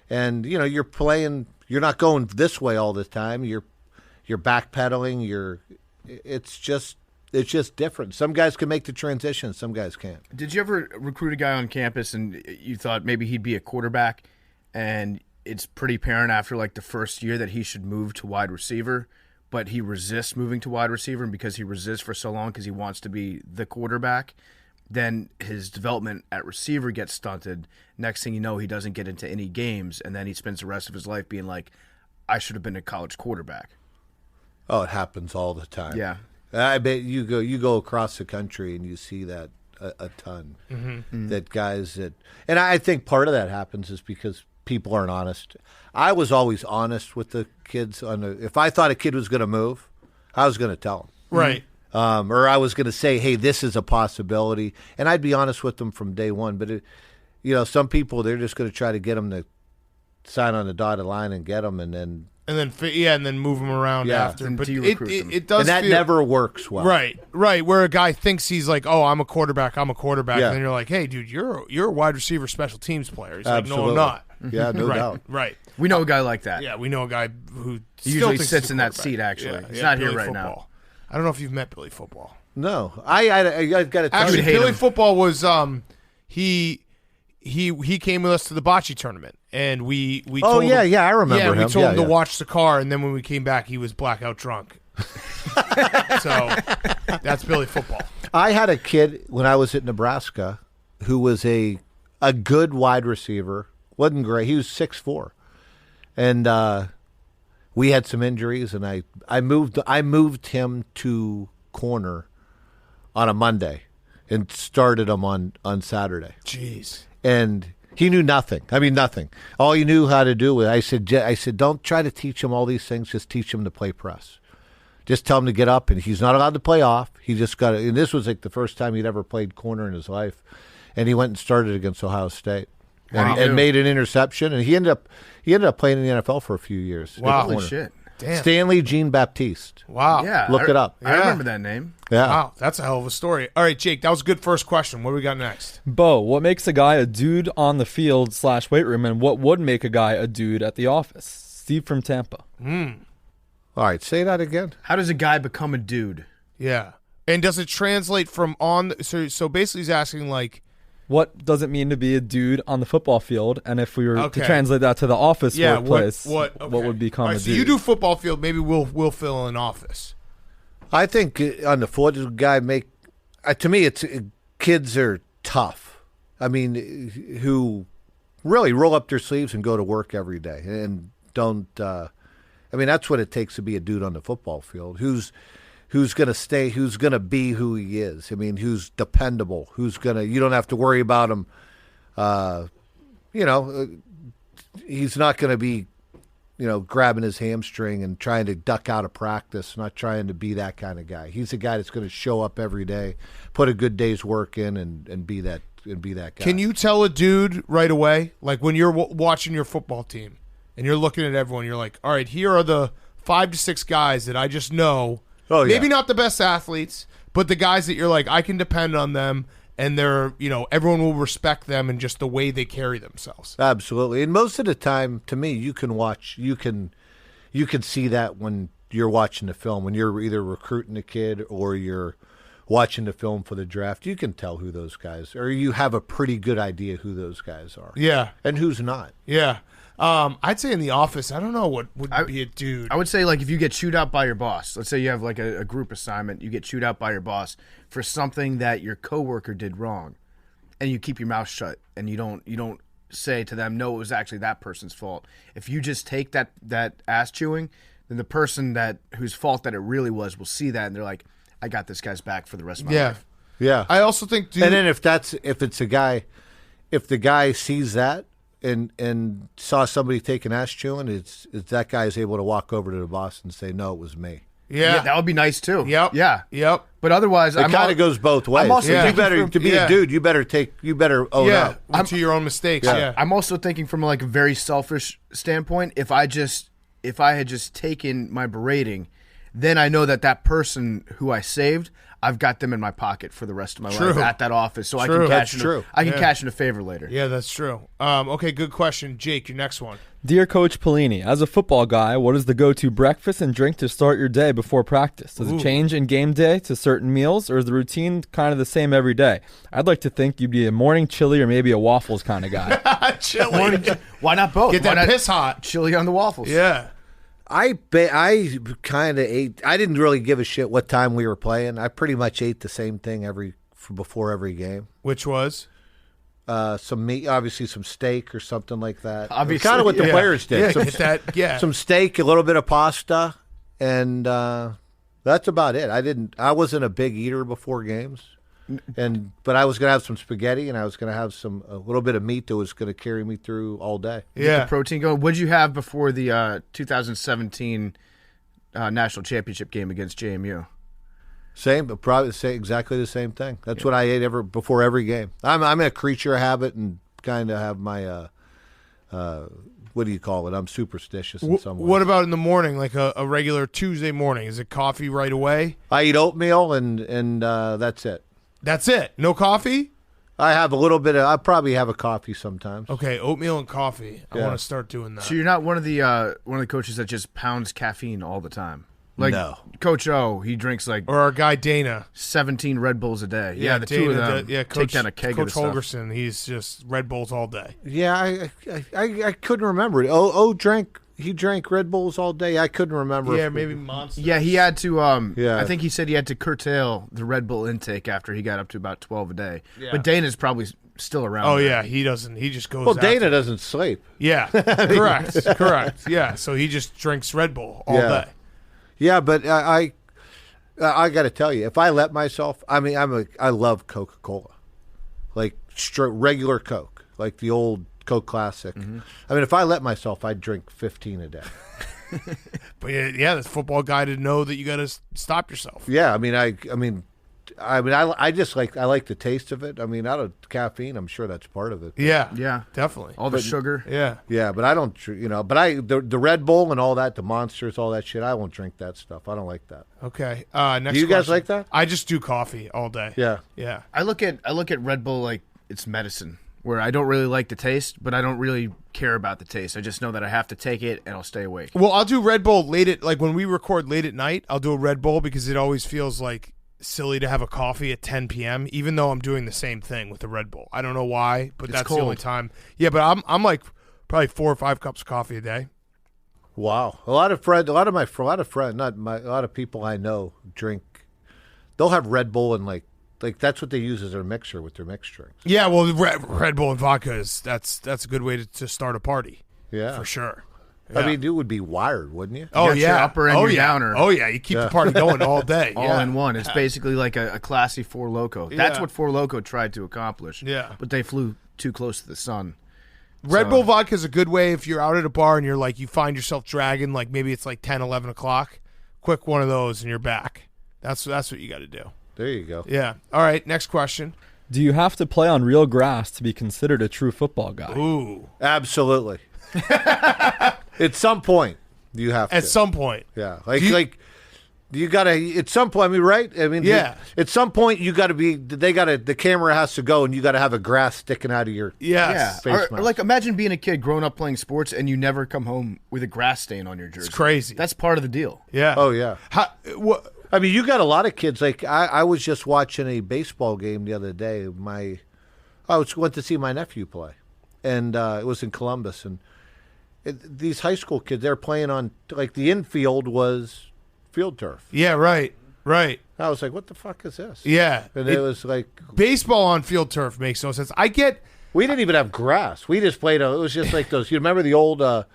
Speaker 15: And you're playing. You're not going this way all the time. You're backpedaling. It's just different. Some guys can make the transition. Some guys can't.
Speaker 8: Did you ever recruit a guy on campus and you thought maybe he'd be a quarterback, and it's pretty apparent after like the first year that he should move to wide receiver, but he resists moving to wide receiver, and because he resists for so long because he wants to be the quarterback, then his development at receiver gets stunted. Next thing you know, he doesn't get into any games, and then he spends the rest of his life being like, I should have been a college quarterback.
Speaker 15: Oh, it happens all the time.
Speaker 8: Yeah.
Speaker 15: I bet you go across the country and you see that a ton.
Speaker 1: Mm-hmm.
Speaker 15: That guys and I think part of that happens is because people aren't honest. I was always honest with the kids. If I thought a kid was going to move, I was going to tell them.
Speaker 1: Right.
Speaker 15: Or I was going to say, hey, this is a possibility. And I'd be honest with them from day one. But, some people, they're just going to try to get them to sign on the dotted line and get them and then
Speaker 1: move them around after. But it does,
Speaker 15: and that never works well.
Speaker 1: Right. Where a guy thinks he's like, oh, I'm a quarterback, and then you're like, hey, dude, you're a wide receiver, special teams player. He's like, no, I'm not.
Speaker 15: Yeah, no doubt.
Speaker 1: Right.
Speaker 8: We know a guy like that.
Speaker 1: Yeah, we know a guy who
Speaker 8: he usually sits in that seat. Actually, he's not here right now.
Speaker 1: I don't know if you've met Billy Football.
Speaker 15: No, I got to tell you,
Speaker 1: Billy Football was he came with us to the bocce tournament. And we told him,
Speaker 15: I remember him.
Speaker 1: We told him to watch the car, and then when we came back, he was blackout drunk. So that's Billy Football.
Speaker 15: I had a kid when I was at Nebraska who was a good wide receiver. Wasn't great. He was 6'4", and we had some injuries, and I moved him to corner on a Monday and started him on Saturday.
Speaker 1: Jeez.
Speaker 15: And he knew nothing. I mean, nothing. All he knew how to do was I said, don't try to teach him all these things. Just teach him to play press. Just tell him to get up, and he's not allowed to play off. He just got to. And this was like the first time he'd ever played corner in his life, and he went and started against Ohio State and made an interception. And he ended up playing in the NFL for a few years.
Speaker 1: Wow,
Speaker 8: holy shit!
Speaker 1: Damn.
Speaker 15: Stanley Jean-Baptiste.
Speaker 1: Wow.
Speaker 8: Yeah,
Speaker 15: look it up.
Speaker 8: I remember that name.
Speaker 15: Yeah.
Speaker 1: Wow, that's a hell of a story. All right, Jake, that was a good first question. What do we got next?
Speaker 7: Bo, what makes a guy a dude on the field / weight room, and what would make a guy a dude at the office? Steve from Tampa.
Speaker 15: All right, say that again.
Speaker 8: How does a guy become a dude?
Speaker 1: Yeah. And does it translate from on? So basically he's asking like,
Speaker 7: what does it mean to be a dude on the football field? And if we were to translate that to the office workplace, what would become a dude?
Speaker 1: So you do football field, maybe we'll fill in office.
Speaker 15: I think on the foot, guy to me, it's kids are tough. I mean, who really roll up their sleeves and go to work every day and don't. I mean, that's what it takes to be a dude on the football field. Who's going to stay? Who's going to be who he is? I mean, who's dependable? You don't have to worry about him. He's not going to be, grabbing his hamstring and trying to duck out of practice. Not trying to be that kind of guy. He's a guy that's going to show up every day, put a good day's work in, and be that guy.
Speaker 1: Can you tell a dude right away, like when you're watching your football team and you're looking at everyone, you're like, all right, here are the 5 to 6 guys that I just know.
Speaker 15: Oh, yeah.
Speaker 1: Maybe not the best athletes, but the guys that you're like, I can depend on them, and they're, everyone will respect them and just the way they carry themselves.
Speaker 15: Absolutely. And most of the time, to me, you can see that when you're watching the film, when you're either recruiting a kid or you're watching the film for the draft, you can tell who those guys are. Or you have a pretty good idea who those guys are.
Speaker 1: Yeah.
Speaker 15: And who's not.
Speaker 1: Yeah. I'd say in the office, I don't know what would be a dude.
Speaker 8: I would say, like, if you get chewed out by your boss, let's say you have like a group assignment, you get chewed out by your boss for something that your coworker did wrong, and you keep your mouth shut and you don't say to them, no, it was actually that person's fault. If you just take that ass chewing, then the person whose fault that it really was will see that and they're like, I got this guy's back for the rest of my life.
Speaker 15: Yeah.
Speaker 1: I also think, dude,
Speaker 15: and then if the guy sees that and saw somebody take an ass chewing, it's that guy is able to walk over to the boss and say, no, it was me.
Speaker 1: Yeah,
Speaker 8: that would be nice too.
Speaker 1: Yep.
Speaker 8: Yeah.
Speaker 1: Yep.
Speaker 8: But otherwise,
Speaker 15: it kind of goes both ways. To be a dude, you better own up
Speaker 1: to your own mistakes. Yeah.
Speaker 8: I'm also thinking from like a very selfish standpoint. If I had just taken my berating, then I know that person who I saved, I've got them in my pocket for the rest of my life at that office, so I can cash in a favor later.
Speaker 1: Yeah, that's true. Okay, good question, Jake. Your next one.
Speaker 7: Dear Coach Pelini, as a football guy, what is the go-to breakfast and drink to start your day before practice? Does it change in game day to certain meals, or is the routine kind of the same every day? I'd like to think you'd be a morning chili or maybe a waffles kind of guy.
Speaker 1: Chili.
Speaker 8: Why not both?
Speaker 1: Get that piss hot.
Speaker 8: Chili on the waffles.
Speaker 1: Yeah.
Speaker 15: I kind of ate. I didn't really give a shit what time we were playing. I pretty much ate the same thing before every game.
Speaker 1: Which was
Speaker 15: some meat, obviously some steak or something like that.
Speaker 8: Obviously,
Speaker 15: kind of what the players did.
Speaker 1: Yeah,
Speaker 15: some steak, a little bit of pasta, and that's about it. I wasn't a big eater before games. But I was going to have some spaghetti, and I was going to have a little bit of meat that was going to carry me through all day.
Speaker 8: Get the protein going. What'd you have before the 2017 national championship game against JMU?
Speaker 15: Same, but probably exactly the same thing. That's what I ate before every game. I'm a creature of habit and kind of have my what do you call it? I'm superstitious in some way.
Speaker 1: What about in the morning, like a regular Tuesday morning? Is it coffee right away?
Speaker 15: I eat oatmeal and that's it.
Speaker 1: That's it. No coffee?
Speaker 15: I have a little bit of. I probably have a coffee sometimes.
Speaker 1: Okay, oatmeal and coffee. I want to start doing that.
Speaker 8: So you're not one of the coaches that just pounds caffeine all the time. Like
Speaker 15: no.
Speaker 8: Coach O, he drinks like
Speaker 1: or our guy Dana,
Speaker 8: 17 Red Bulls a day. Yeah, the
Speaker 1: Dana,
Speaker 8: two of them
Speaker 1: Coach,
Speaker 8: take down a keg
Speaker 1: Coach
Speaker 8: of stuff.
Speaker 1: Holgerson, he's just Red Bulls all day.
Speaker 15: Yeah, I couldn't remember it. He drank Red Bulls all day. I couldn't remember.
Speaker 1: Yeah, maybe Monster.
Speaker 8: Yeah, he had to. I think he said he had to curtail the Red Bull intake after he got up to about 12 a day. Yeah. But Dana's probably still around.
Speaker 1: Oh
Speaker 8: there.
Speaker 1: yeah, he doesn't. He just goes.
Speaker 15: Well, Dana doesn't sleep.
Speaker 1: Yeah, correct. Yeah, so he just drinks Red Bull all day.
Speaker 15: Yeah, but I got to tell you, if I let myself, I mean, I love Coca-Cola, like regular Coke, like the old Coke Classic. Mm-hmm. I mean, if I let myself, I'd drink 15 a day.
Speaker 1: But yeah, this football guy to know that you got to stop yourself.
Speaker 15: Yeah, I mean, I just like the taste of it. I mean, out of caffeine, I'm sure that's part of it.
Speaker 1: Yeah, definitely.
Speaker 8: All the sugar.
Speaker 15: Yeah, but I don't, the Red Bull and all that, the Monsters, all that shit. I won't drink that stuff. I don't like that.
Speaker 1: Okay. Next.
Speaker 15: Do you guys like that?
Speaker 1: I just do coffee all day.
Speaker 15: Yeah.
Speaker 8: I look at Red Bull like it's medicine, where I don't really like the taste, but I don't really care about the taste. I just know that I have to take it and I'll stay awake.
Speaker 1: Well, I'll do Red Bull like when we record late at night. I'll do a Red Bull because it always feels like silly to have a coffee at 10 p.m. even though I'm doing the same thing with the Red Bull. I don't know why, but that's cold. The only time. Yeah, but I'm like probably 4 or 5 cups of coffee a day.
Speaker 15: Wow. A lot of people I know drink. They'll have Red Bull and like that's what they use as their mixer with their mixed drinks.
Speaker 1: Yeah, well, Red Bull and vodka that's a good way to start a party.
Speaker 15: Yeah,
Speaker 1: for sure.
Speaker 15: Yeah. I mean, you would be wired, wouldn't you?
Speaker 1: Oh, yeah.
Speaker 8: Your upper and your downer.
Speaker 1: Oh, yeah. You keep the party going all day.
Speaker 8: All in one. It's basically like a classy Four Loko. That's what Four Loko tried to accomplish.
Speaker 1: Yeah.
Speaker 8: But they flew too close to the sun.
Speaker 1: Red Bull vodka is a good way if you're out at a bar and you're like, you find yourself dragging, like maybe it's like 10, 11 o'clock. Quick one of those and you're back. That's what you got to do.
Speaker 15: There you go.
Speaker 1: Yeah. All right. Next question.
Speaker 7: Do you have to play on real grass to be considered a true football guy?
Speaker 1: Ooh.
Speaker 15: Absolutely. At some point, you have to.
Speaker 1: At some point.
Speaker 15: Yeah. You got to, at some point, I mean, right? I mean,
Speaker 1: yeah.
Speaker 15: At some point, you got to be, the camera has to go and you got to have a grass sticking out of your face.
Speaker 8: Yeah. Or like, imagine being a kid growing up playing sports and you never come home with a grass stain on your jersey.
Speaker 1: It's crazy.
Speaker 8: That's part of the deal.
Speaker 1: Yeah.
Speaker 15: Oh, yeah. I mean, you got a lot of kids. Like, I was just watching a baseball game the other day. I went to see my nephew play, and it was in Columbus. And these high school kids, they're playing on, like, the infield was field turf.
Speaker 1: Yeah, right.
Speaker 15: I was like, what the fuck is this?
Speaker 1: Yeah.
Speaker 15: And it was like...
Speaker 1: Baseball on field turf makes no sense.
Speaker 15: We didn't even have grass. We just played, it was just like those, you remember the old... it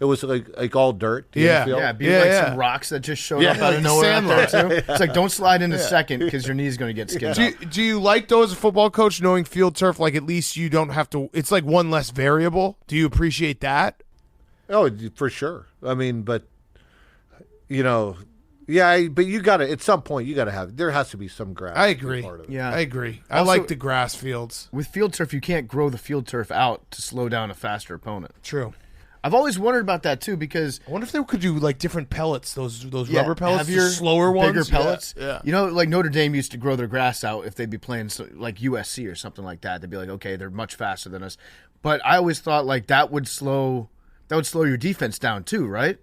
Speaker 15: was like all dirt.
Speaker 8: Some rocks that just showed up out of nowhere out there too. It's like, don't slide into second because your knee's going to get skinned up.
Speaker 1: Do you like, though, as a football coach, knowing field turf, like at least you don't have to, it's like one less variable? Do you appreciate that?
Speaker 15: Oh, for sure. I mean, but, but you got to, at some point, you got to have, there has to be some grass.
Speaker 1: I agree.
Speaker 8: Yeah.
Speaker 1: I agree. I like the grass fields.
Speaker 8: With field turf, you can't grow the field turf out to slow down a faster opponent.
Speaker 1: True.
Speaker 8: I've always wondered about that too, because
Speaker 1: I wonder if they could do like different pellets, those rubber pellets, the slower ones,
Speaker 8: bigger pellets.
Speaker 1: Yeah.
Speaker 8: Like Notre Dame used to grow their grass out if they'd be playing like USC or something like that. They'd be like, okay, they're much faster than us. But I always thought like that would slow your defense down too, right?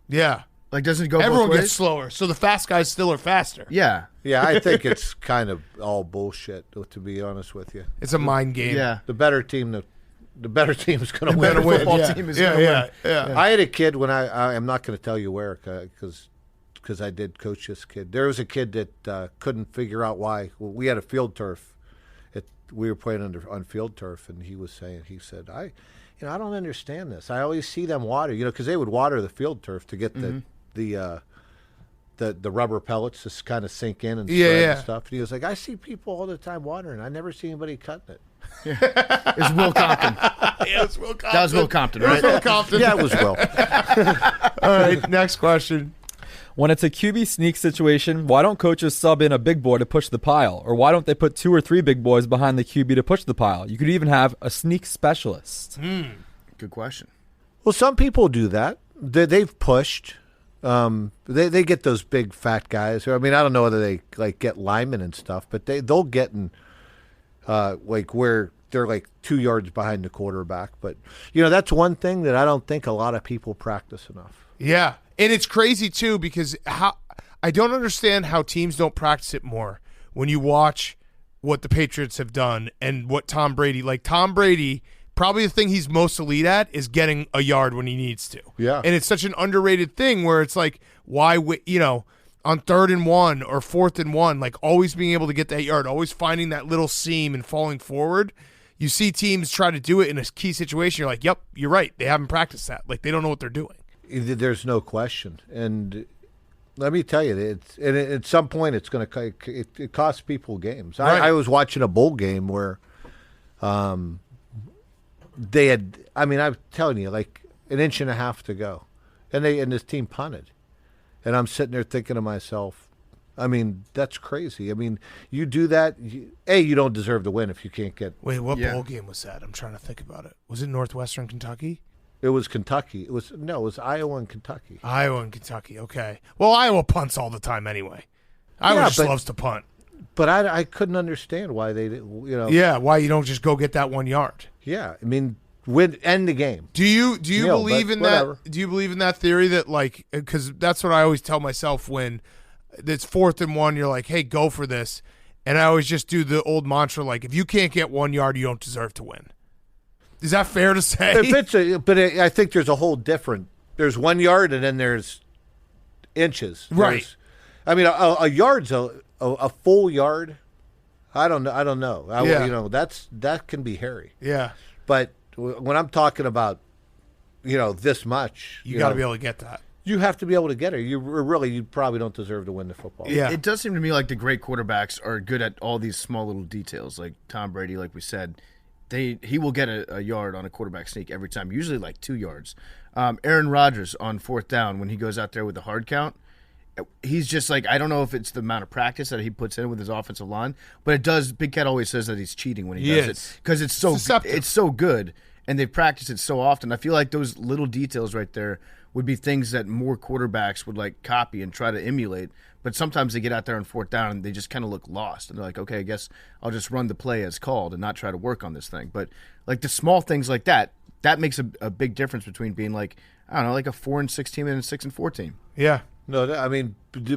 Speaker 1: Yeah.
Speaker 8: Like, doesn't it go
Speaker 1: Everyone
Speaker 8: both ways?
Speaker 1: gets slower, so the fast guys still are faster.
Speaker 8: Yeah.
Speaker 15: Yeah, I think it's kind of all bullshit, to be honest with you.
Speaker 1: It's a mind game.
Speaker 8: Yeah.
Speaker 15: The better team is going to win.
Speaker 8: The football team is going to win.
Speaker 1: Yeah.
Speaker 15: I had a kid when I'm not going to tell you where because I did coach this kid. There was a kid that couldn't figure out why. Well, we had a field turf. We were playing on field turf, and he said, I don't understand this. I always see them water, because they would water the field turf to get the the rubber pellets just kind of sink in and spread and stuff. And he was like, I see people all the time watering. I never see anybody cutting it.
Speaker 8: It's Will Compton.
Speaker 1: Yeah, it's Will Compton.
Speaker 8: That was Will Compton, right?
Speaker 1: It was Will Compton.
Speaker 15: Yeah, it was Will.
Speaker 1: All right, next question.
Speaker 7: When it's a QB sneak situation, why don't coaches sub in a big boy to push the pile? Or why don't they put 2 or 3 big boys behind the QB to push the pile? You could even have a sneak specialist.
Speaker 8: Good question.
Speaker 15: Well, some people do that. They've pushed. They get those big fat guys. I mean, I don't know whether they like get linemen and stuff, but they'll get in like where they're like 2 yards behind the quarterback. But that's one thing that I don't think a lot of people practice enough.
Speaker 1: Yeah, and it's crazy too because I don't understand how teams don't practice it more. When you watch what the Patriots have done and what Tom Brady, probably the thing he's most elite at is getting a yard when he needs to.
Speaker 15: Yeah.
Speaker 1: And it's such an underrated thing where it's like, why, on 3rd and 1 or 4th and 1, like always being able to get that yard, always finding that little seam and falling forward. You see teams try to do it in a key situation. You're like, yep, you're right. They haven't practiced that. Like they don't know what they're doing.
Speaker 15: There's no question. And let me tell you, at some point it's going to it costs people games.
Speaker 1: Right.
Speaker 15: I was watching a bowl game where they had, I'm telling you, like an inch and a half to go. And this team punted. And I'm sitting there thinking to myself, that's crazy. You do that, you don't deserve to win if you can't get.
Speaker 1: Wait, what bowl game was that? I'm trying to think about it. Was it Northwestern Kentucky?
Speaker 15: It was Kentucky. It was Iowa and Kentucky.
Speaker 1: Iowa and Kentucky, okay. Well, Iowa punts all the time anyway. Iowa just loves to punt.
Speaker 15: But I couldn't understand why they did,
Speaker 1: Yeah, why you don't just go get that 1 yard.
Speaker 15: Yeah, end the game.
Speaker 1: Do you believe in
Speaker 15: whatever.
Speaker 1: that? Do you believe in that theory that because that's what I always tell myself when it's 4th and 1, you're like, hey, go for this, and I always just do the old mantra like, if you can't get 1 yard, you don't deserve to win. Is that fair to say?
Speaker 15: I think there's a whole different. There's 1 yard and then there's inches.
Speaker 1: Right.
Speaker 15: A yard's a full yard. I don't know. That can be hairy.
Speaker 1: Yeah.
Speaker 15: But when I'm talking about, this much,
Speaker 1: you got to be able to get that.
Speaker 15: You have to be able to get it. You probably don't deserve to win the football.
Speaker 8: Yeah. It does seem to me like the great quarterbacks are good at all these small little details. Like Tom Brady, like we said, he will get a yard on a quarterback sneak every time, usually like 2 yards. Aaron Rodgers on 4th down when he goes out there with the hard count, he's just like, I don't know if it's the amount of practice that he puts in with his offensive line, but it does. Big Cat always says that he's cheating when he does it because it's so good and they've practiced it so often. I feel like those little details right there would be things that more quarterbacks would like copy and try to emulate. But sometimes they get out there on 4th down and they just kind of look lost. And they're like, okay, I guess I'll just run the play as called and not try to work on this thing. But like the small things like that makes a big difference between being like, I don't know, like a 4-6 team and a 6-4 team.
Speaker 1: Yeah.
Speaker 15: No,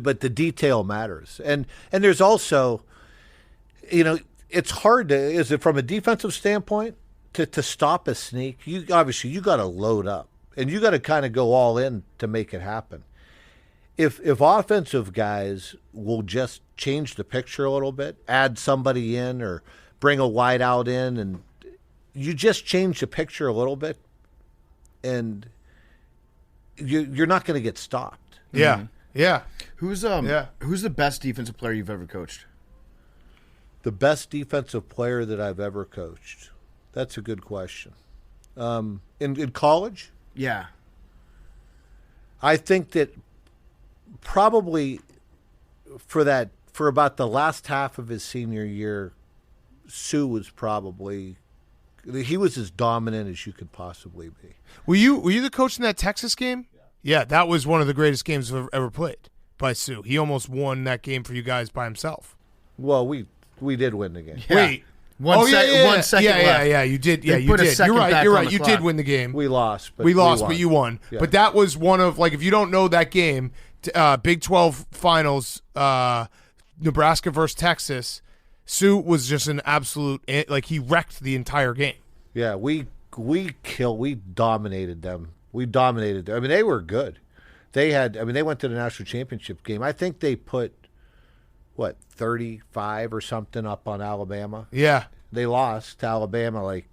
Speaker 15: but the detail matters. And there's also, it's hard to, is it from a defensive standpoint to stop a sneak? You got to load up and you got to kind of go all in to make it happen. If offensive guys will just change the picture a little bit, add somebody in or bring a wide out in, and you just change the picture a little bit, and you're not going to get stopped.
Speaker 1: Yeah,
Speaker 8: Mm-hmm.
Speaker 1: yeah.
Speaker 8: Who's the best defensive player you've ever coached?
Speaker 15: The best defensive player that I've ever coached. That's a good question. In college?
Speaker 8: Yeah.
Speaker 15: I think that probably for about the last half of his senior year, Sue was he was as dominant as you could possibly be.
Speaker 1: Were you the coach in that Texas game? Yeah, that was one of the greatest games I've ever played by Sue. He almost won that game for you guys by himself.
Speaker 15: Well, we did win the game.
Speaker 1: Yeah. Wait.
Speaker 8: One second left.
Speaker 1: Yeah, you did. Yeah, you did. You're right. You did win the game.
Speaker 15: We lost, but
Speaker 1: but you won.
Speaker 15: Yeah.
Speaker 1: But that was one of, like, if you don't know that game, Big 12 Finals, Nebraska versus Texas, Sue was just an absolute, like, he wrecked the entire game.
Speaker 15: Yeah, we dominated them. We dominated them. They were good. They went to the national championship game. I think they put 35 or something up on Alabama.
Speaker 1: Yeah.
Speaker 15: They lost to Alabama like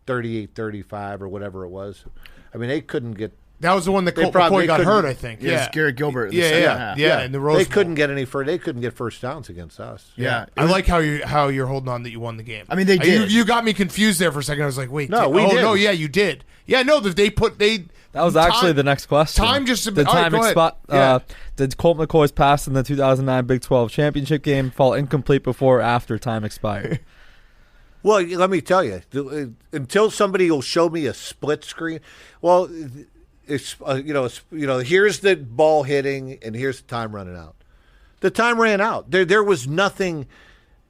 Speaker 15: 38-35 or whatever it was. They couldn't get
Speaker 1: That was the one that Colt McCoy got hurt, I think.
Speaker 3: Yeah, it's Garrett Gilbert.
Speaker 1: Yeah. In the Rose
Speaker 15: They
Speaker 1: Bowl.
Speaker 15: couldn't get they couldn't get first downs against us.
Speaker 1: Yeah. I like how you're holding on that you won the game.
Speaker 3: I mean, they did.
Speaker 1: You got me confused there for a second. I was like, wait.
Speaker 15: No, we did.
Speaker 1: No, yeah, you did. Yeah, no,
Speaker 7: That was actually the next question.
Speaker 1: Time just
Speaker 7: did time
Speaker 1: ahead.
Speaker 7: Did Colt McCoy's pass in the 2009 Big 12 championship game fall incomplete before or after time expired?
Speaker 15: Well, let me tell you, until somebody will show me a split screen. Well, it's here's the ball hitting and here's the time running out. The time ran out. There was nothing.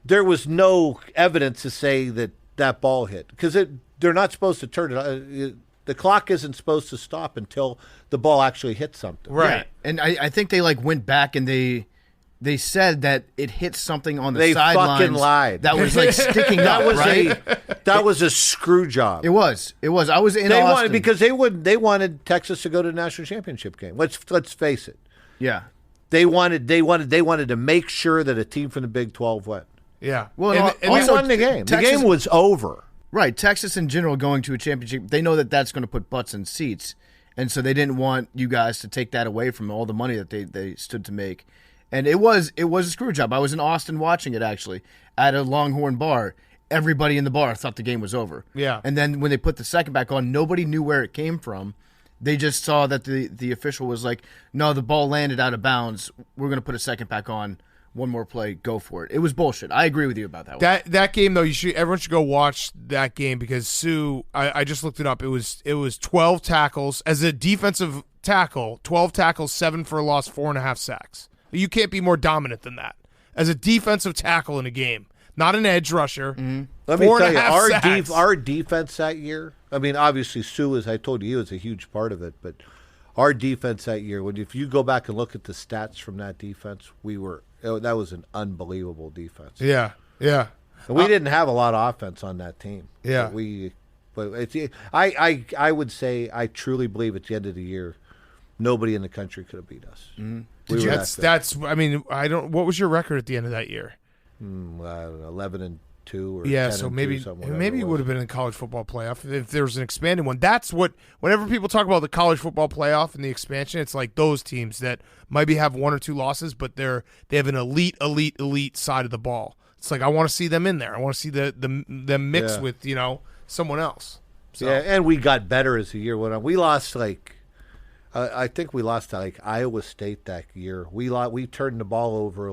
Speaker 15: There was no evidence to say that ball hit because they're not supposed to turn it. The clock isn't supposed to stop until the ball actually hits something.
Speaker 3: Right. Yeah. And I think they went back and they said that it hit something on the sidelines.
Speaker 15: They fucking lied.
Speaker 3: That was sticking up,
Speaker 15: That was a screw job.
Speaker 3: It was. I was in Austin.
Speaker 15: Because they wanted Texas to go to the national championship game. Let's face it.
Speaker 3: Yeah.
Speaker 15: They wanted to make sure that a team from the Big 12 went.
Speaker 1: Yeah.
Speaker 15: Well, and we won the game. The game was over.
Speaker 3: Right. Texas in general going to a championship, they know that that's going to put butts in seats. And so they didn't want you guys to take that away from all the money that they stood to make. And it was a screw job. I was in Austin watching it, actually, at a Longhorn bar. Everybody in the bar thought the game was over.
Speaker 1: Yeah.
Speaker 3: And then when they put the second back on, nobody knew where it came from. They just saw that the official was like, no, the ball landed out of bounds. We're going to put a second back on. One more play, go for it. It was bullshit. I agree with you about that one.
Speaker 1: That game, though, everyone should go watch that game because Sue, I just looked it up. It was 12 tackles. As a defensive tackle, 12 tackles, 7 for a loss, 4.5 sacks. You can't be more dominant than that. As a defensive tackle in a game, not an edge rusher.
Speaker 15: Mm-hmm. Let me tell you, our defense that year, I mean, obviously Sue, as I told you, is a huge part of it, but our defense that year, if you go back and look at the stats from that defense, that was an unbelievable defense.
Speaker 1: Yeah.
Speaker 15: And we didn't have a lot of offense on that team.
Speaker 1: Yeah.
Speaker 15: I would say I truly believe at the end of the year, nobody in the country could have beat us.
Speaker 3: Mm-hmm.
Speaker 1: What was your record at the end of that year?
Speaker 15: 11-2 or
Speaker 1: so
Speaker 15: 10-2,
Speaker 1: maybe you would have been in the college football playoff if there was an expanded one. That's what, whenever people talk about the college football playoff and the expansion, it's like those teams that maybe have 1 or 2 losses, but they have an elite side of the ball. It's like I want to see them in there. I want to see them mix with someone else. So.
Speaker 15: Yeah, and we got better as the year went on. We lost I think we lost to Iowa State that year. We turned the ball over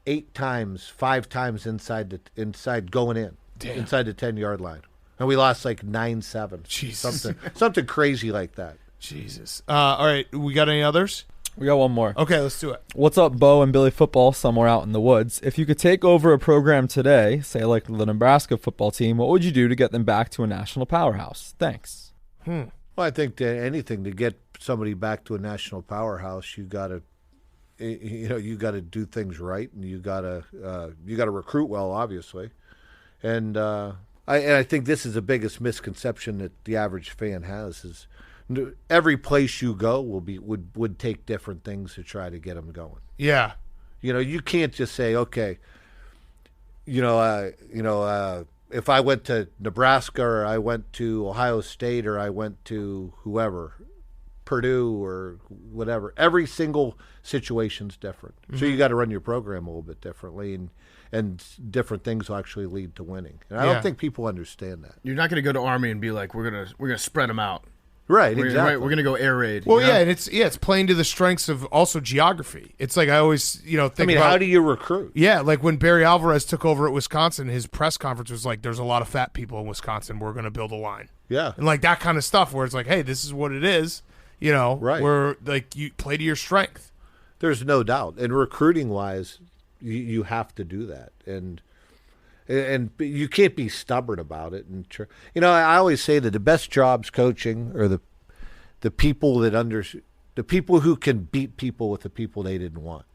Speaker 15: 8 times, 5 times inside going in. Damn. Inside the 10-yard line. And we lost 9-7.
Speaker 1: Jesus.
Speaker 15: Something crazy like that.
Speaker 1: Jesus. All right, we got any others?
Speaker 7: We got one more.
Speaker 1: Okay, let's do it.
Speaker 7: What's up, Bo and Billy Football, somewhere out in the woods? If you could take over a program today, say like the Nebraska football team, what would you do to get them back to a national powerhouse? Thanks.
Speaker 15: Well, I think anything to get somebody back to a national powerhouse, you got to do things right, and you got to recruit well, obviously. And I think this is the biggest misconception that the average fan has is every place you go would take different things to try to get them going.
Speaker 1: Yeah.
Speaker 15: You can't just say, okay, if I went to Nebraska or I went to Ohio State or I went to whoever, Purdue or whatever, every single situation's different. Mm-hmm. So you got to run your program a little bit differently, and different things will actually lead to winning. And I don't think people understand that.
Speaker 3: You're not going to go to Army and be like, we're gonna spread them out.
Speaker 15: Right, exactly.
Speaker 3: We're going to go air raid.
Speaker 1: Well, yeah, and it's playing to the strengths of also geography. It's like I always, think about,
Speaker 15: how do you recruit?
Speaker 1: Yeah, like when Barry Alvarez took over at Wisconsin, his press conference was like, there's a lot of fat people in Wisconsin. We're going to build a line.
Speaker 15: Yeah.
Speaker 1: And like that kind of stuff where it's like, hey, this is what it is,
Speaker 15: right.
Speaker 1: Where like you play to your strength.
Speaker 15: There's no doubt. And recruiting-wise, you have to do that. And you can't be stubborn about it. And I always say that the best jobs coaching are the people the people who can beat people with the people they didn't want.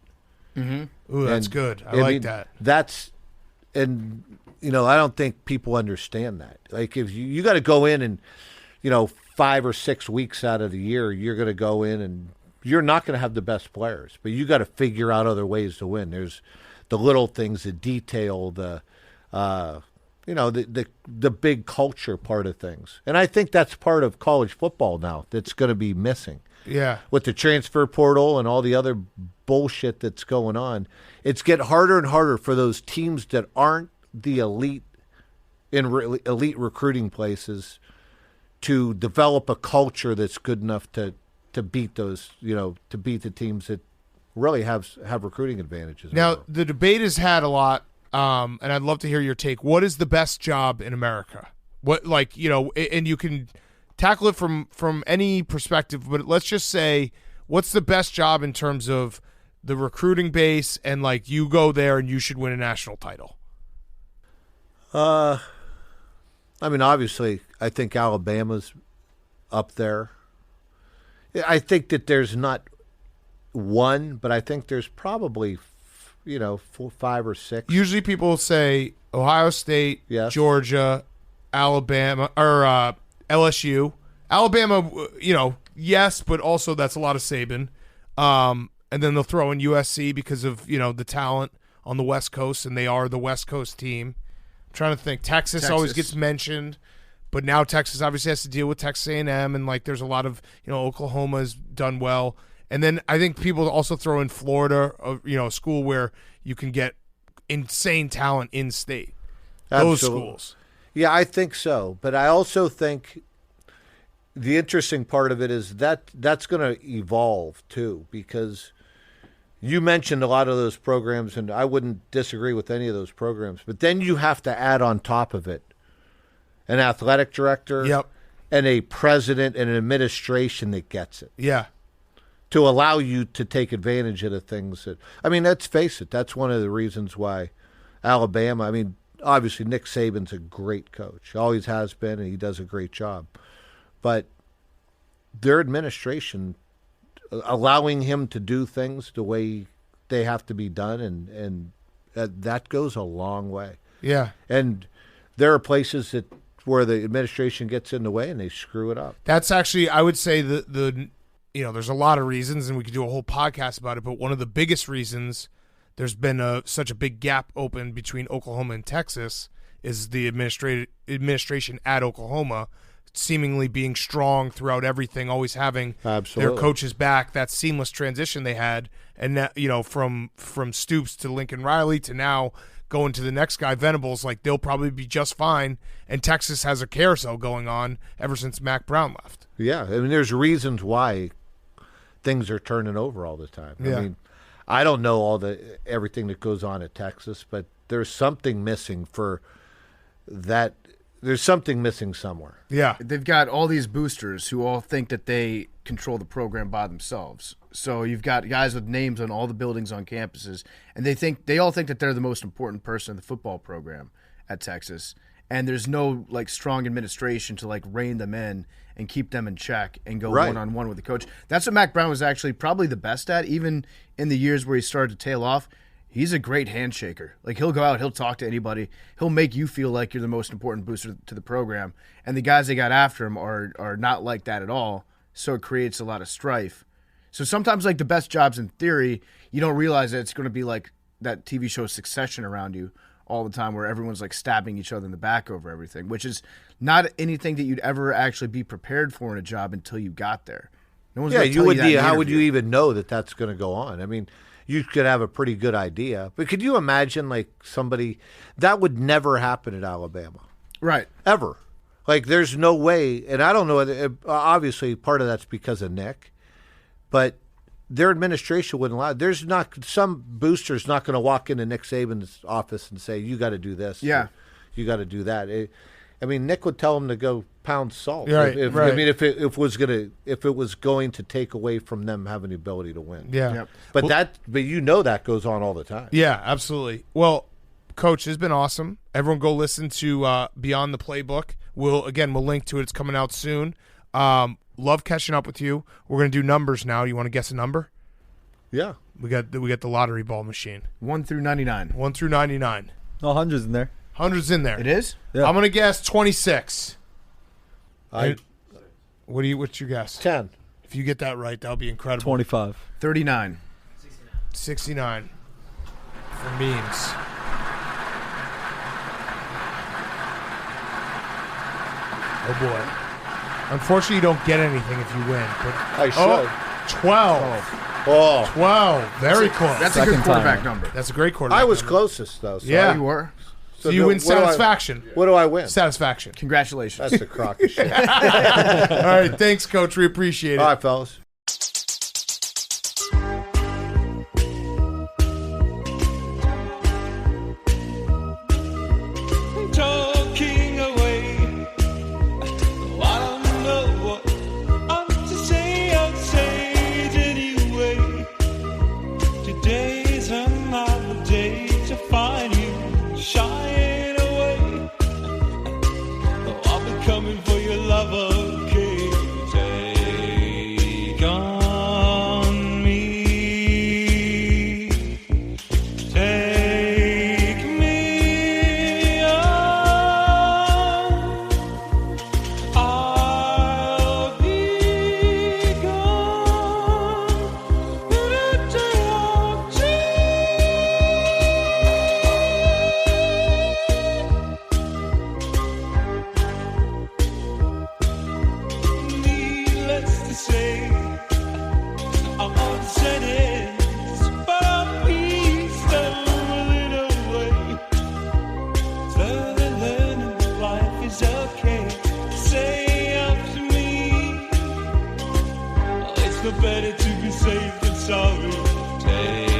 Speaker 1: Mm-hmm. Ooh, that's good. I like that.
Speaker 15: I don't think people understand that. Like if you got to go in and 5 or 6 weeks out of the year, you're going to go in and you're not going to have the best players, but you got to figure out other ways to win. There's the little things, the detail, the the big culture part of things. And I think that's part of college football now that's going to be missing.
Speaker 1: Yeah.
Speaker 15: With the transfer portal and all the other bullshit that's going on, it's getting harder and harder for those teams that aren't the elite in elite recruiting places to develop a culture that's good enough to beat those, to beat the teams that really have recruiting advantages.
Speaker 1: Now, the debate has had a lot, and I'd love to hear your take. What is the best job in America? What, and you can tackle it from any perspective, but let's just say, what's the best job in terms of the recruiting base and, you go there and you should win a national title?
Speaker 15: Obviously, I think Alabama's up there. I think that there's not one, but I think there's probably, 4, 5, or 6.
Speaker 1: Usually people say Ohio State,
Speaker 15: yes.
Speaker 1: Georgia, Alabama, or LSU. Alabama, yes, but also that's a lot of Saban. And then they'll throw in USC because of, the talent on the West Coast, and they are the West Coast team. I'm trying to think. Texas always gets mentioned, but now Texas obviously has to deal with Texas A&M, and there's a lot of, Oklahoma's done well. And then I think people also throw in Florida, a school where you can get insane talent in state. Those schools.
Speaker 15: Yeah, I think so. But I also think the interesting part of it is that's going to evolve too, because you mentioned a lot of those programs, and I wouldn't disagree with any of those programs. But then you have to add on top of it an athletic director,
Speaker 1: yep,
Speaker 15: and a president and an administration that gets it.
Speaker 1: Yeah.
Speaker 15: To allow you to take advantage of the things that, let's face it, that's one of the reasons why Alabama, obviously Nick Saban's a great coach, always has been, and he does a great job. But their administration, allowing him to do things the way they have to be done, and that goes a long way.
Speaker 1: Yeah.
Speaker 15: And there are places where the administration gets in the way and they screw it up.
Speaker 1: That's actually, I would say, the there's a lot of reasons, and we could do a whole podcast about it, but one of the biggest reasons there's been such a big gap open between Oklahoma and Texas is the administration at Oklahoma seemingly being strong throughout everything, always having their coaches back, that seamless transition they had, and that, from Stoops to Lincoln Riley to now going to the next guy, Venables, they'll probably be just fine, and Texas has a carousel going on ever since Mac Brown left.
Speaker 15: Yeah, there's reasons why things are turning over all the time.
Speaker 1: Yeah.
Speaker 15: I don't know everything that goes on at Texas, but there's something missing for that. There's something missing somewhere.
Speaker 1: Yeah.
Speaker 8: They've got all these boosters who all think that they control the program by themselves. So you've got guys with names on all the buildings on campuses, and they all think that they're the most important person in the football program at Texas. And there's no strong administration to rein them in and keep them in check and go one-on-one with the coach. That's what Mac Brown was actually probably the best at, even in the years where he started to tail off. He's a great handshaker. He'll go out, he'll talk to anybody. He'll make you feel like you're the most important booster to the program. And the guys they got after him are not like that at all, so it creates a lot of strife. So sometimes, the best jobs in theory, you don't realize that it's going to be like that TV show Succession around you all the time, where everyone's stabbing each other in the back over everything, which is not anything that you'd ever actually be prepared for in a job until you got there. No one's going to tell you that in an
Speaker 15: how would
Speaker 8: interview.
Speaker 15: you even know that that's going to go on? You could have a pretty good idea, but could you imagine somebody that would never happen at Alabama?
Speaker 8: Right.
Speaker 15: Ever. There's no way, and I don't know, obviously part of that's because of Nick, but their administration wouldn't allow. There's not, some booster's not going to walk into Nick Saban's office and say, you got to do this.
Speaker 8: Yeah.
Speaker 15: You got to do that. Nick would tell him to go pound salt.
Speaker 1: Right, right.
Speaker 15: If it was going to take away from them having the ability to win.
Speaker 1: Yeah.
Speaker 8: Yep.
Speaker 15: But that goes on all the time.
Speaker 1: Yeah, absolutely. Well, Coach, it's been awesome. Everyone go listen to Beyond the Playbook. We'll link to it. It's coming out soon. Love catching up with you. We're going to do numbers now. You want to guess a number?
Speaker 15: Yeah.
Speaker 1: We got the lottery ball machine.
Speaker 8: 1 through 99.
Speaker 1: 1 through 99.
Speaker 7: No, hundreds in there.
Speaker 1: 100's in there.
Speaker 8: It is?
Speaker 7: Yeah.
Speaker 1: I'm going to guess 26.
Speaker 15: What's
Speaker 1: your guess?
Speaker 15: 10.
Speaker 1: If you get that right, that would be incredible.
Speaker 7: 25.
Speaker 8: 39.
Speaker 1: 69 for memes. Oh, boy. Unfortunately, you don't get anything if you win. But,
Speaker 15: I should.
Speaker 1: 12.
Speaker 15: Oh.
Speaker 1: 12. Very close.
Speaker 3: That's a good quarterback number.
Speaker 1: That's a great quarterback
Speaker 15: I was
Speaker 1: number.
Speaker 15: closest, though. So
Speaker 1: Yeah.
Speaker 3: You were.
Speaker 1: So you win satisfaction.
Speaker 15: What do I win?
Speaker 1: Satisfaction.
Speaker 3: Congratulations.
Speaker 15: That's a crock of shit.
Speaker 1: All right. Thanks, Coach. We appreciate it.
Speaker 15: All right, fellas.
Speaker 16: Talking away. I don't know what I'm to say. I'll say it anyway. Today's another day to find you shying away. Oh, I'll be coming for your love, okay? Take on me. Take me on. I'll be gone in a day or two. Needless to say, I'm on sentence, but I'll be stolen away. Learning life is okay. Say up to me. It's no better to be safe than sorry. Take